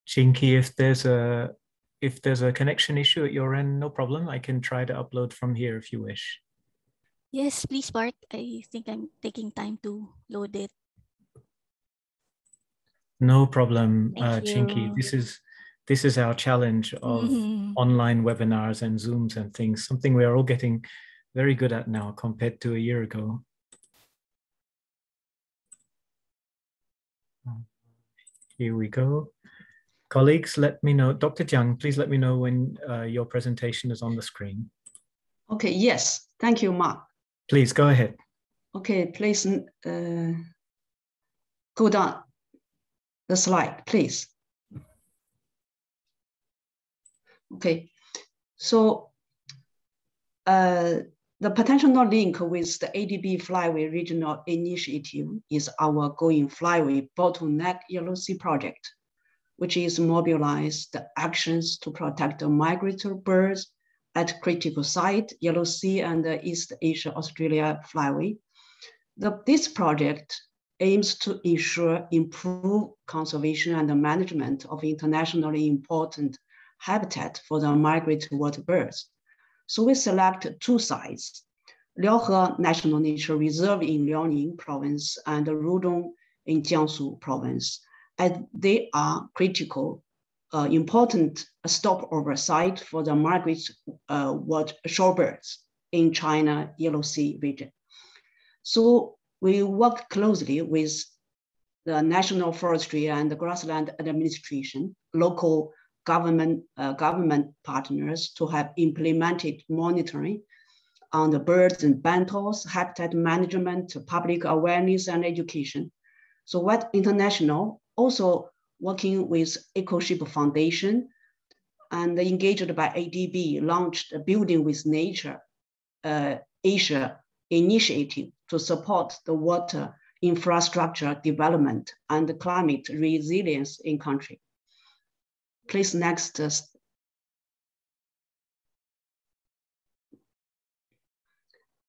Speaker 1: Chinky, if there's a connection issue at your end, no problem. I can try to upload from here if you wish.
Speaker 8: Yes, please, Bart. I think I'm taking time to load it.
Speaker 1: No problem,
Speaker 8: Thank
Speaker 1: Chinky.
Speaker 8: you.
Speaker 1: This is our challenge of online webinars and Zooms and things, something we are all getting very good at now compared to a year ago. Here we go. Colleagues, let me know. Dr. Jiang, please let me know when your presentation is on the screen.
Speaker 4: Okay, yes. Thank you, Mark.
Speaker 1: Please go ahead.
Speaker 4: Okay, please go down the slide, please. Okay, so the potential link with the ADB Flyway Regional Initiative is our Going Flyway Bottleneck Yellow Sea project, which is mobilize the actions to protect the migratory birds at critical site, Yellow Sea and the East Asia Australia Flyway. This project aims to ensure improved conservation and management of internationally important habitat for the migratory water birds. So we select 2 sites, Liaohe National Nature Reserve in Liaoning Province and Rudong in Jiangsu Province, and they are critical, important stopover site for the migratory shorebirds in China Yellow Sea region. So we work closely with the National Forestry and the Grassland Administration, local government partners to have implemented monitoring on the birds and bentals, habitat management, public awareness and education. So Wetlands International also working with EcoShip Foundation and engaged by ADB launched a Building with Nature Asia initiative to support the water infrastructure development and climate resilience in country. Please next.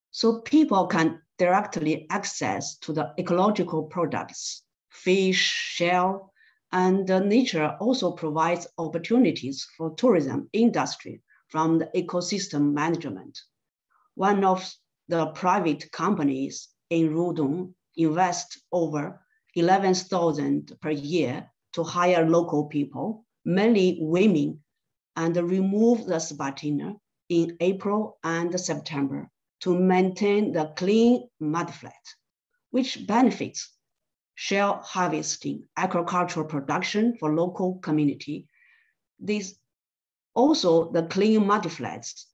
Speaker 4: So people can directly access to the ecological products, fish, shell, and nature also provides opportunities for tourism industry from the ecosystem management. One of the private companies in Rudong invest over 11,000 per year to hire local people, mainly women, and remove the sputina in April and September to maintain the clean mudflat, which benefits
Speaker 21: shell harvesting, agricultural production for local community. These also the clean mudflats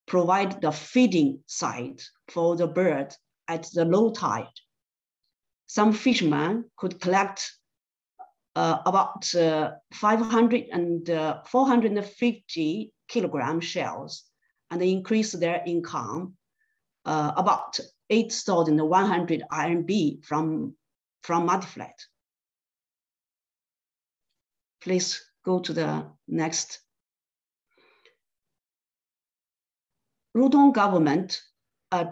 Speaker 21: provide the feeding site for the bird at the low tide. Some fishermen could collect about 500 and 450 kilogram shells and increase their income about 8,100 RMB from mudflat. Please go to the next. Rudong government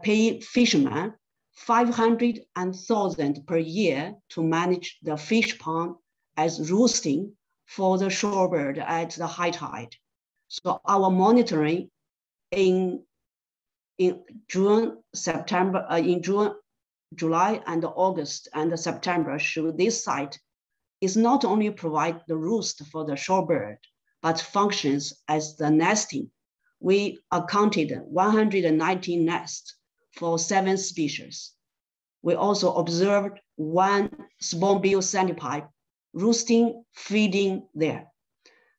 Speaker 21: pay fishermen 500 and 1,000 per year to manage the fish pond as roosting for the shorebird at the high tide. So our monitoring in June, September, in June, July, and August and September show this site is not only provide the roost for the shorebird, but functions as the nesting. We accounted 119 nests for 7 species. We also observed 1 spoonbill sandpiper roosting, feeding there.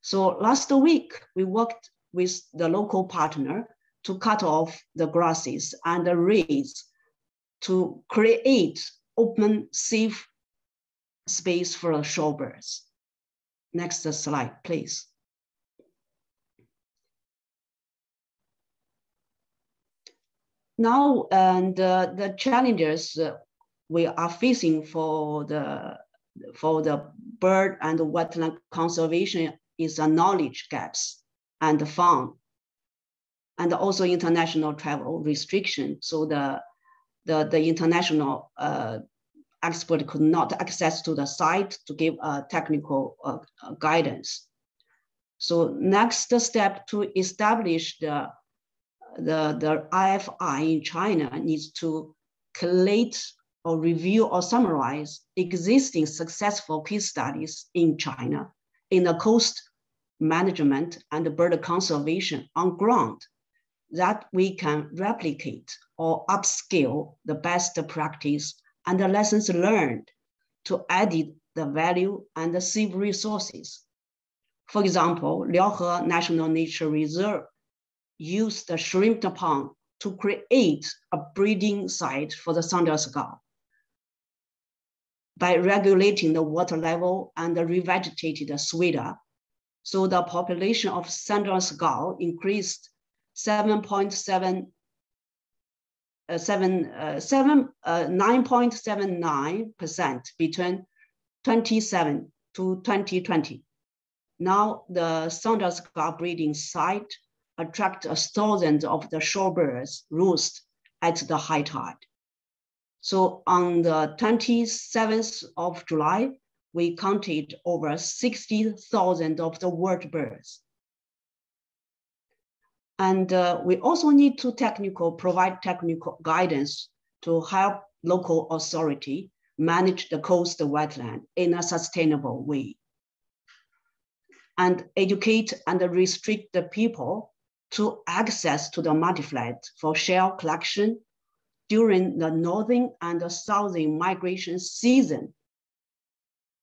Speaker 21: So last week, we worked with the local partner to cut off the grasses and the reeds to create open, safe space for the shorebirds. Next slide, please. Now, and the challenges we are facing for the bird and wetland conservation is a knowledge gaps and the fund, and also international travel restriction. So the international expert could not access to the site to give technical guidance. So next step to establish the IFI in China needs to collate or review or summarize existing successful case studies in China in the coast management and bird conservation on ground that we can replicate or upscale the best practice and the lessons learned to edit the value and save resources. For example, Liaohe National Nature Reserve used the shrimp pond to create a breeding site for the Sandals gull by regulating the water level and the revegetated Swida. So the population of Sandals gull increased 9.79% between 2017 to 2020. Now the Sandals gull breeding site attract 1,000 of the shorebirds roost at the high tide. So on the 27th of July, we counted over 60,000 of the word birds. And we also need to provide technical guidance to help local authority manage the coast wetland in a sustainable way. And educate and restrict the people to access to the mudflat for shell collection during the northern and the southern migration season,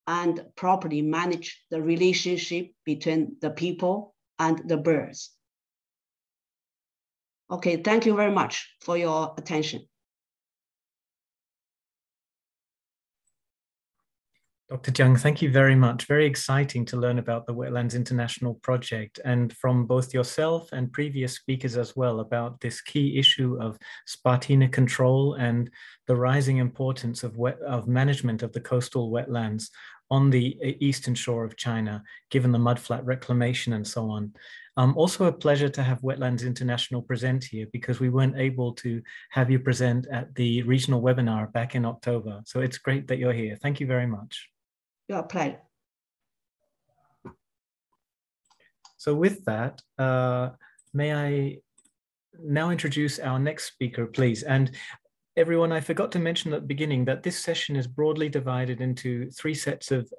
Speaker 21: and properly manage the relationship between the people and the birds. Okay, thank you very much for your attention.
Speaker 1: Dr. Jiang, thank you very much. Very exciting to learn about the Wetlands International Project, and from both yourself and previous speakers as well about this key issue of Spartina control and the rising importance of management of the coastal wetlands on the eastern shore of China, given the mudflat reclamation and so on. Also a pleasure to have Wetlands International present here, because we weren't able to have you present at the regional webinar back in October. So it's great that you're here. Thank you very much.
Speaker 21: Your pleasure.
Speaker 1: So with that, may I now introduce our next speaker, please? And everyone, I forgot to mention at the beginning that this session is broadly divided into 3 sets of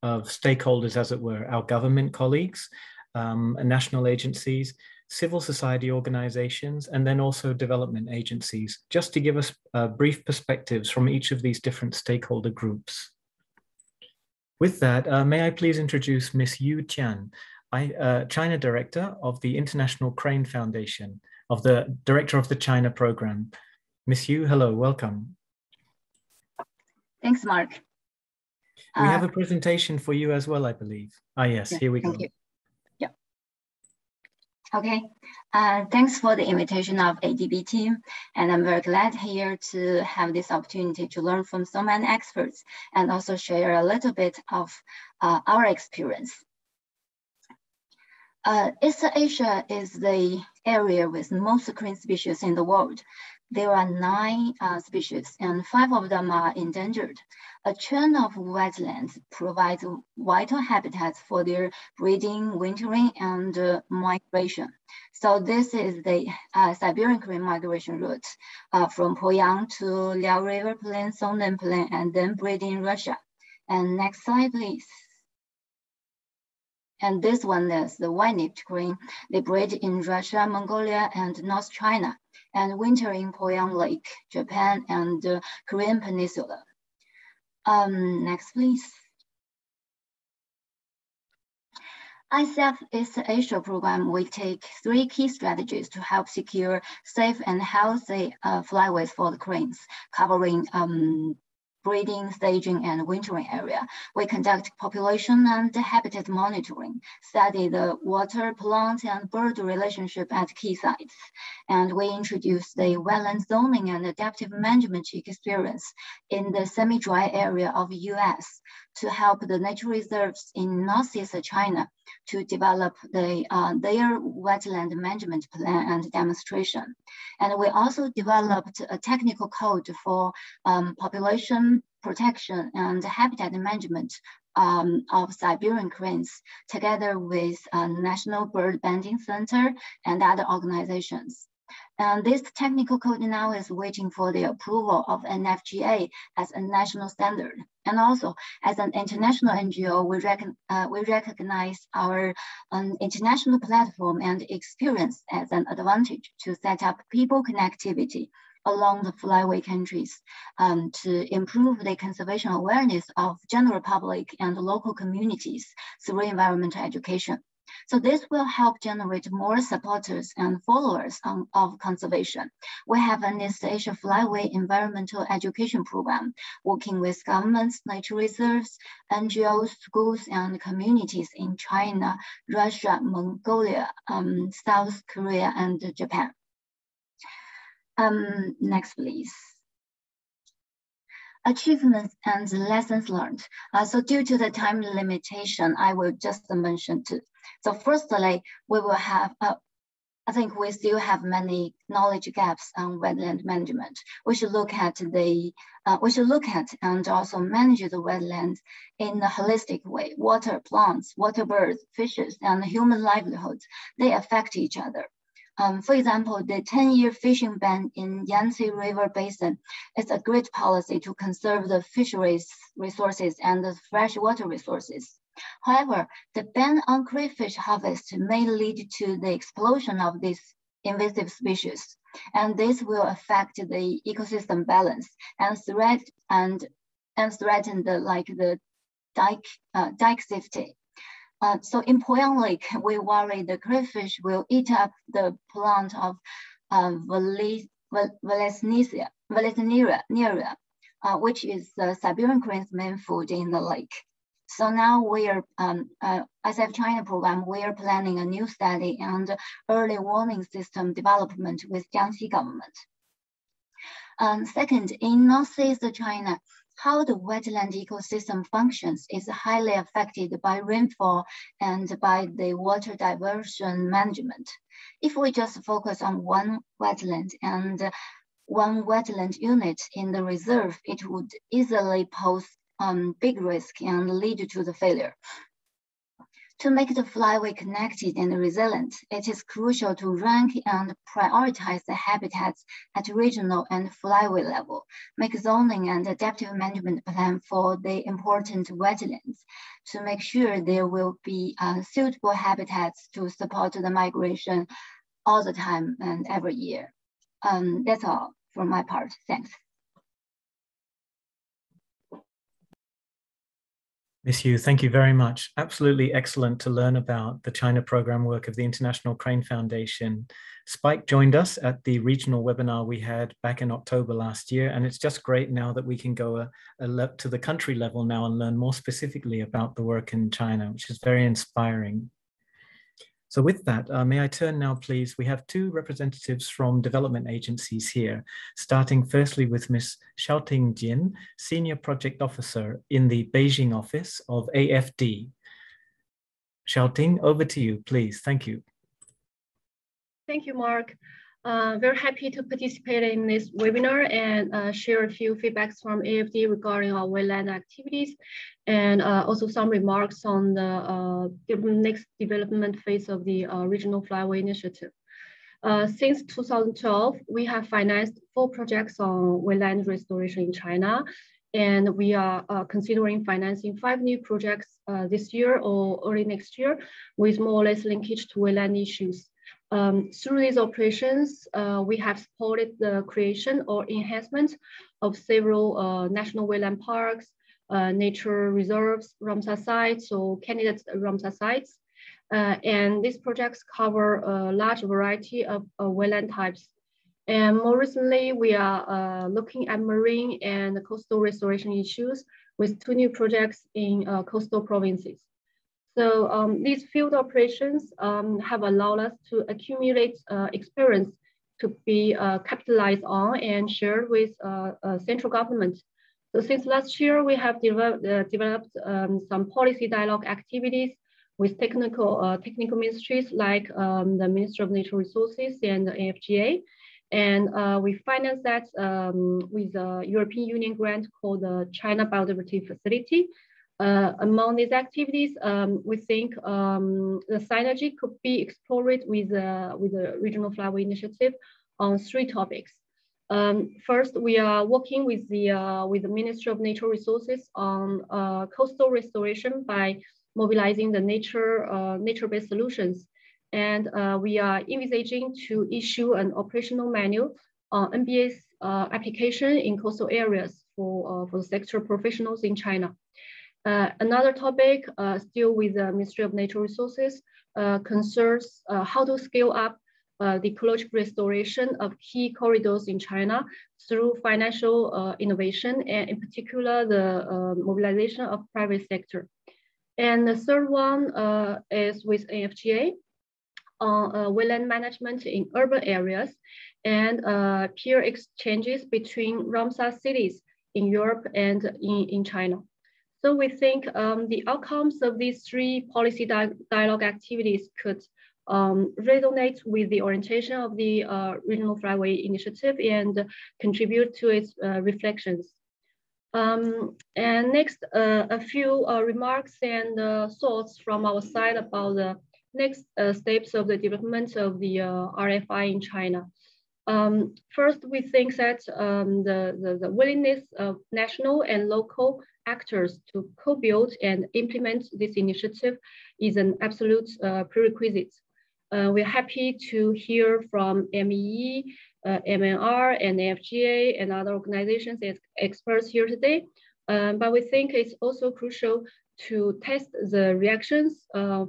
Speaker 1: stakeholders, as it were: our government colleagues, national agencies, civil society organizations, and then also development agencies, just to give us brief perspectives from each of these different stakeholder groups. With that, may I please introduce Ms. Yu Tian, China Director of the International Crane Foundation, Director of the China Program. Ms. Yu, hello, welcome.
Speaker 3: Thanks, Mark.
Speaker 1: We have a presentation for you as well, I believe. Yes,
Speaker 3: yeah,
Speaker 1: here we go.
Speaker 3: Thank you. Yeah. Okay. Thanks for the invitation of ADB team. And I'm very glad here to have this opportunity to learn from so many experts and also share a little bit of our experience. East Asia is the area with most crane species in the world. There are 9 species and 5 of them are endangered. A chain of wetlands provides vital habitats for their breeding, wintering, and migration. So this is the Siberian crane migration route from Poyang to Liao River Plain, Songnan Plain, and then breed in Russia. And next slide, please. And this one is the white-nipped crane. They breed in Russia, Mongolia, and North China, and winter in Poyang Lake, Japan, and Korean Peninsula. Next, please. ICF East Asia program, we take 3 key strategies to help secure safe and healthy flyways for the cranes, covering breeding, staging, and wintering area. We conduct population and habitat monitoring, study the water, plant, and bird relationship at key sites. And we introduce the wetland zoning and adaptive management experience in the semi-dry area of US to help the nature reserves in Northeast China to develop their wetland management plan and demonstration. And we also developed a technical code for population protection and habitat management of Siberian cranes, together with National Bird Banding Center and other organizations. And this technical code now is waiting for the approval of NFGA as a national standard. And also, as an international NGO, we recognize our international platform and experience as an advantage to set up people connectivity along the flyway countries to improve the conservation awareness of general public and local communities through environmental education. So this will help generate more supporters and followers of conservation. We have an East Asia Flyway environmental education program, working with governments, nature reserves, NGOs, schools, and communities in China, Russia, Mongolia, South Korea, and Japan. Next, please. Achievements and lessons learned. So due to the time limitation, I will just mention two. So firstly, we will have, I think we still have many knowledge gaps on wetland management. We should look at and also manage the wetlands in a holistic way. Water, plants, water birds, fishes, and human livelihoods, they affect each other. For example, the 10-year fishing ban in Yangtze River Basin is a great policy to conserve the fisheries resources and the freshwater resources. However, the ban on crayfish harvest may lead to the explosion of these invasive species, and this will affect the ecosystem balance and threaten the dike safety. So in Poyang Lake, we worry the crayfish will eat up the plant of Valesneria, which is the Siberian crane's main food in the lake. So now we are, ICF China program, we are planning a new study and early warning system development with Jiangxi government. Second, in Northeast China, how the wetland ecosystem functions is highly affected by rainfall and by the water diversion management. If we just focus on one wetland and one wetland unit in the reserve, it would easily pose big risk and lead to the failure. To make the flyway connected and resilient, it is crucial to rank and prioritize the habitats at regional and flyway level, make zoning and adaptive management plan for the important wetlands to make sure there will be suitable habitats to support the migration all the time and every year. That's all from my part. Thanks.
Speaker 1: Miss Yu, thank you very much. Absolutely excellent to learn about the China program work of the International Crane Foundation. Spike joined us at the regional webinar we had back in October last year, and it's just great now that we can go to the country level now and learn more specifically about the work in China, which is very inspiring. So with that, may I turn now, please? We have two representatives from development agencies here, starting firstly with Ms. Xiaoting Jin, Senior Project Officer in the Beijing office of AFD. Xiaoting, over to you, please. Thank you.
Speaker 6: Thank you, Mark. Very happy to participate in this webinar and share a few feedbacks from AFD regarding our wetland activities and also some remarks on the next development phase of the Regional Flyway Initiative. Since 2012, we have financed 4 projects on wetland restoration in China, and we are considering financing 5 new projects this year or early next year with more or less linkage to wetland issues. Through these operations, we have supported the creation or enhancement of several national wetland parks, nature reserves, Ramsar sites, or candidate Ramsar sites. And these projects cover a large variety of wetland types. And more recently, we are looking at marine and coastal restoration issues with 2 new projects in coastal provinces. So these field operations have allowed us to accumulate experience to be capitalized on and shared with central government. So since last year, we have developed some policy dialogue activities with technical ministries like the Ministry of Natural Resources and the AFGA. And we financed that with a European Union grant called the China Biodiversity Facility. Among these activities, we think the synergy could be explored with the Regional Flyway Initiative on 3 topics. First, we are working with the Ministry of Natural Resources on coastal restoration by mobilizing the nature-based solutions. And we are envisaging to issue an operational manual on NBA's application in coastal areas for the sector professionals in China. Another topic, still with the Ministry of Natural Resources, concerns how to scale up the ecological restoration of key corridors in China through financial innovation, and in particular, the mobilization of private sector. And the third one is with AFGA on wetland management in urban areas and peer exchanges between Ramsar cities in Europe and in China. So we think the outcomes of these 3 policy dialogue activities could resonate with the orientation of the Regional Flyway Initiative and contribute to its reflections. And next, a few remarks and thoughts from our side about the next steps of the development of the RFI in China. First, we think that the willingness of national and local actors to co-build and implement this initiative is an absolute prerequisite. We're happy to hear from MEE, MNR, and AFGA and other organizations as experts here today. But we think it's also crucial to test the reactions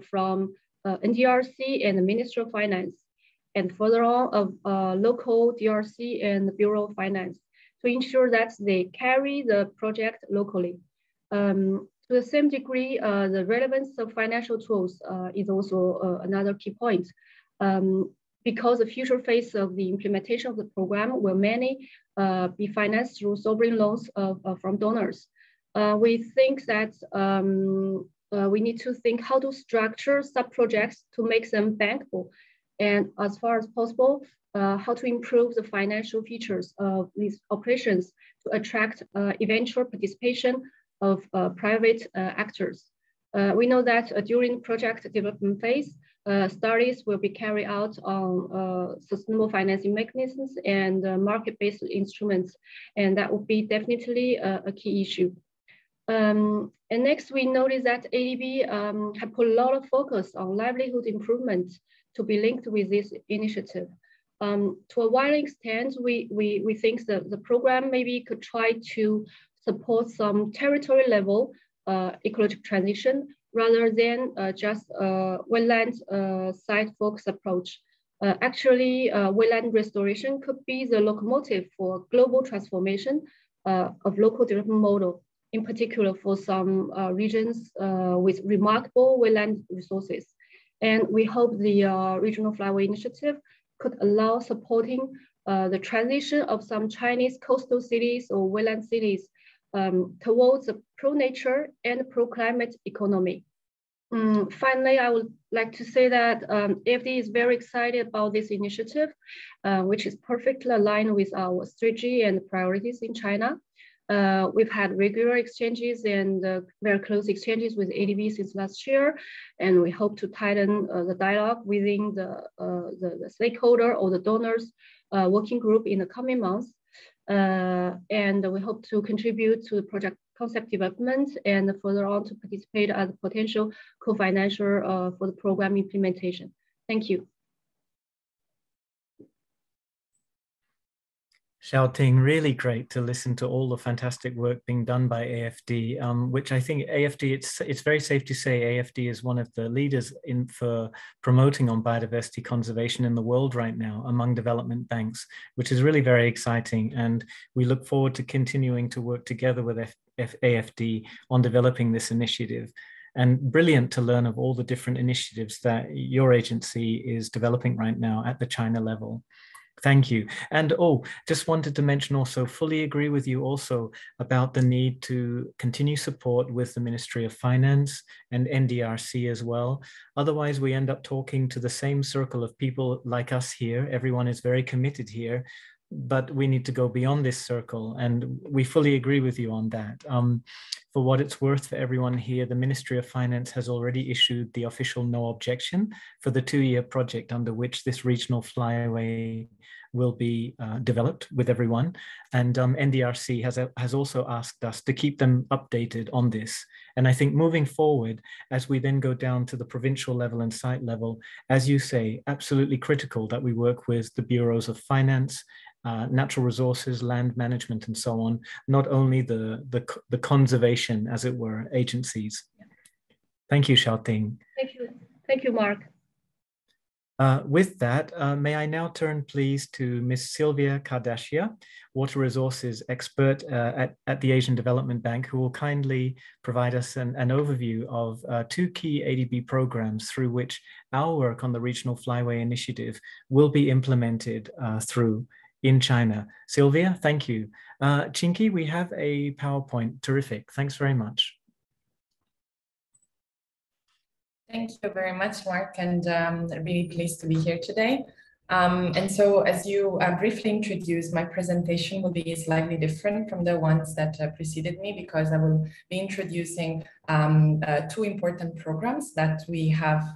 Speaker 6: from NDRC and the Ministry of Finance, and further on of local DRC and the Bureau of Finance, to ensure that they carry the project locally. To the same degree, the relevance of financial tools is also another key point, because the future phase of the implementation of the program will mainly be financed through sovereign loans from donors. We think that we need to think how to structure sub-projects to make them bankable, and as far as possible, how to improve the financial features of these operations to attract eventual participation of private actors. We know that during project development phase, studies will be carried out on sustainable financing mechanisms and market-based instruments, and that will be definitely a key issue. And next, we noticed that ADB have put a lot of focus on livelihood improvement to be linked with this initiative. To a wide extent, we think that the program maybe could try to support some territory level ecological transition rather than just a wetland site-focused approach. Actually, wetland restoration could be the locomotive for global transformation of local development model, in particular for some regions with remarkable wetland resources. And we hope the Regional Flyway Initiative could allow supporting the transition of some Chinese coastal cities or wetland cities towards a pro-nature and pro-climate economy. Finally, I would like to say that EAFD is very excited about this initiative, which is perfectly aligned with our strategy and priorities in China. We've had regular exchanges and very close exchanges with ADB since last year, and we hope to tighten the dialogue within the stakeholder or the donors working group in the coming months. And we hope to contribute to the project concept development and further on to participate as a potential co-financer for the program implementation. Thank you.
Speaker 1: Xiaoting, really great to listen to all the fantastic work being done by EAFD, which I think EAFD, it's very safe to say EAFD is one of the leaders for promoting on biodiversity conservation in the world right now among development banks, which is really very exciting. And we look forward to continuing to work together with EAFD on developing this initiative. And brilliant to learn of all the different initiatives that your agency is developing right now at the China level. Thank you. And just wanted to mention also, fully agree with you also about the need to continue support with the Ministry of Finance and NDRC as well. Otherwise, we end up talking to the same circle of people like us here. Everyone is very committed here, but we need to go beyond this circle. And we fully agree with you on that. For what it's worth for everyone here, the Ministry of Finance has already issued the official no objection for the 2-year project under which this regional flyway will be developed with everyone. And NDRC has also asked us to keep them updated on this. And I think moving forward, as we then go down to the provincial level and site level, as you say, absolutely critical that we work with the bureaus of finance, natural resources, land management, and so on, not only the conservation, as it were, agencies. Thank you, Xiaoting.
Speaker 6: Thank you, Mark.
Speaker 1: With that, may I now turn, please, to Ms. Sylvia Kardashia, water resources expert at the Asian Development Bank, who will kindly provide us an overview of 2 key ADB programs through which our work on the Regional Flyway Initiative will be implemented through in China. Sylvia, thank you. Chinky, we have a PowerPoint. Terrific. Thanks very much.
Speaker 7: Thank you very much, Mark, and really pleased to be here today. And so, as you briefly introduced, my presentation will be slightly different from the ones that preceded me, because I will be introducing 2 important programs that we have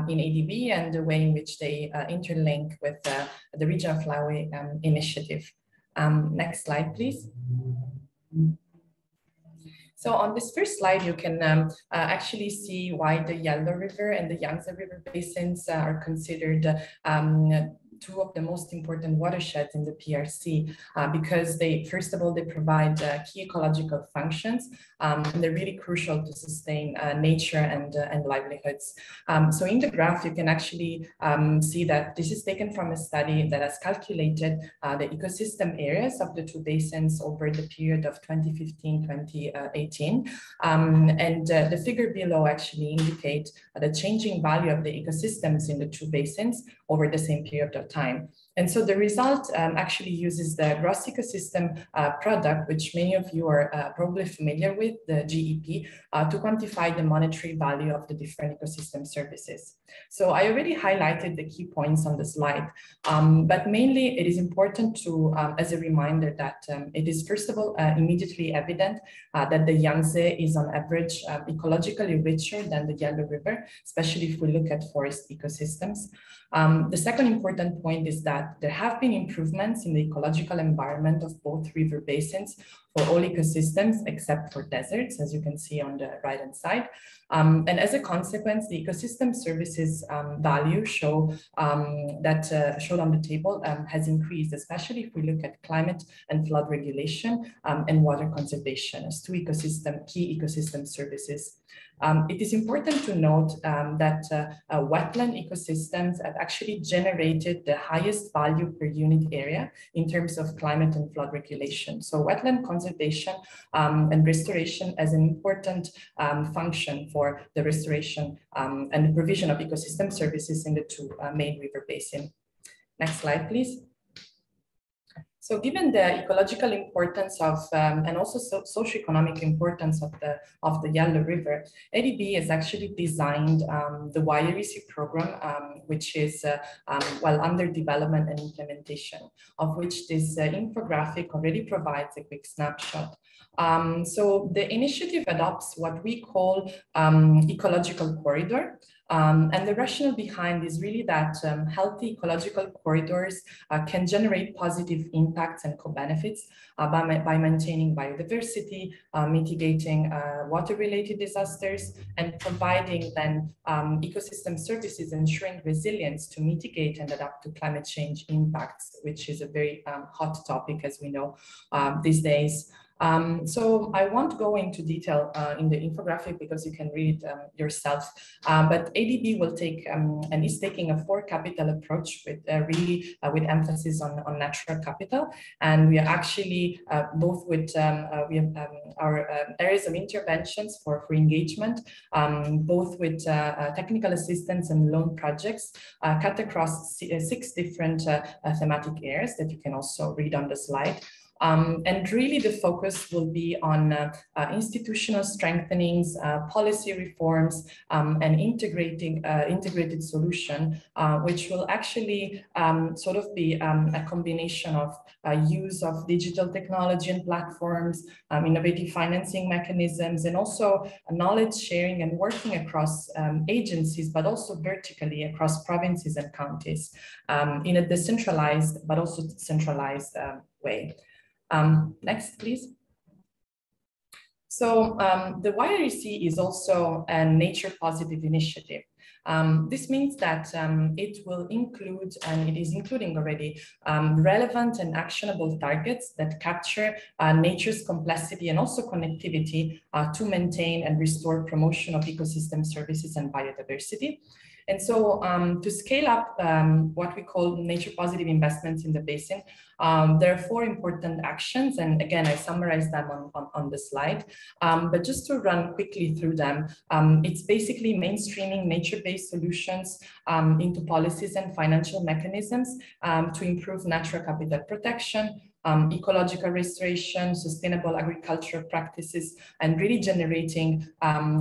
Speaker 7: in ADB and the way in which they interlink with the Regional Flyway Initiative. Next slide, please. So on this first slide, you can actually see why the Yellow River and the Yangtze River basins are considered 2 of the most important watersheds in the PRC, because they, first of all, they provide key ecological functions, and they're really crucial to sustain nature and livelihoods. So in the graph, you can actually see that this is taken from a study that has calculated the ecosystem areas of the 2 basins over the period of 2015-2018. And the figure below actually indicates the changing value of the ecosystems in the 2 basins over the same period of time. And so the result actually uses the gross ecosystem product, which many of you are probably familiar with, the GEP, to quantify the monetary value of the different ecosystem services. So I already highlighted the key points on the slide, but mainly it is important to, as a reminder that it is first of all immediately evident that the Yangtze is on average ecologically richer than the Yellow River, especially if we look at forest ecosystems. The second important point is that there have been improvements in the ecological environment of both river basins for all ecosystems except for deserts, as you can see on the right-hand side. And as a consequence, the ecosystem services value showed on the table has increased, especially if we look at climate and flood regulation and water conservation as two key ecosystem services. It is important to note that wetland ecosystems have actually generated the highest value per unit area in terms of climate and flood regulation. So wetland conservation and restoration as an important function for the restoration and the provision of ecosystem services in the two main river basins. Next slide, please. So given the ecological importance of and also socioeconomic importance of the Yellow River, ADB has actually designed the YREC program, which is well under development and implementation, of which this infographic already provides a quick snapshot. So the initiative adopts what we call ecological corridor. And the rationale behind is really that healthy ecological corridors can generate positive impacts and co-benefits by maintaining biodiversity, mitigating water-related disasters, and providing then ecosystem services, ensuring resilience to mitigate and adapt to climate change impacts, which is a very hot topic, as we know, these days. So I won't go into detail in the infographic because you can read it yourself, but ADB will take and is taking a 4 capital approach with really with emphasis on natural capital. And we are actually both with we have our areas of interventions for engagement, both with technical assistance and loan projects cut across 6 different thematic areas that you can also read on the slide. And really the focus will be on institutional strengthenings, policy reforms, and integrated solution, which will actually sort of be a combination of use of digital technology and platforms, innovative financing mechanisms, and also knowledge sharing and working across agencies, but also vertically across provinces and counties in a decentralized but also centralized way. Next, please. So the YREC is also a nature positive initiative. This means that it will include, and it is including already, relevant and actionable targets that capture nature's complexity and also connectivity to maintain and restore promotion of ecosystem services and biodiversity. And so to scale up what we call nature positive investments in the basin, there are 4 important actions. And again, I summarized them on the slide, but just to run quickly through them, it's basically mainstreaming nature-based solutions into policies and financial mechanisms to improve natural capital protection, ecological restoration, sustainable agricultural practices, and really generating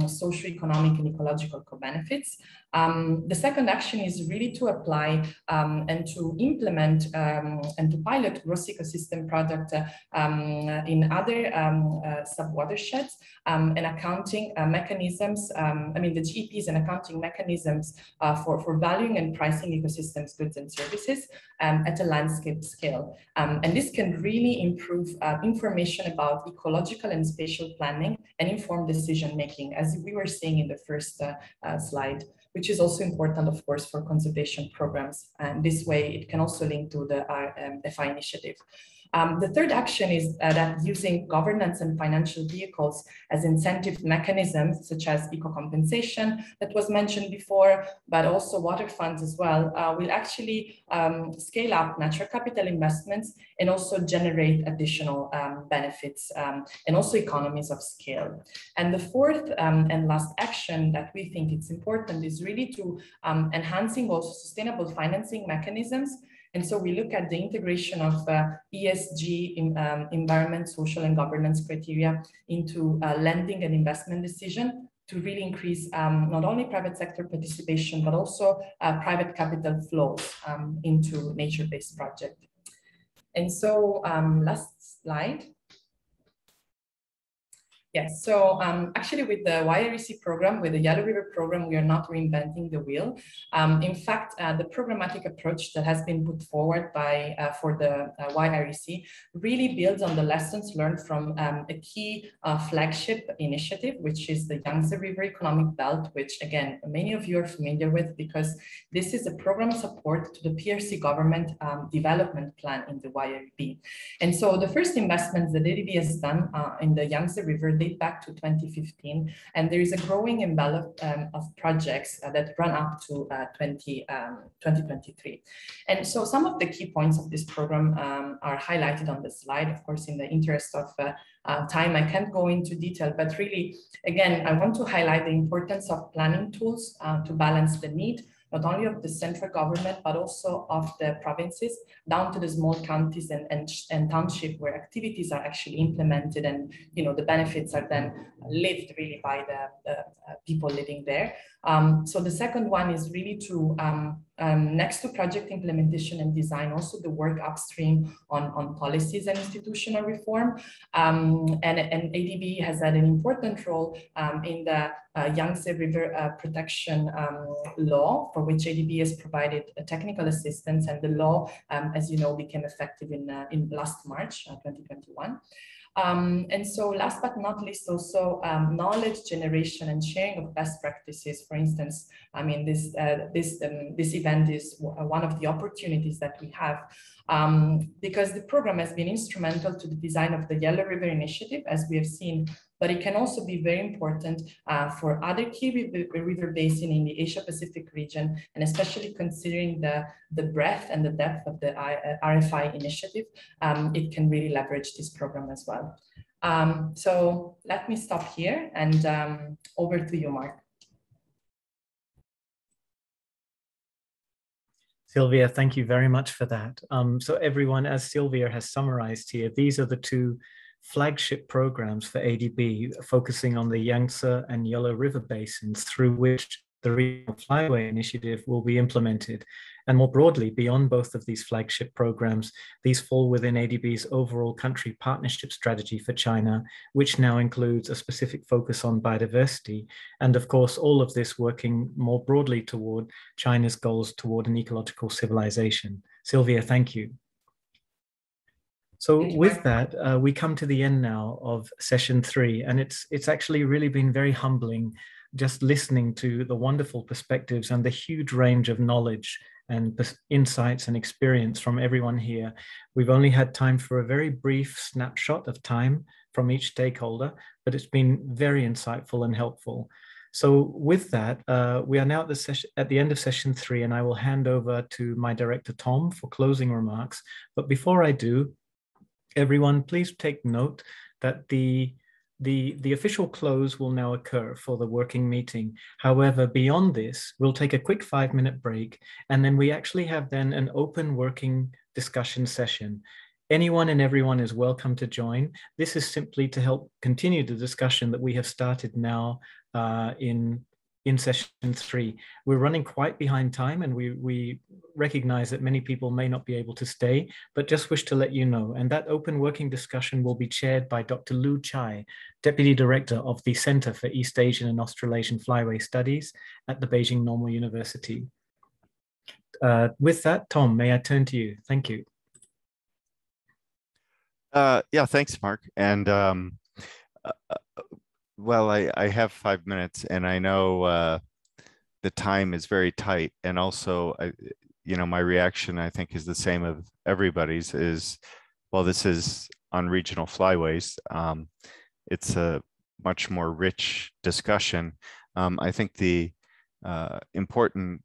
Speaker 7: socio-economic and ecological co-benefits. The second action is really to apply and to implement and to pilot gross ecosystem product in other sub-watersheds and accounting mechanisms, I mean the GEPs and accounting mechanisms for valuing and pricing ecosystems, goods and services at a landscape scale. And this can really improve information about ecological and spatial planning and inform decision making, as we were seeing in the first slide, which is also important, of course, for conservation programs. And this way, it can also link to the FI initiative. The third action is that using governance and financial vehicles as incentive mechanisms, such as eco-compensation that was mentioned before, but also water funds as well, will actually scale up natural capital investments and also generate additional benefits and also economies of scale. And the fourth and last action that we think it's important is really to enhancing also sustainable financing mechanisms. And so we look at the integration of ESG, environment, social and governance criteria into lending and investment decision to really increase not only private sector participation, but also private capital flows into nature-based projects. And so last slide. Yes, so actually with the YREC program, with the Yellow River program, we are not reinventing the wheel. In fact, the programmatic approach that has been put forward by for the YREC really builds on the lessons learned from a key flagship initiative, which is the Yangtze River Economic Belt, which again, many of you are familiar with because this is a program support to the PRC government development plan in the YRB. And so the first investments that ADB has done in the Yangtze River date back to 2015, and there is a growing envelope of projects that run up to 2023. And so some of the key points of this program are highlighted on the slide. Of course, in the interest of time, I can't go into detail, but really, again, I want to highlight the importance of planning tools to balance the need not only of the central government, but also of the provinces, down to the small counties and township where activities are actually implemented and the benefits are then lived really by the people living there. So the second one is really to, next to project implementation and design, also the work upstream on policies and institutional reform. And ADB has had an important role in the Yangtze River Protection law, for which ADB has provided technical assistance, and the law, as you know, became effective in last March 2021. And so last but not least, also knowledge generation and sharing of best practices. For instance, I mean, this event is one of the opportunities that we have because the program has been instrumental to the design of the Yellow River Initiative, as we have seen, but it can also be very important for other key river basin in the Asia Pacific region, and especially considering the breadth and the depth of the RFI initiative, it can really leverage this program as well. So let me stop here and over to you, Mark.
Speaker 1: Sylvia, thank you very much for that. So everyone, as Sylvia has summarized here, these are the two flagship programs for ADB focusing on the Yangtze and Yellow River basins through which the Regional Flyway Initiative will be implemented. And more broadly, beyond both of these flagship programs, these fall within ADB's overall country partnership strategy for China, which now includes a specific focus on biodiversity. And of course, all of this working more broadly toward China's goals toward an ecological civilization. Sylvia, thank you. So with that, we come to the end now of session 3, and it's actually really been very humbling just listening to the wonderful perspectives and the huge range of knowledge and insights and experience from everyone here. We've only had time for a very brief snapshot of time from each stakeholder, but it's been very insightful and helpful. So with that, we are now at the end of session 3, and I will hand over to my director, Tom, for closing remarks. But before I do, everyone, please take note that the official close will now occur for the working meeting. However, beyond this, we'll take a quick 5-minute break, and then we actually have then an open working discussion session. Anyone and everyone is welcome to join. This is simply to help continue the discussion that we have started now in session 3. We're running quite behind time, and we recognize that many people may not be able to stay, but just wish to let you know. And that open working discussion will be chaired by Dr. Lu Chai, Deputy Director of the Center for East Asian and Australasian Flyway Studies at the Beijing Normal University. With that, Tom, may I turn to you? Thank you.
Speaker 2: Yeah, thanks, Mark. And well, I have 5 minutes, and I know the time is very tight. And also, my reaction, I think, is the same of everybody's, is, well, this is on regional flyways. It's a much more rich discussion. I think the important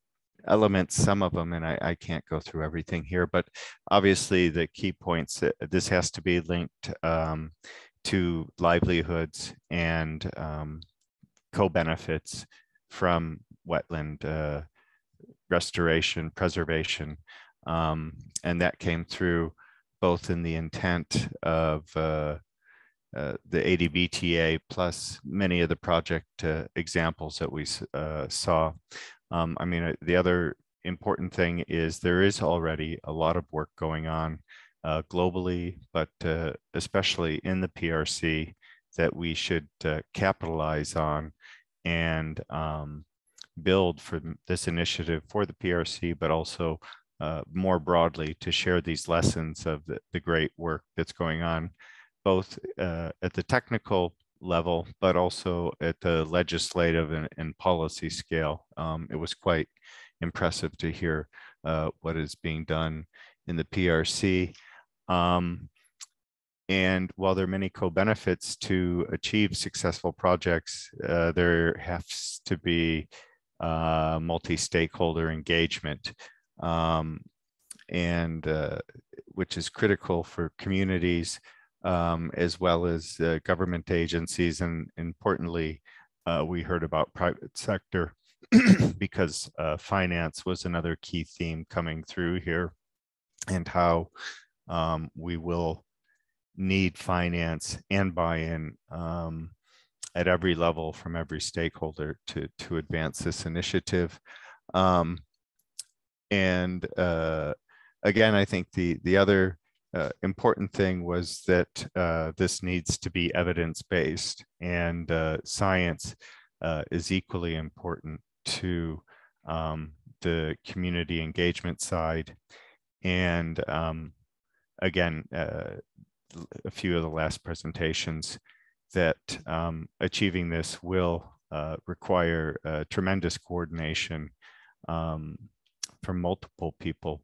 Speaker 2: elements, some of them, and I can't go through everything here, but obviously the key points, this has to be linked to livelihoods and co-benefits from wetland restoration, preservation. And that came through both in the intent of the ADBTA plus many of the project examples that we saw. I mean, the other important thing is there is already a lot of work going on globally, but especially in the PRC that we should capitalize on and build for this initiative for the PRC, but also more broadly to share these lessons of the great work that's going on, both at the technical level, but also at the legislative and policy scale. It was quite impressive to hear what is being done in the PRC. And while there are many co-benefits to achieve successful projects, there has to be multi-stakeholder engagement, which is critical for communities as well as government agencies. And importantly, we heard about private sector because finance was another key theme coming through here, and how we will need finance and buy-in at every level from every stakeholder to advance this initiative. Again, I think the other important thing was that this needs to be evidence-based, and science is equally important to the community engagement side. And again, a few of the last presentations, that achieving this will require tremendous coordination from multiple people,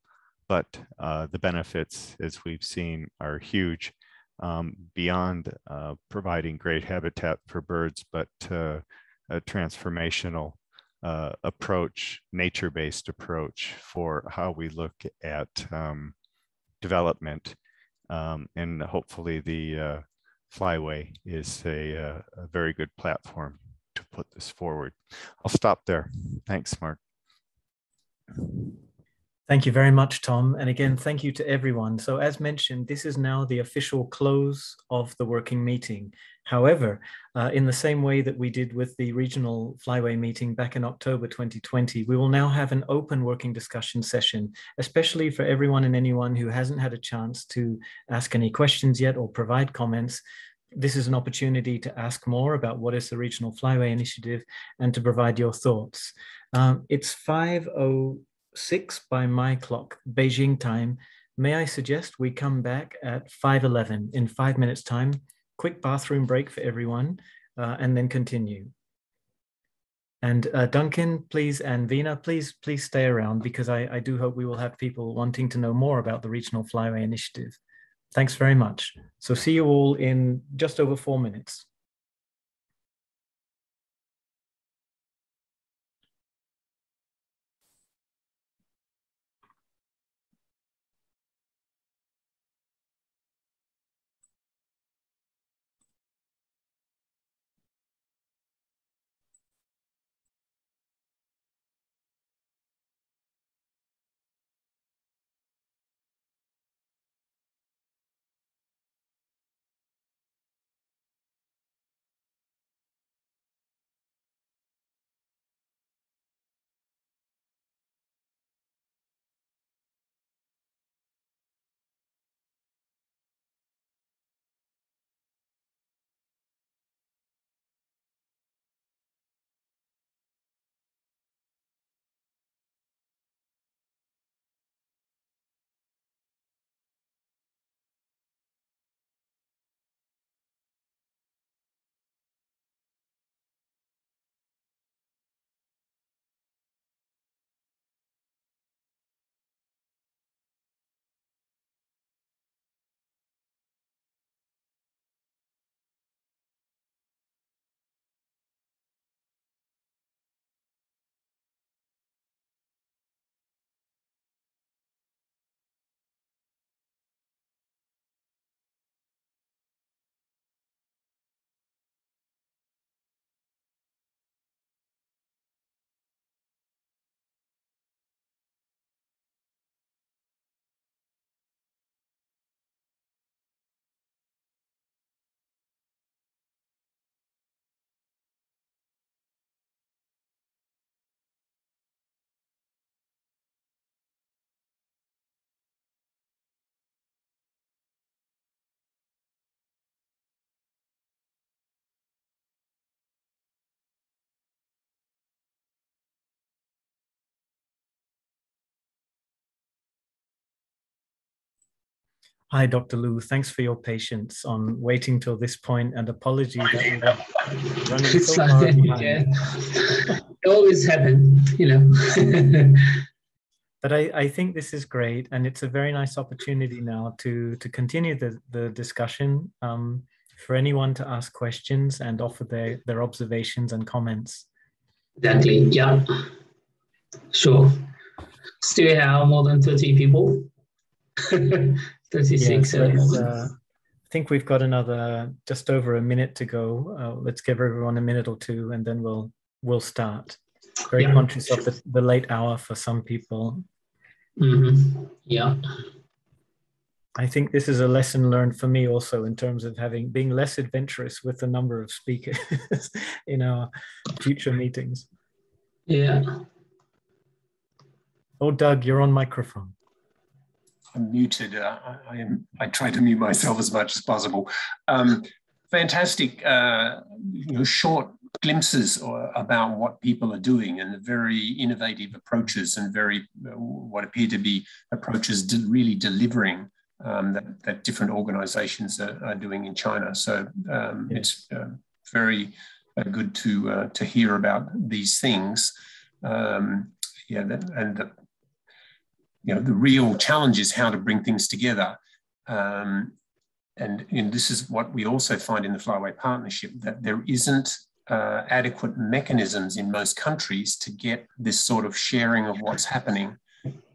Speaker 2: but the benefits, as we've seen, are huge, beyond providing great habitat for birds, but a transformational approach, nature-based approach for how we look at development. And hopefully the Flyway is a very good platform to put this forward. I'll stop there. Thanks, Mark.
Speaker 1: Thank you very much, Tom. And again, thank you to everyone. So as mentioned, this is now the official close of the working meeting. However, in the same way that we did with the Regional Flyway meeting back in October 2020, we will now have an open working discussion session, especially for everyone and anyone who hasn't had a chance to ask any questions yet or provide comments. This is an opportunity to ask more about what is the Regional Flyway Initiative and to provide your thoughts. It's 5:06 by my clock, Beijing time. May I suggest we come back at 5:11 in 5 minutes time, quick bathroom break for everyone, and then continue. And Duncan, please, and Vina, please stay around, because I do hope we will have people wanting to know more about the Regional Flyway Initiative. Thanks very much. So see you all in just over 4 minutes. Hi, Dr. Liu. Thanks for your patience on waiting till this point, and apology that we were running so far behind.
Speaker 9: Yeah. It always happens, you know.
Speaker 1: But I think this is great, and it's a very nice opportunity now to continue the discussion for anyone to ask questions and offer their observations and comments.
Speaker 9: Exactly, yeah. Sure. Still have more than 30 people. 36.
Speaker 1: Yes, I think we've got another just over a minute to go. Let's give everyone a minute or two, and then we'll start. Very conscious of the late hour for some people.
Speaker 9: Mm-hmm. Yeah.
Speaker 1: I think this is a lesson learned for me also in terms of being less adventurous with the number of speakers in our future meetings.
Speaker 9: Yeah.
Speaker 1: Oh, Doug, you're on microphone.
Speaker 12: I'm muted. I try to mute myself as much as possible. Fantastic, short glimpses about what people are doing and the very innovative approaches and very what appear to be approaches really delivering that different organizations are doing in China. So it's very good to hear about these things. The real challenge is how to bring things together. And this is what we also find in the Flyway Partnership, that there isn't adequate mechanisms in most countries to get this sort of sharing of what's happening.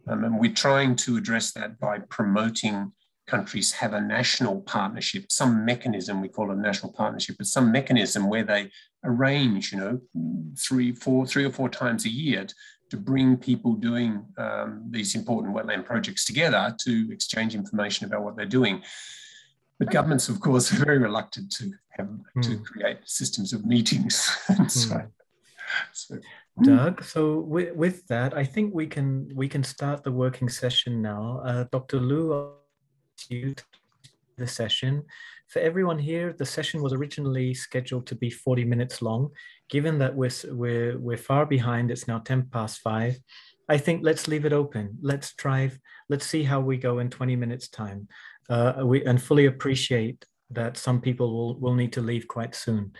Speaker 12: And we're trying to address that by promoting countries have a national partnership, some mechanism, we call it a national partnership, but some mechanism where they arrange, three or four times a year to bring people doing these important wetland projects together to exchange information about what they're doing. But governments, of course, are very reluctant to create systems of meetings.
Speaker 1: Doug, so with that, I think we can start the working session now. Dr. Liu, you the session. For everyone here, the session was originally scheduled to be 40 minutes long. Given that we're far behind, it's now 5:10. I think let's leave it open. Let's see how we go in 20 minutes time. And fully appreciate that some people will need to leave quite soon.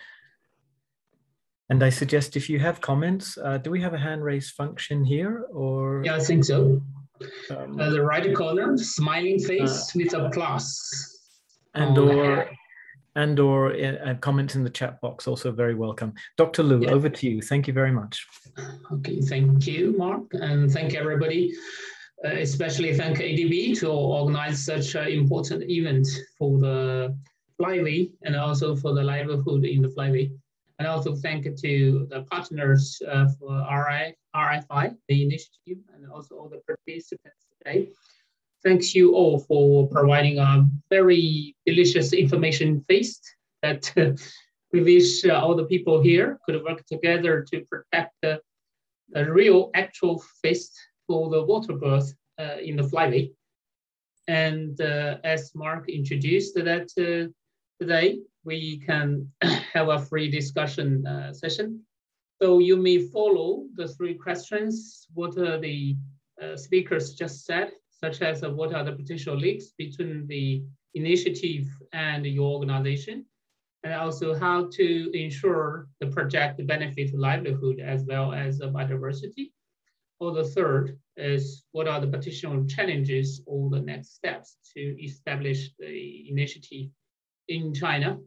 Speaker 1: And I suggest if you have comments, do we have a hand raise function here or?
Speaker 9: Yeah, I think so. The right corner, smiling face with a plus.
Speaker 1: And or comments in the chat box, also very welcome. Dr. Liu, over to you. Thank you very much.
Speaker 9: Okay, thank you, Mark, and thank everybody. Especially thank ADB to organize such an important event for the Flyway and also for the livelihood in the Flyway. And also thank to the partners for RFI, the initiative, and also all the participants today. Thanks you all for providing a very delicious information feast that we wish all the people here could work together to protect the real actual feast for the water birth in the Flyway. And as Mark introduced that today, we can have a free discussion session. So you may follow the 3 questions, what the speakers just said, such as what are the potential links between the initiative and your organization, and also how to ensure the project benefits livelihood as well as biodiversity. Or the third is what are the potential challenges or the next steps to establish the initiative in China.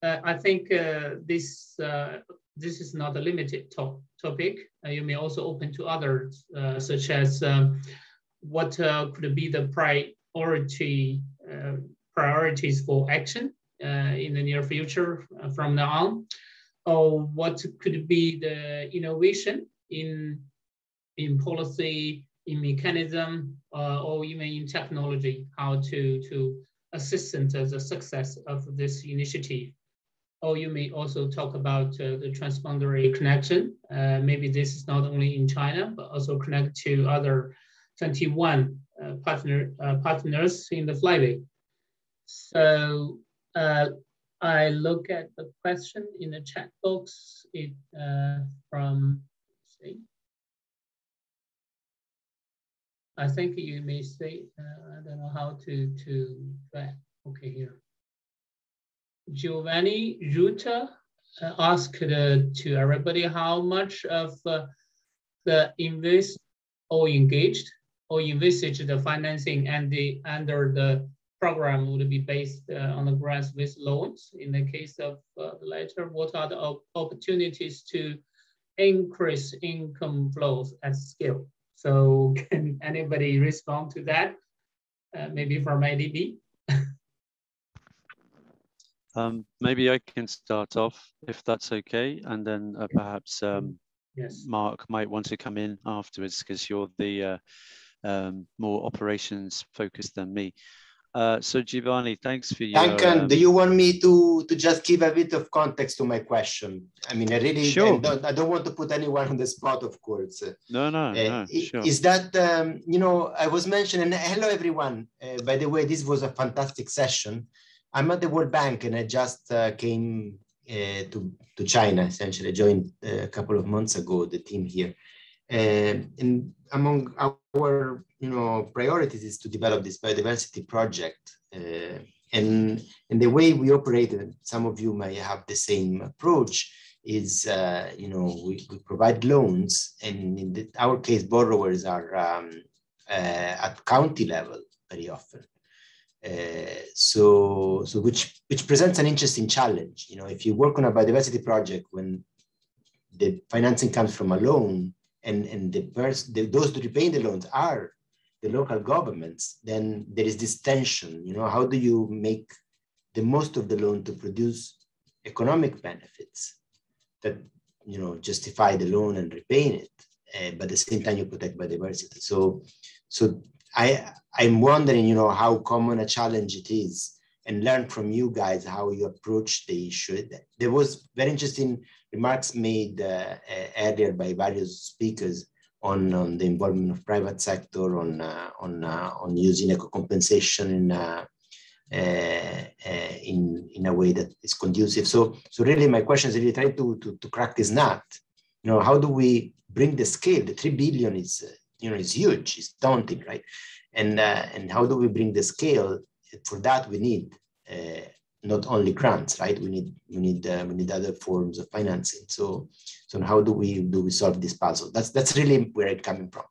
Speaker 9: I think this is not a limited topic. You may also open to others, such as what could be the priorities for action in the near future from now on, or what could be the innovation in policy, in mechanism, or even in technology, how to assist the success of this initiative. Or you may also talk about the transboundary connection. Maybe this is not only in China, but also connect to other 21 partners in the Flyway. So I look at the question in the chat box from, let's see. I think you may say, I don't know how to okay, here. Giovanni Ruta asked to everybody how much of the invest or engaged or envisaged the financing and under the program would be based on the grants with loans. In the case of the latter, what are the opportunities to increase income flows at scale? So can anybody respond to that? Maybe from ADB?
Speaker 10: Maybe I can start off if that's okay, and then perhaps
Speaker 9: yes.
Speaker 10: Mark might want to come in afterwards because you're the more operations focused than me. So Giovanni, thanks for your...
Speaker 11: Duncan, do you want me to just give a bit of context to my question? I mean, I really
Speaker 10: sure.
Speaker 11: I don't want to put anyone on the spot, of course.
Speaker 10: No, sure.
Speaker 11: Is that, you know, I was mentioning, hello everyone. By the way, this was a fantastic session. I'm at the World Bank and I just came to China, essentially. I joined a couple of months ago, the team here. And among our priorities is to develop this biodiversity project. And the way we operate, and some of you may have the same approach, is we provide loans, and in our case, borrowers are at county level very often. So which presents an interesting challenge. You know, if you work on a biodiversity project when the financing comes from a loan, and those who repay the loans are the local governments, then there is this tension. You know, how do you make the most of the loan to produce economic benefits that justify the loan and repaying it, but at the same time you protect biodiversity. So I'm wondering, how common a challenge it is, and learn from you guys how you approach the issue. There was very interesting remarks made earlier by various speakers on the involvement of private sector, on using eco-compensation in a way that is conducive. So really my question is really trying to crack this nut. How do we bring the scale? The 3 billion is huge, it's daunting, right? And how do we bring the scale? For that we need not only grants, right? We need other forms of financing. So how do we solve this puzzle? That's really where it's coming from.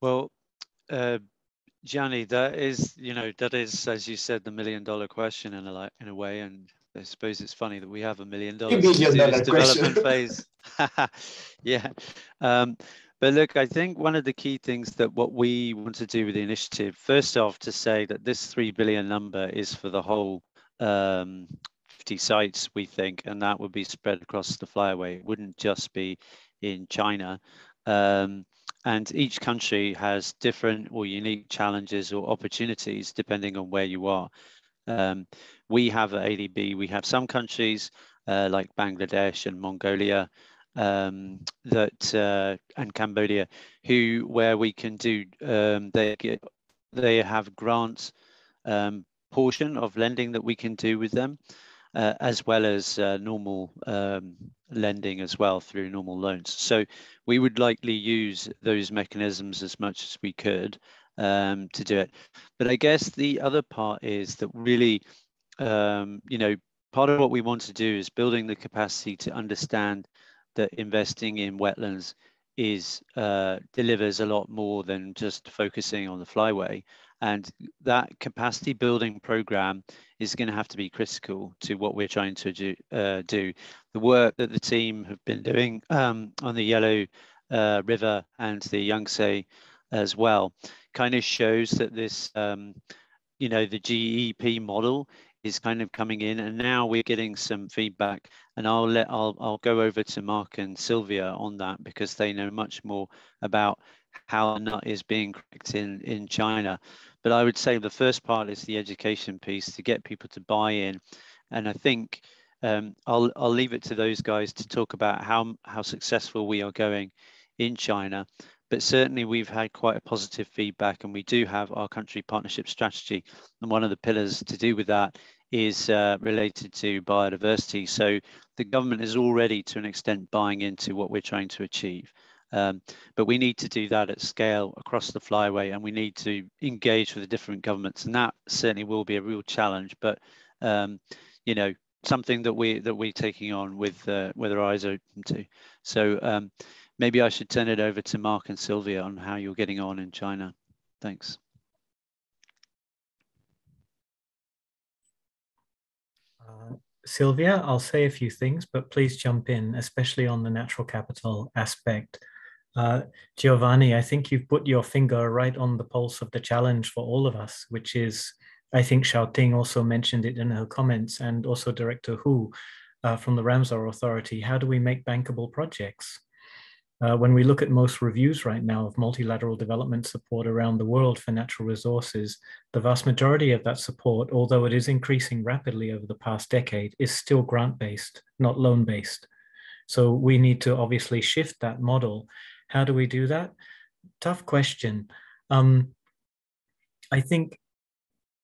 Speaker 10: Well, Gianni, that is as you said, the $1 million question in a way, and I suppose it's funny that we have $1 million to do this development phase. Yeah. But look, I think one of the key things that what we want to do with the initiative, first off, to say that this 3 billion number is for the whole 50 sites, we think, and that would be spread across the flyway. It wouldn't just be in China. And each country has different or unique challenges or opportunities depending on where you are. We have at ADB, we have some countries like Bangladesh and Mongolia, and Cambodia, where we can do they have grants portion of lending that we can do with them, as well as normal lending as well through normal loans. So we would likely use those mechanisms as much as we could to do it. But I guess the other part is that really, part of what we want to do is building the capacity to understand that investing in wetlands delivers a lot more than just focusing on the flyway. And that capacity building program is going to have to be critical to what we're trying to do. The work that the team have been doing on the Yellow River and the Yangtze as well kind of shows that this, the GEP model is kind of coming in, and now we're getting some feedback, and I'll go over to Mark and Sylvia on that because they know much more about how the nut is being cracked in China. But I would say the first part is the education piece to get people to buy in, and I think I'll leave it to those guys to talk about how successful we are going in China. But certainly we've had quite a positive feedback, and we do have our country partnership strategy. And one of the pillars to do with that is related to biodiversity. So the government is already to an extent buying into what we're trying to achieve. But we need to do that at scale across the flyway, and we need to engage with the different governments, and that certainly will be a real challenge. But you know, something that we're taking on with our eyes open to. So maybe I should turn it over to Mark and Sylvia on how you're getting on in China. Thanks.
Speaker 1: Sylvia, I'll say a few things, but please jump in, especially on the natural capital aspect. Giovanni, I think you've put your finger right on the pulse of the challenge for all of us, which is, I think Xiaoting also mentioned it in her comments, and also Director Hu from the Ramsar Authority. How do we make bankable projects? When we look at most reviews right now of multilateral development support around the world for natural resources, the vast majority of that support, although it is increasing rapidly over the past decade, is still grant-based, not loan-based. So we need to obviously shift that model. How do we do that? Tough question. I think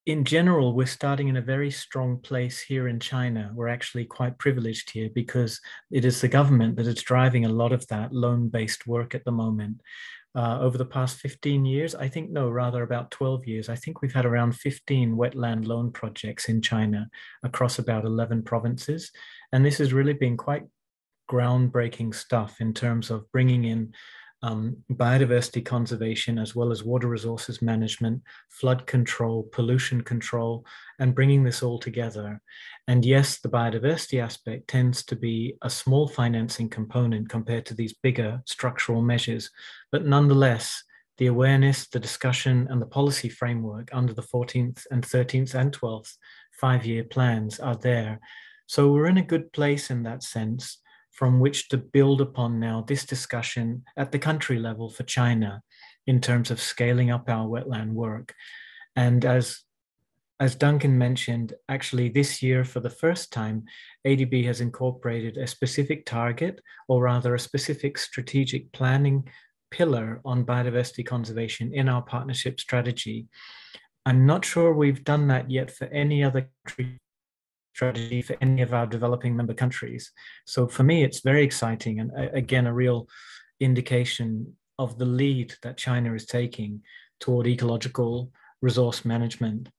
Speaker 1: in general, we're starting in a very strong place here in China. We're actually quite privileged here because it is the government that is driving a lot of that loan-based work at the moment. Over the past 15 years, I think, no, rather about 12 years, I think we've had around 15 wetland loan projects in China across about 11 provinces. And this has really been quite groundbreaking stuff in terms of bringing in biodiversity conservation, as well as water resources management, flood control, pollution control, and bringing this all together. And yes, the biodiversity aspect tends to be a small financing component compared to these bigger structural measures. But nonetheless, the awareness, the discussion, and the policy framework under the 14th and 13th and 12th five-year plans are there. So we're in a good place in that sense, from which to build upon now this discussion at the country level for China in terms of scaling up our wetland work. And as Duncan mentioned, actually this year for the first time, ADB has incorporated a specific target, or rather a specific strategic planning pillar on biodiversity conservation in our partnership strategy. I'm not sure we've done that yet for any other country strategy for any of our developing member countries. So for me, it's very exciting, and again, a real indication of the lead that China is taking toward ecological resource management.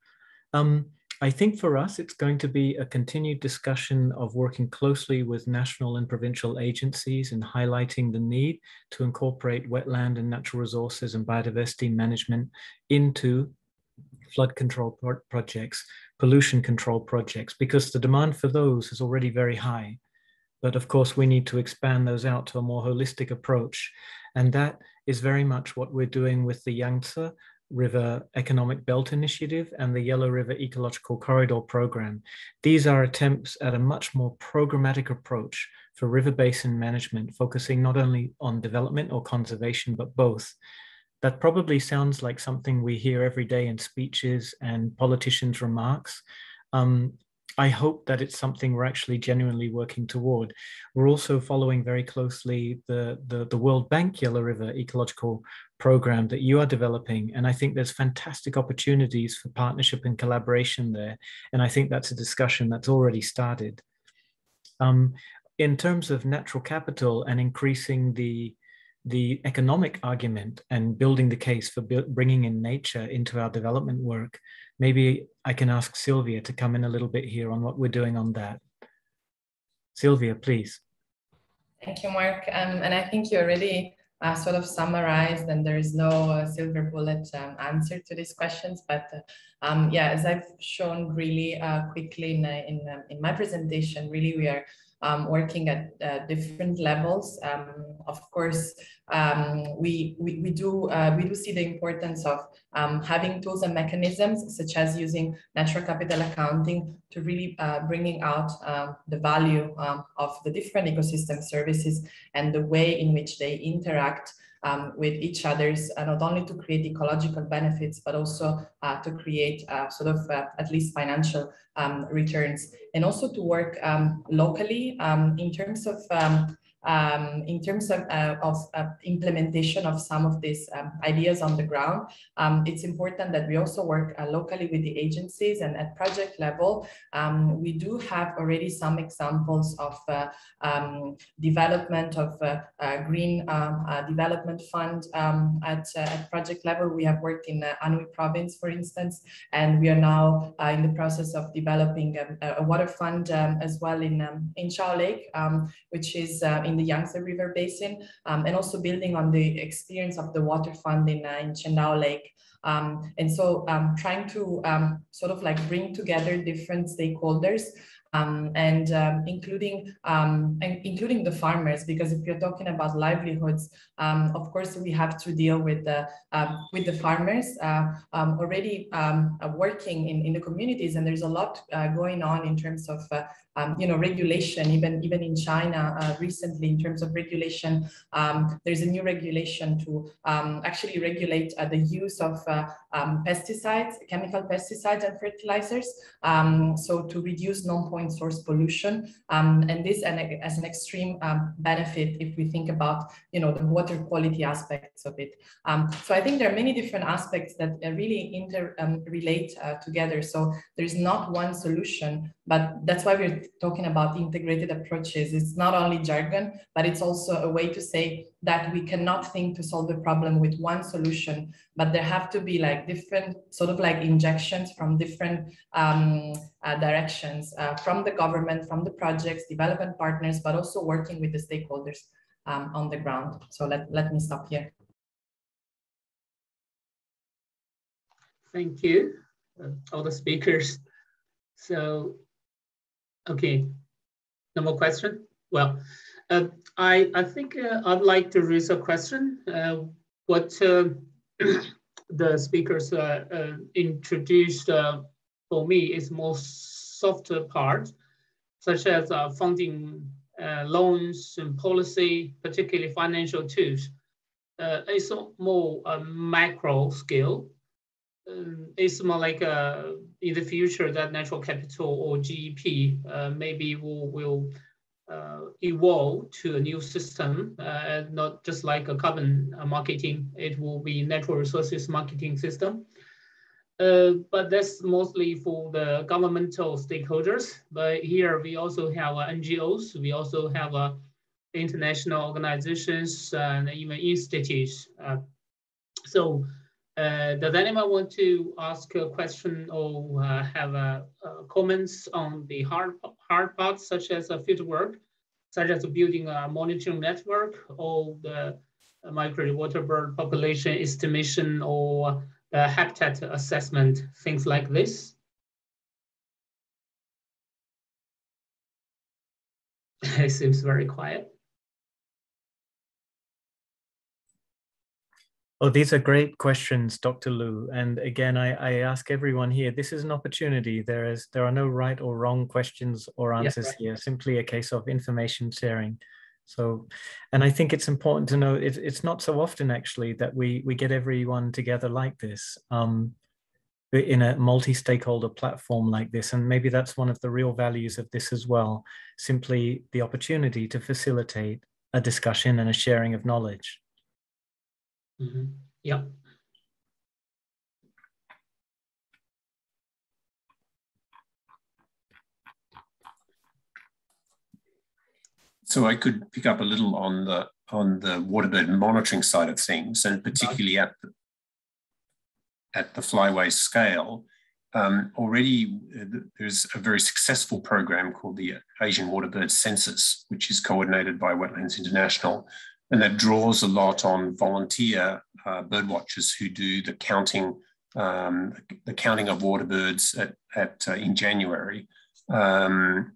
Speaker 1: I think for us, it's going to be a continued discussion of working closely with national and provincial agencies and highlighting the need to incorporate wetland and natural resources and biodiversity management into flood control projects, pollution control projects, because the demand for those is already very high. But of course, we need to expand those out to a more holistic approach. And that is very much what we're doing with the Yangtze River Economic Belt Initiative and the Yellow River Ecological Corridor Program. These are attempts at a much more programmatic approach for river basin management, focusing not only on development or conservation, but both. That probably sounds like something we hear every day in speeches and politicians' remarks. I hope that it's something we're actually genuinely working toward. We're also following very closely the World Bank Yellow River Ecological Program that you are developing. And I think there's fantastic opportunities for partnership and collaboration there. And I think that's a discussion that's already started. In terms of natural capital and increasing the economic argument and building the case for bringing in nature into our development work, maybe I can ask Sylvia to come in a little bit here on what we're doing on that. Sylvia, please.
Speaker 7: Thank you, Mark. And I think you already sort of summarized, and there is no silver bullet answer to these questions. But yeah, as I've shown really quickly in my presentation, really we are working at different levels. Of course, we do see the importance of having tools and mechanisms, such as using natural capital accounting to really bringing out the value of the different ecosystem services and the way in which they interact with each other's, not only to create ecological benefits, but also to create sort of at least financial returns, and also to work locally in terms of in terms of implementation of some of these ideas on the ground, it's important that we also work locally with the agencies, and at project level, we do have already some examples of development of green development fund at project level. We have worked in Anhui province, for instance, and we are now in the process of developing a water fund as well in Chao Lake, which is in the Yangtze River Basin, and also building on the experience of the water fund in Chendao Lake. And so trying to sort of like bring together different stakeholders, and including the farmers, because if you're talking about livelihoods, of course we have to deal with the farmers already working in the communities, and there's a lot going on in terms of regulation. Even in China recently, in terms of regulation, there's a new regulation to actually regulate the use of pesticides, chemical pesticides and fertilizers, so to reduce non-point source pollution, and this as an extreme benefit if we think about the water quality aspects of it. So I think there are many different aspects that really relate together. So there's not one solution, but that's why we're talking about integrated approaches. It's not only jargon, but it's also a way to say that we cannot think to solve the problem with one solution, but there have to be like different sort of like injections from different directions, from the government, from the projects, development partners, but also working with the stakeholders on the ground. So let me stop here.
Speaker 9: Thank you, all the speakers. So, okay, no more question? Well, I think I'd like to raise a question. What the speakers introduced for me is more softer part, such as funding, loans and policy, particularly financial tools. It's more macro scale. It's more like in the future that natural capital or GEP maybe will evolve to a new system, not just like a carbon marketing. It will be natural resources marketing system. But that's mostly for the governmental stakeholders. But here we also have NGOs. We also have international organizations and even institutes. So does anyone want to ask a question or have comments on the hard parts, such as field work, such as building a monitoring network, or the migratory water bird population estimation, or habitat assessment, things like this? It seems very quiet.
Speaker 1: Oh, these are great questions, Dr. Liu. And again, I ask everyone here, this is an opportunity. There are no right or wrong questions or answers here, simply a case of information sharing. So, and I think it's important to know it's not so often actually that we get everyone together like this in a multi-stakeholder platform like this. And maybe that's one of the real values of this as well, simply the opportunity to facilitate a discussion and a sharing of knowledge.
Speaker 9: Mm-hmm. Yeah.
Speaker 12: So I could pick up a little on the waterbird monitoring side of things, and particularly at the Flyways scale. Already there's a very successful program called the Asian Waterbird Census, which is coordinated by Wetlands International. And that draws a lot on volunteer bird watchers who do the counting of waterbirds in January and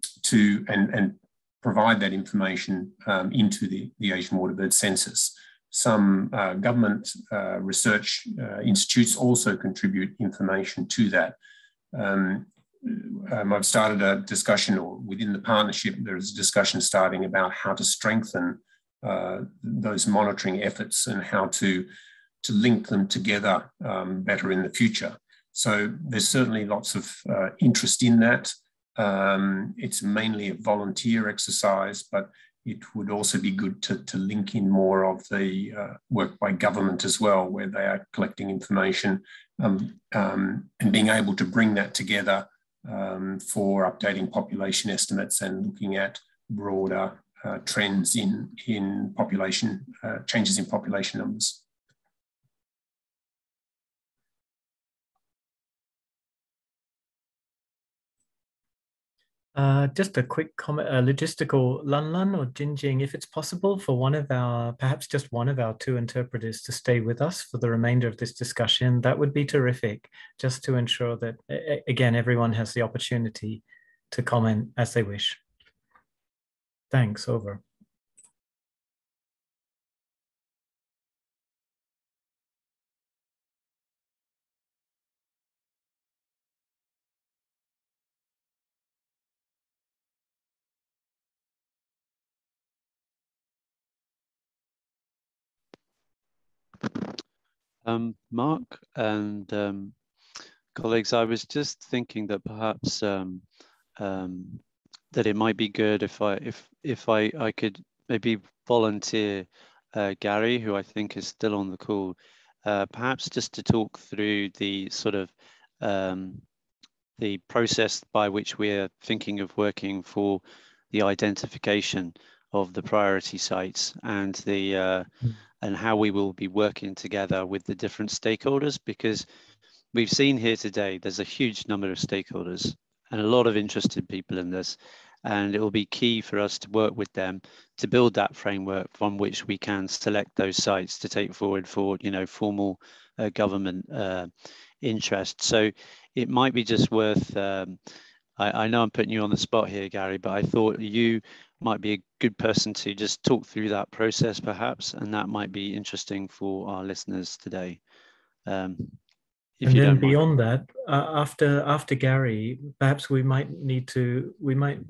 Speaker 12: provide that information into the Asian Waterbird Census. Some government research institutes also contribute information to that. I've started a discussion, or within the partnership, there's a discussion starting about how to strengthen those monitoring efforts and how to link them together better in the future. So there's certainly lots of interest in that. It's mainly a volunteer exercise, but it would also be good to link in more of the work by government as well, where they are collecting information and being able to bring that together for updating population estimates and looking at broader trends in population, changes in population numbers.
Speaker 1: Just a quick comment, logistical, Lan or Jinjing, if it's possible for one of our, perhaps just one of our two interpreters to stay with us for the remainder of this discussion, that would be terrific, just to ensure that, again, everyone has the opportunity to comment as they wish. Thanks, over.
Speaker 10: Mark and colleagues, I was just thinking that perhaps that it might be good if I could maybe volunteer Gary, who I think is still on the call, perhaps just to talk through the sort of the process by which we're thinking of working for the identification of the priority sites and the and how we will be working together with the different stakeholders, because we've seen here today there's a huge number of stakeholders and a lot of interested people in this, and it will be key for us to work with them to build that framework from which we can select those sites to take forward for, you know, formal government interest. So it might be just worth, I know I'm putting you on the spot here, Gary, but I thought you might be a good person to just talk through that process perhaps, and that might be interesting for our listeners today.
Speaker 1: And then beyond that, after Gary, perhaps we might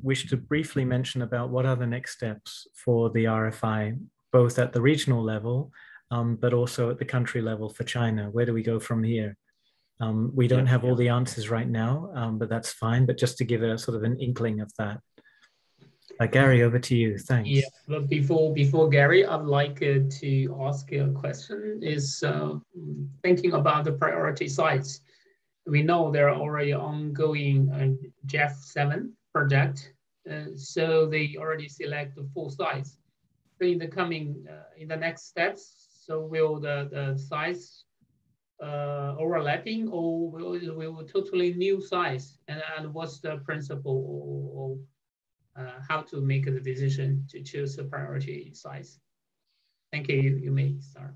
Speaker 1: wish to briefly mention about what are the next steps for the RFI, both at the regional level, but also at the country level for China. Where do we go from here? We don't have all the answers right now, but that's fine. But just to give a sort of an inkling of that. Gary, over to you. Thanks.
Speaker 9: Yeah, but before Gary, I'd like to ask a question. Is thinking about the priority sites. We know there are already ongoing JEF7 project, so they already select the 4 sites. So in the coming, in the next steps, so will the sites overlapping, or will totally new sites? And what's the principle or how to make the decision to choose a priority size? Thank you. You may start.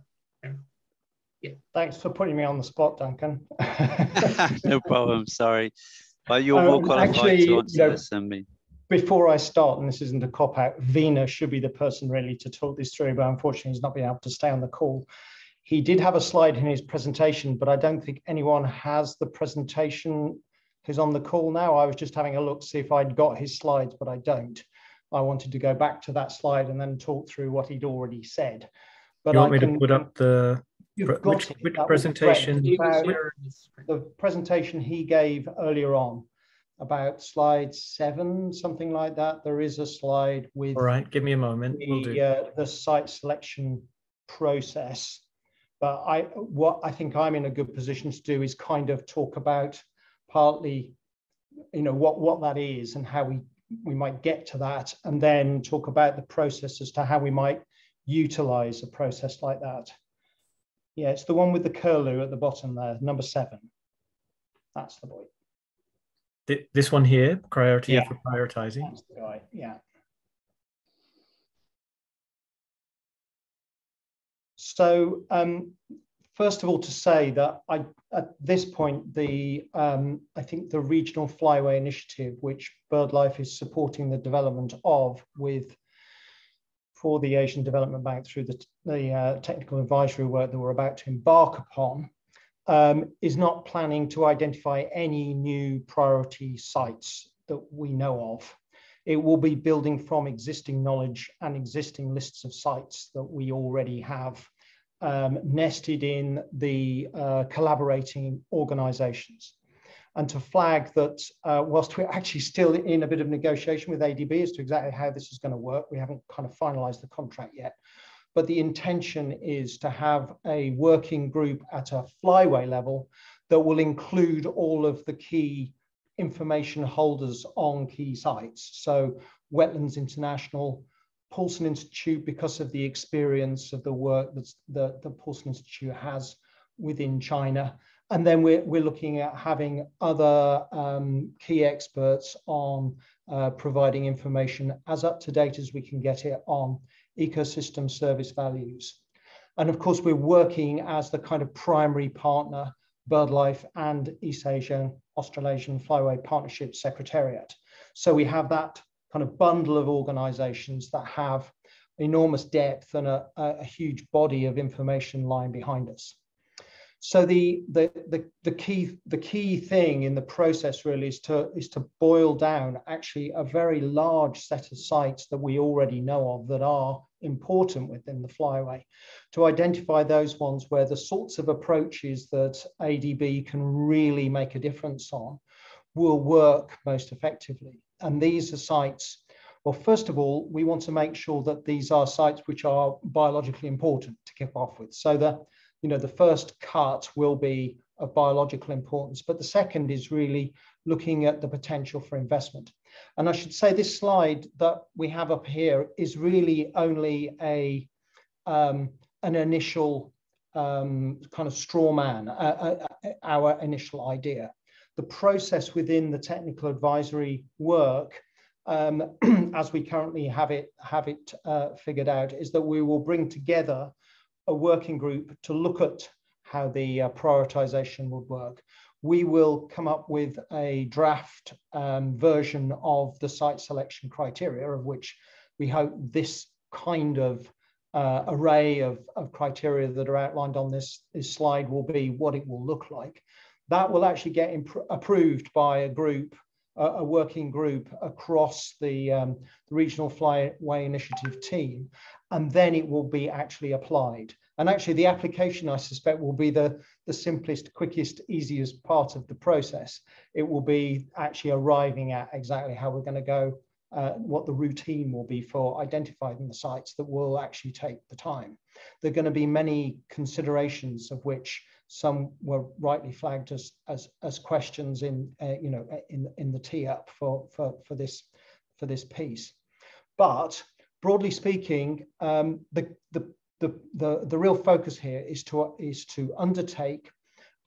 Speaker 9: Yeah.
Speaker 13: Thanks for putting me on the spot, Duncan.
Speaker 10: No problem. Sorry, but you're more qualified
Speaker 13: actually,
Speaker 10: to answer this than me.
Speaker 13: Before I start, and this isn't a cop-out, Vina should be the person really to talk this through, but unfortunately he's not been able to stay on the call. He did have a slide in his presentation, but I don't think anyone has the presentation who's on the call now. I was just having a look to see if I'd got his slides, but I don't. I wanted to go back to that slide and then talk through what he'd already said. But
Speaker 1: you want me to put up the which presentation?
Speaker 13: The presentation he gave earlier on about slide 7, something like that. There is a slide with.
Speaker 1: All right, give me a moment. We'll do.
Speaker 13: The site selection process. But what I think I'm in a good position to do is kind of talk about partly, you know, what that is and how we might get to that, and then talk about the process as to how we might utilize a process like that. Yeah, it's the one with the curlew at the bottom there, number 7. That's the boy.
Speaker 1: This one here, priority for prioritizing.
Speaker 13: That's the guy, yeah. So first of all, to say that at this point, I think the Regional Flyway Initiative, which BirdLife is supporting the development of for the Asian Development Bank through the technical advisory work that we're about to embark upon, is not planning to identify any new priority sites that we know of. It will be building from existing knowledge and existing lists of sites that we already have nested in the collaborating organizations. and to flag that whilst we're actually still in a bit of negotiation with ADB as to exactly how this is going to work, we haven't kind of finalized the contract yet. But the intention is to have a working group at a flyway level that will include all of the key information holders on key sites. So Wetlands International, Paulson Institute, because of the experience of the work that the Paulson Institute has within China. And then we're looking at having other key experts on providing information as up to date as we can get it on ecosystem service values. And of course, we're working as the kind of primary partner, BirdLife and East Asian Australasian Flyway Partnership Secretariat. So we have that kind of bundle of organizations that have enormous depth and a huge body of information lying behind us. So the key thing in the process really is to boil down actually a very large set of sites that we already know of that are important within the flyway, to identify those ones where the sorts of approaches that ADB can really make a difference on will work most effectively. And these are sites, well, first of all, we want to make sure that these are sites which are biologically important to kick off with. So the first cut will be of biological importance, but the second is really looking at the potential for investment. And I should say this slide that we have up here is really only an initial kind of straw man, our initial idea. The process within the technical advisory work, as we currently have it figured out, is that we will bring together a working group to look at how the prioritization would work. We will come up with a draft version of the site selection criteria, of which we hope this kind of array of criteria that are outlined on this slide will be what it will look like. That will actually get approved by a group, a working group across the Regional Flyway Initiative team, and then it will be actually applied. And actually the application, I suspect, will be the simplest, quickest, easiest part of the process. It will be actually arriving at exactly how we're going to go, what the routine will be for identifying the sites that will actually take the time. There are going to be many considerations, of which some were rightly flagged as questions in the tee up for this piece. But broadly speaking, the real focus here is to undertake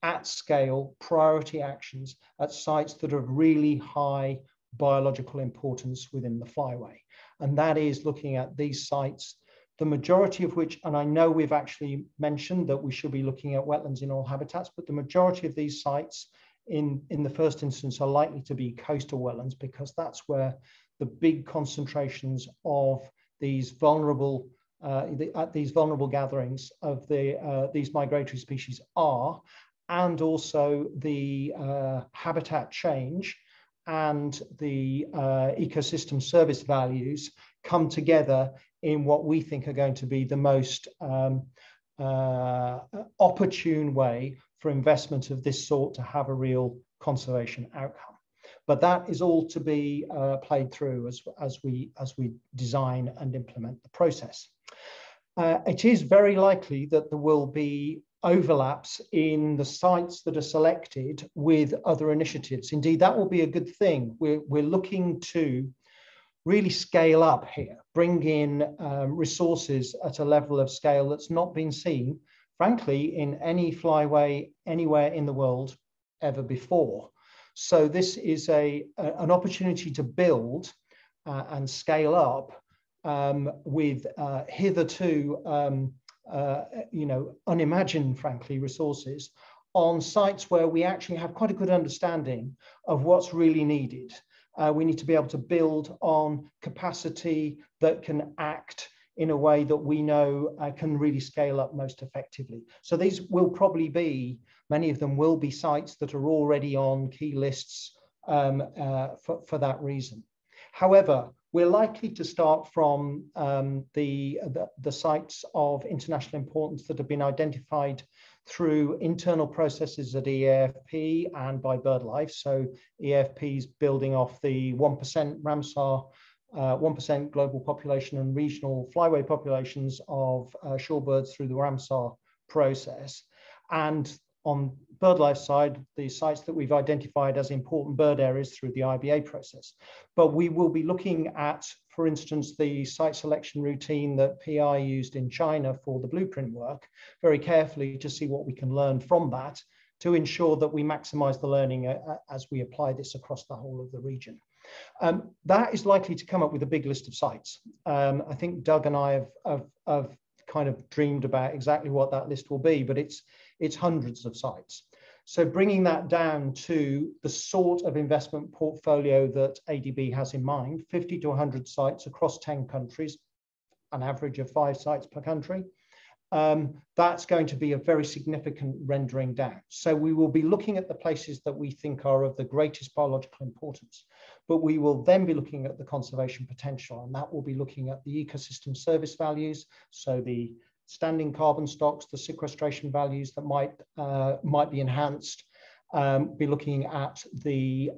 Speaker 13: at scale priority actions at sites that are of really high biological importance within the flyway. And that is looking at these sites, the majority of which, and I know we've actually mentioned that we should be looking at wetlands in all habitats, but the majority of these sites in the first instance are likely to be coastal wetlands, because that's where the big concentrations of these vulnerable gatherings of these migratory species are, and also the habitat change and the ecosystem service values come together in what we think are going to be the most opportune way for investment of this sort to have a real conservation outcome. But that is all to be played through as we design and implement the process. It is very likely that there will be overlaps in the sites that are selected with other initiatives. Indeed, that will be a good thing. We're looking to really scale up here, bring in resources at a level of scale that's not been seen, frankly, in any flyway anywhere in the world ever before. So this is an opportunity to build and scale up with hitherto unimagined, frankly, resources on sites where we actually have quite a good understanding of what's really needed. We need to be able to build on capacity that can act in a way that we know can really scale up most effectively. So these will probably be, many of them will be sites that are already on key lists for that reason. However, we're likely to start from the sites of international importance that have been identified through internal processes at EAFP and by BirdLife. So EAFP is building off the 1% Ramsar, 1% global population and regional flyway populations of shorebirds through the Ramsar process. And on BirdLife side, the sites that we've identified as important bird areas through the IBA process. But we will be looking at, for instance, the site selection routine that PI used in China for the blueprint work very carefully to see what we can learn from that to ensure that we maximize the learning as we apply this across the whole of the region. That is likely to come up with a big list of sites. I think Doug and I have kind of dreamed about exactly what that list will be, but it's hundreds of sites. So bringing that down to the sort of investment portfolio that ADB has in mind, 50 to 100 sites across 10 countries, an average of 5 sites per country, that's going to be a very significant rendering down. So we will be looking at the places that we think are of the greatest biological importance, but we will then be looking at the conservation potential, and that will be looking at the ecosystem service values, so the standing carbon stocks, the sequestration values that might be enhanced, be looking at the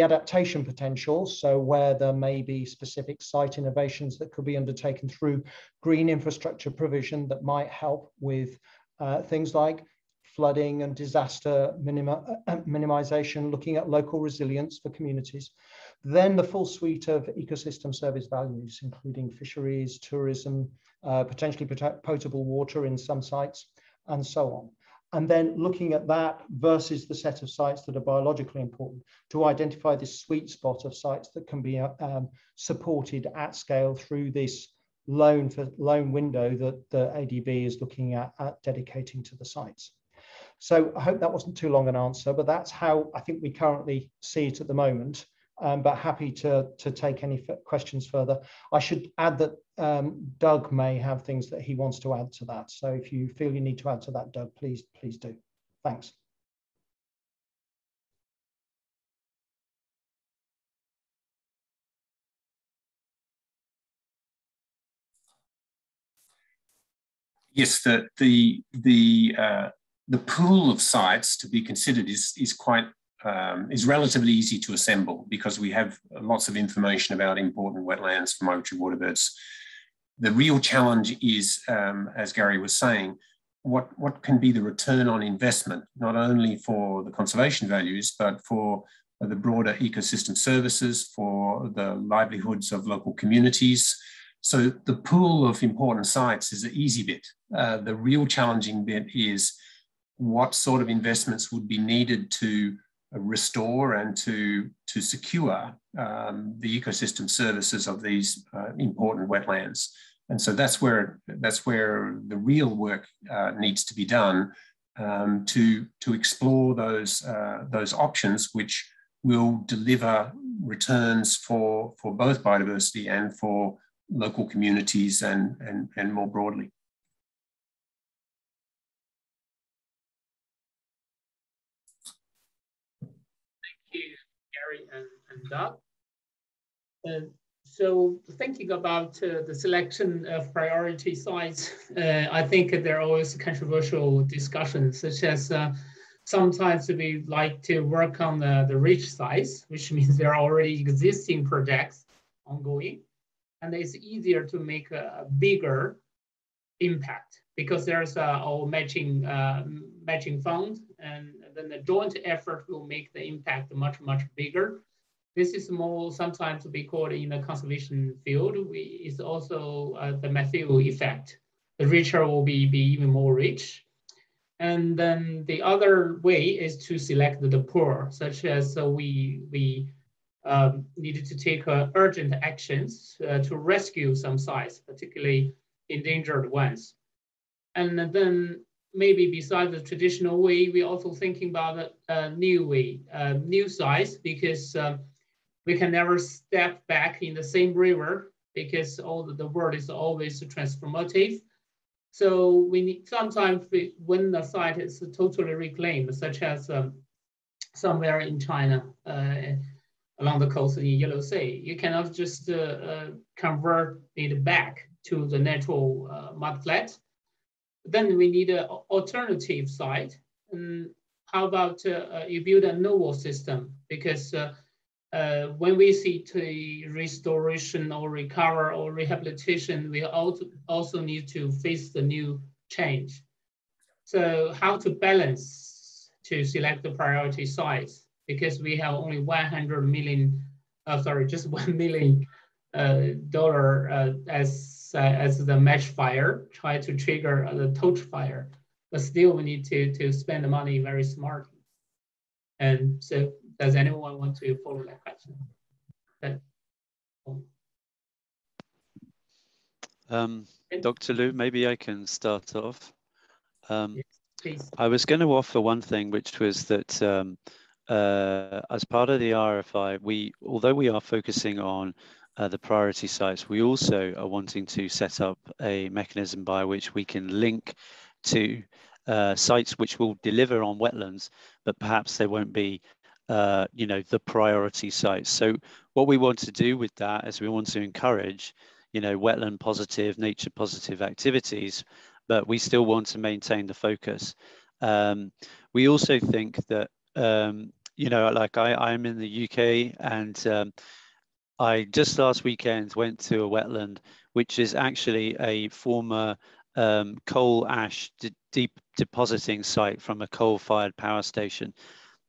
Speaker 13: adaptation potential, so where there may be specific site innovations that could be undertaken through green infrastructure provision that might help with things like flooding and disaster minimization, looking at local resilience for communities. Then the full suite of ecosystem service values, including fisheries, tourism, potentially potable water in some sites, and so on. And then looking at that versus the set of sites that are biologically important to identify this sweet spot of sites that can be supported at scale through this loan window that the ADB is looking at dedicating to the sites. So I hope that wasn't too long an answer, but that's how I think we currently see it at the moment. But happy to take any questions further. I should add that Doug may have things that he wants to add to that. So if you feel you need to add to that, Doug, please do. Thanks.
Speaker 12: Yes, the pool of sites to be considered is relatively easy to assemble because we have lots of information about important wetlands for migratory water birds. The real challenge is, as Gary was saying, what can be the return on investment, not only for the conservation values, but for the broader ecosystem services, for the livelihoods of local communities. So the pool of important sites is the easy bit. The real challenging bit is what sort of investments would be needed to restore and to secure the ecosystem services of these important wetlands. And so that's where the real work needs to be done to explore those options which will deliver returns for both biodiversity and for local communities and more broadly.
Speaker 9: Gary and Doug. So thinking about the selection of priority sites, I think there are always controversial discussions, such as sometimes we like to work on the rich sites, which means there are already existing projects ongoing, and it's easier to make a bigger impact because there's a matching fund, and then the joint effort will make the impact much bigger. This is more sometimes we call it in the conservation field. It's also the Matthew effect. The richer will be even more rich. And then the other way is to select the poor, such as we needed to take urgent actions to rescue some sites, particularly endangered ones. And then maybe besides the traditional way, we're also thinking about a new way, new sites, because we can never step back in the same river because the world is always transformative. So we need sometimes when the site is totally reclaimed, such as somewhere in China, along the coast in Yellow Sea, you cannot just convert it back to the natural mudflat. then we need an alternative site. And how about you build a novel system? Because when we see to restoration or recover or rehabilitation, we also need to face the new change. So how to balance to select the priority sites? Because we have only 100 million, just $1 million as the match fire, try to trigger the torch fire, but still we need to spend the money very smartly. And so, does anyone want to follow that question?
Speaker 10: Dr. Liu, maybe I can start off.
Speaker 9: Yes, please.
Speaker 10: I was going to offer one thing, which was that as part of the RFI, although we are focusing on the priority sites, we also are wanting to set up a mechanism by which we can link to sites which will deliver on wetlands, but perhaps they won't be the priority sites. So what we want to do with that is we want to encourage wetland positive, nature positive activities, but we still want to maintain the focus. We also think that like I'm in the UK, and I just last weekend went to a wetland, which is actually a former coal ash depositing site from a coal-fired power station.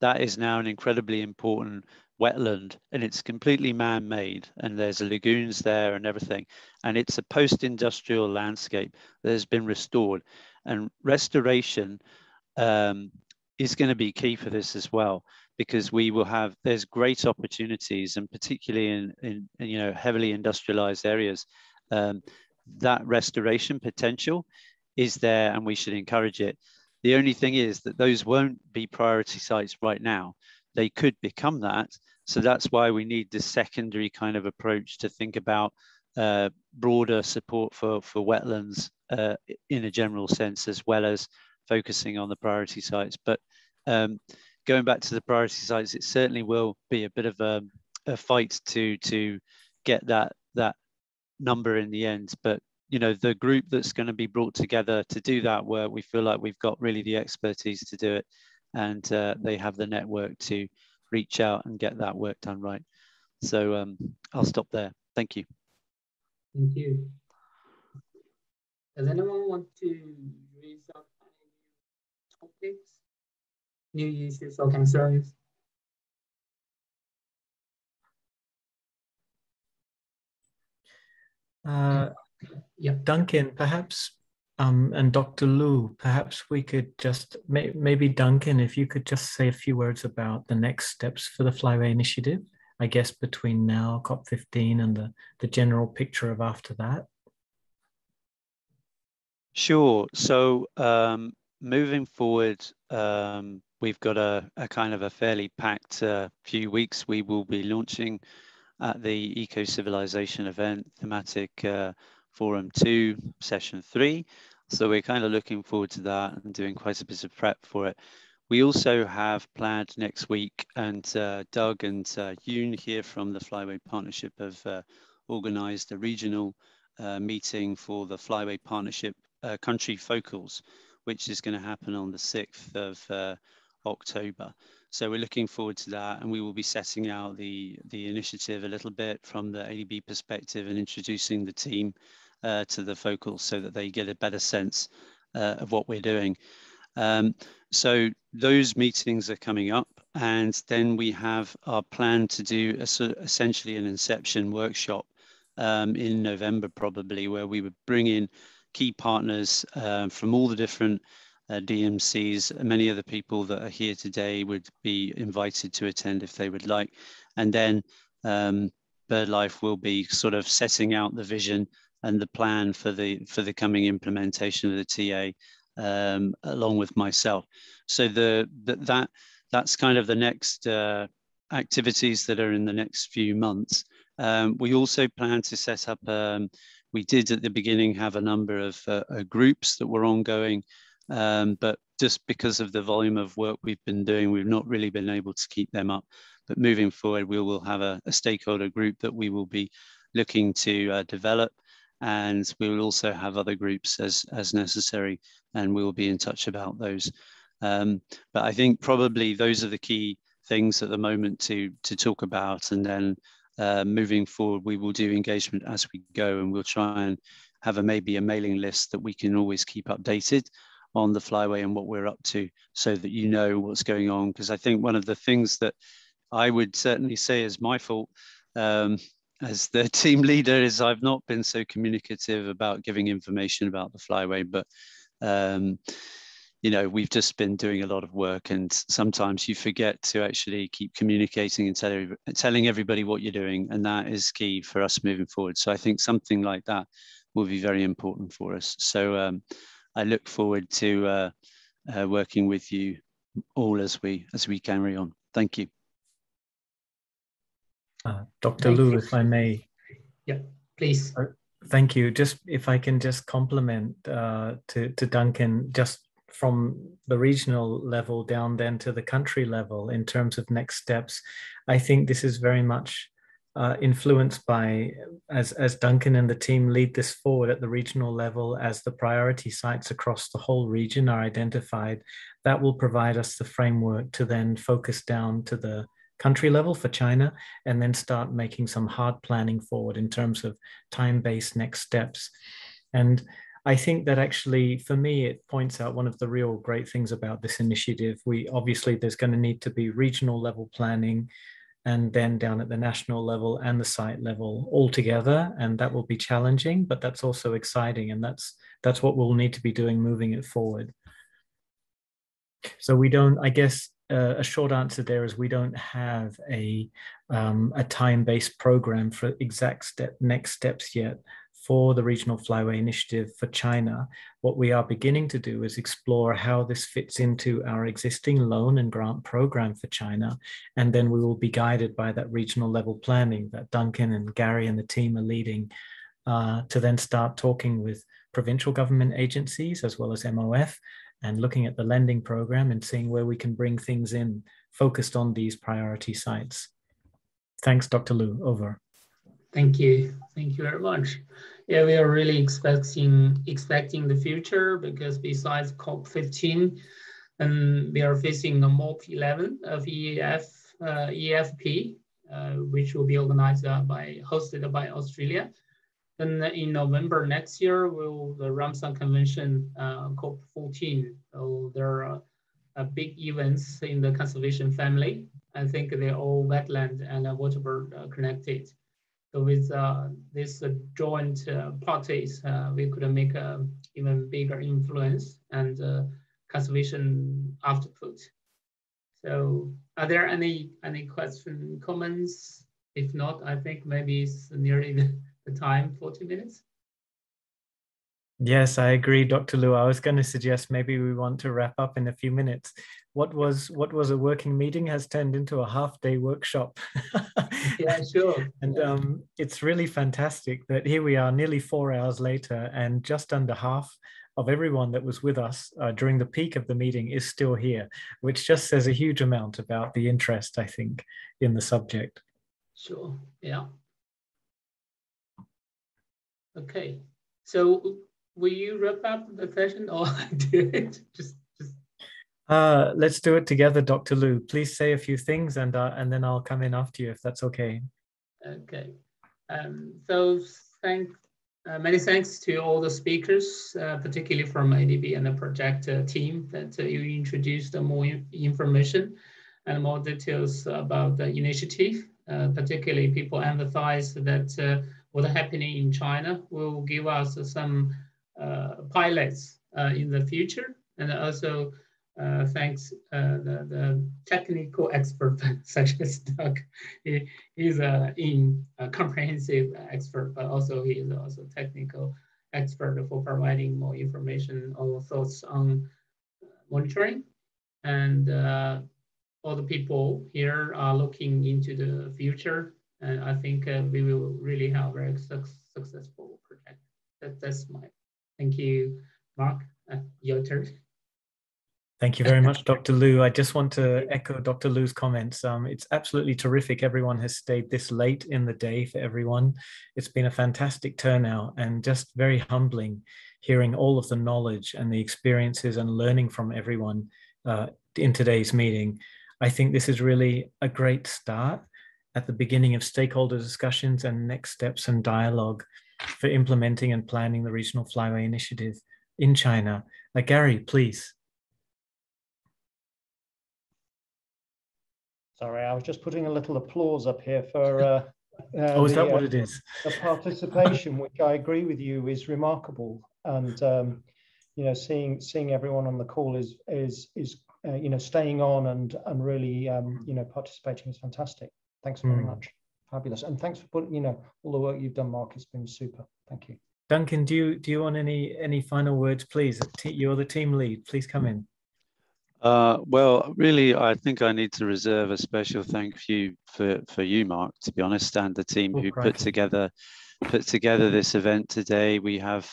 Speaker 10: That is now an incredibly important wetland, and it's completely man-made, and there's lagoons there and everything, and it's a post-industrial landscape that has been restored, and restoration is going to be key for this as well, because there's great opportunities, and particularly in heavily industrialized areas, that restoration potential is there, and we should encourage it. The only thing is that those won't be priority sites right now. They could become that. So that's why we need this secondary kind of approach to think about broader support for wetlands in a general sense, as well as focusing on the priority sites. But going back to the priority sites, it certainly will be a bit of a fight to get that number in the end. But the group that's going to be brought together to do that work, we feel like we've got really the expertise to do it, and they have the network to reach out and get that work done right. So I'll stop there. Thank you.
Speaker 9: Thank you. Does anyone want to raise up any topics, new issues or concerns?
Speaker 1: Yeah, Duncan, perhaps, and Dr. Liu, perhaps we could just, maybe Duncan, if you could just say a few words about the next steps for the Flyway Initiative, I guess between now, COP15, and the general picture of after that.
Speaker 10: Sure. So moving forward, we've got a kind of a fairly packed few weeks. We will be launching at the Eco-Civilization event, thematic Forum 2, Session 3. So we're kind of looking forward to that and doing quite a bit of prep for it. We also have planned next week, and Doug and Yoon here from the Flyway Partnership have organized a regional meeting for the Flyway Partnership country focals, which is going to happen on the 6th of October. So we're looking forward to that, and we will be setting out the initiative a little bit from the ADB perspective and introducing the team to the focals so that they get a better sense of what we're doing. So those meetings are coming up, and then we have our plan to do essentially an Inception Workshop in November probably, where we would bring in key partners from all the different DMCs. Many of the people that are here today would be invited to attend if they would like. And then BirdLife will be sort of setting out the vision and the plan for the coming implementation of the TA along with myself. So that's kind of the next activities that are in the next few months. We also plan to set up, we did at the beginning have a number of groups that were ongoing, but just because of the volume of work we've been doing, we've not really been able to keep them up. But moving forward, we will have a stakeholder group that we will be looking to develop. and we will also have other groups as necessary, and we will be in touch about those. But I think probably those are the key things at the moment to talk about, and then moving forward, we will do engagement as we go, and we'll try and have maybe a mailing list that we can always keep updated on the Flyway and what we're up to, so that you know what's going on. Because I think one of the things that I would certainly say is my fault as the team leader is I've not been so communicative about giving information about the Flyway, but you know, we've just been doing a lot of work, and sometimes you forget to actually keep communicating and telling everybody what you're doing, and that is key for us moving forward. So I think something like that will be very important for us. So I look forward to working with you all as we carry on. Thank you.
Speaker 1: Dr. Liu, if I may.
Speaker 9: Yeah, please.
Speaker 1: Thank you. Just if I can just compliment to Duncan, just from the regional level down then to the country level in terms of next steps. I think this is very much influenced by, as Duncan and the team lead this forward at the regional level, as the priority sites across the whole region are identified, that will provide us the framework to then focus down to the country level for China, and then start making some hard planning forward in terms of time-based next steps. And I think that actually, for me, it points out one of the real great things about this initiative. Obviously, there's going to need to be regional level planning, and then down at the national level and the site level all together, and that will be challenging, but that's also exciting, and that's what we'll need to be doing moving it forward. So we don't, I guess, a short answer there is we don't have a time-based program for exact next steps yet for the Regional Flyway Initiative for China. What we are beginning to do is explore how this fits into our existing loan and grant program for China. And then we will be guided by that regional level planning that Duncan and Gary and the team are leading to then start talking with provincial government agencies as well as MOF, and looking at the lending program and seeing where we can bring things in focused on these priority sites. Thanks, Dr. Liu. Over.
Speaker 9: Thank you. Thank you very much. Yeah, we are really expecting the future, because besides COP15, and we are facing the MOP 11 of EAFP, which will be organized hosted by Australia. And in November next year, will the Ramsar Convention, COP14. So there are big events in the conservation family. I think they're all wetland and waterbird connected. So with this joint parties, we could make an even bigger influence and conservation output. So are there any questions, comments? If not, I think maybe it's nearly the time, 40 minutes.
Speaker 1: Yes, I agree, Dr. Liu. I was going to suggest maybe we want to wrap up in a few minutes. What was a working meeting has turned into a half-day workshop.
Speaker 9: Yeah, sure.
Speaker 1: And it's really fantastic that here we are nearly 4 hours later, and just under half of everyone that was with us during the peak of the meeting is still here, which just says a huge amount about the interest, I think, in the subject.
Speaker 9: Sure, yeah. Okay, so will you wrap up the session, or do it?
Speaker 1: Let's do it together, Dr. Liu. Please say a few things, and then I'll come in after you, if that's okay.
Speaker 9: Okay. So many thanks to all the speakers, particularly from ADB and the project team, that you introduced more information and more details about the initiative. Particularly, people emphasize that what's happening in China will give us some pilots in the future, and also thanks the technical expert such as Doug. He is a comprehensive expert, but also he is also technical expert for providing more information or thoughts on monitoring. And all the people here are looking into the future, and I think we will really have a very successful project. That's my. Thank you, Mark. Your turn.
Speaker 1: Thank you very much, Dr. Liu. I just want to echo Dr. Liu's comments. It's absolutely terrific. Everyone has stayed this late in the day for everyone. It's been a fantastic turnout and just very humbling hearing all of the knowledge and the experiences and learning from everyone in today's meeting. I think this is really a great start at the beginning of stakeholder discussions and next steps and dialogue for implementing and planning the Regional Flyway Initiative in China. Gary, please.
Speaker 13: Sorry, I was just putting a little applause up here for
Speaker 1: oh, is that what it is?
Speaker 13: The participation, which I agree with you, is remarkable. And you know, seeing everyone on the call is you know, staying on and really you know, participating is fantastic. Thanks very much. Fabulous. And thanks for putting, you know, all the work you've done, Mark. It's been super. Thank you.
Speaker 1: Duncan, do you want any final words, please? You're the team lead. Please come in.
Speaker 10: Well, really, I think I need to reserve a special thank you for you, Mark, to be honest, and the team who put together this event today. We have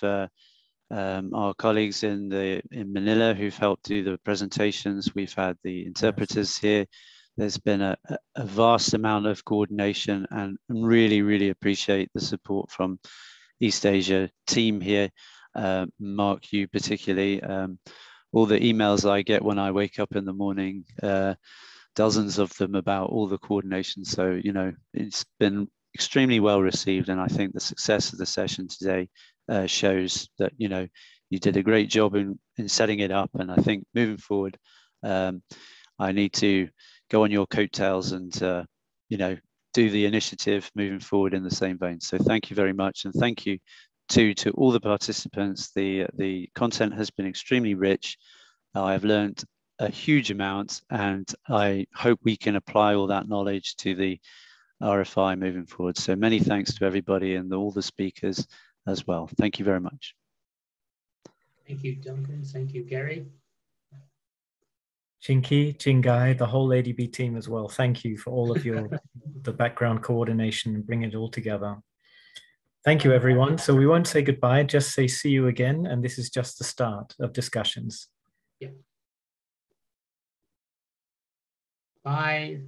Speaker 10: our colleagues in Manila who've helped do the presentations. We've had the interpreters here. There's been a vast amount of coordination, and really appreciate the support from East Asia team here. Mark, you particularly. All the emails I get when I wake up in the morning, dozens of them about all the coordination. So, you know, it's been extremely well received. And I think the success of the session today shows that, you know, you did a great job in setting it up. And I think moving forward, I need to go on your coattails and, you know, do the initiative moving forward in the same vein. So thank you very much. And thank you to all the participants. The content has been extremely rich. I have learned a huge amount, and I hope we can apply all that knowledge to the RFI moving forward. So many thanks to everybody and all the speakers as well. Thank you very much.
Speaker 9: Thank you, Duncan. Thank you, Gary.
Speaker 1: Chinky, Chingai, the whole ADB team as well. Thank you for all of the background coordination and bringing it all together. Thank you, everyone. So we won't say goodbye, just say see you again. And this is just the start of discussions.
Speaker 9: Yeah. Bye.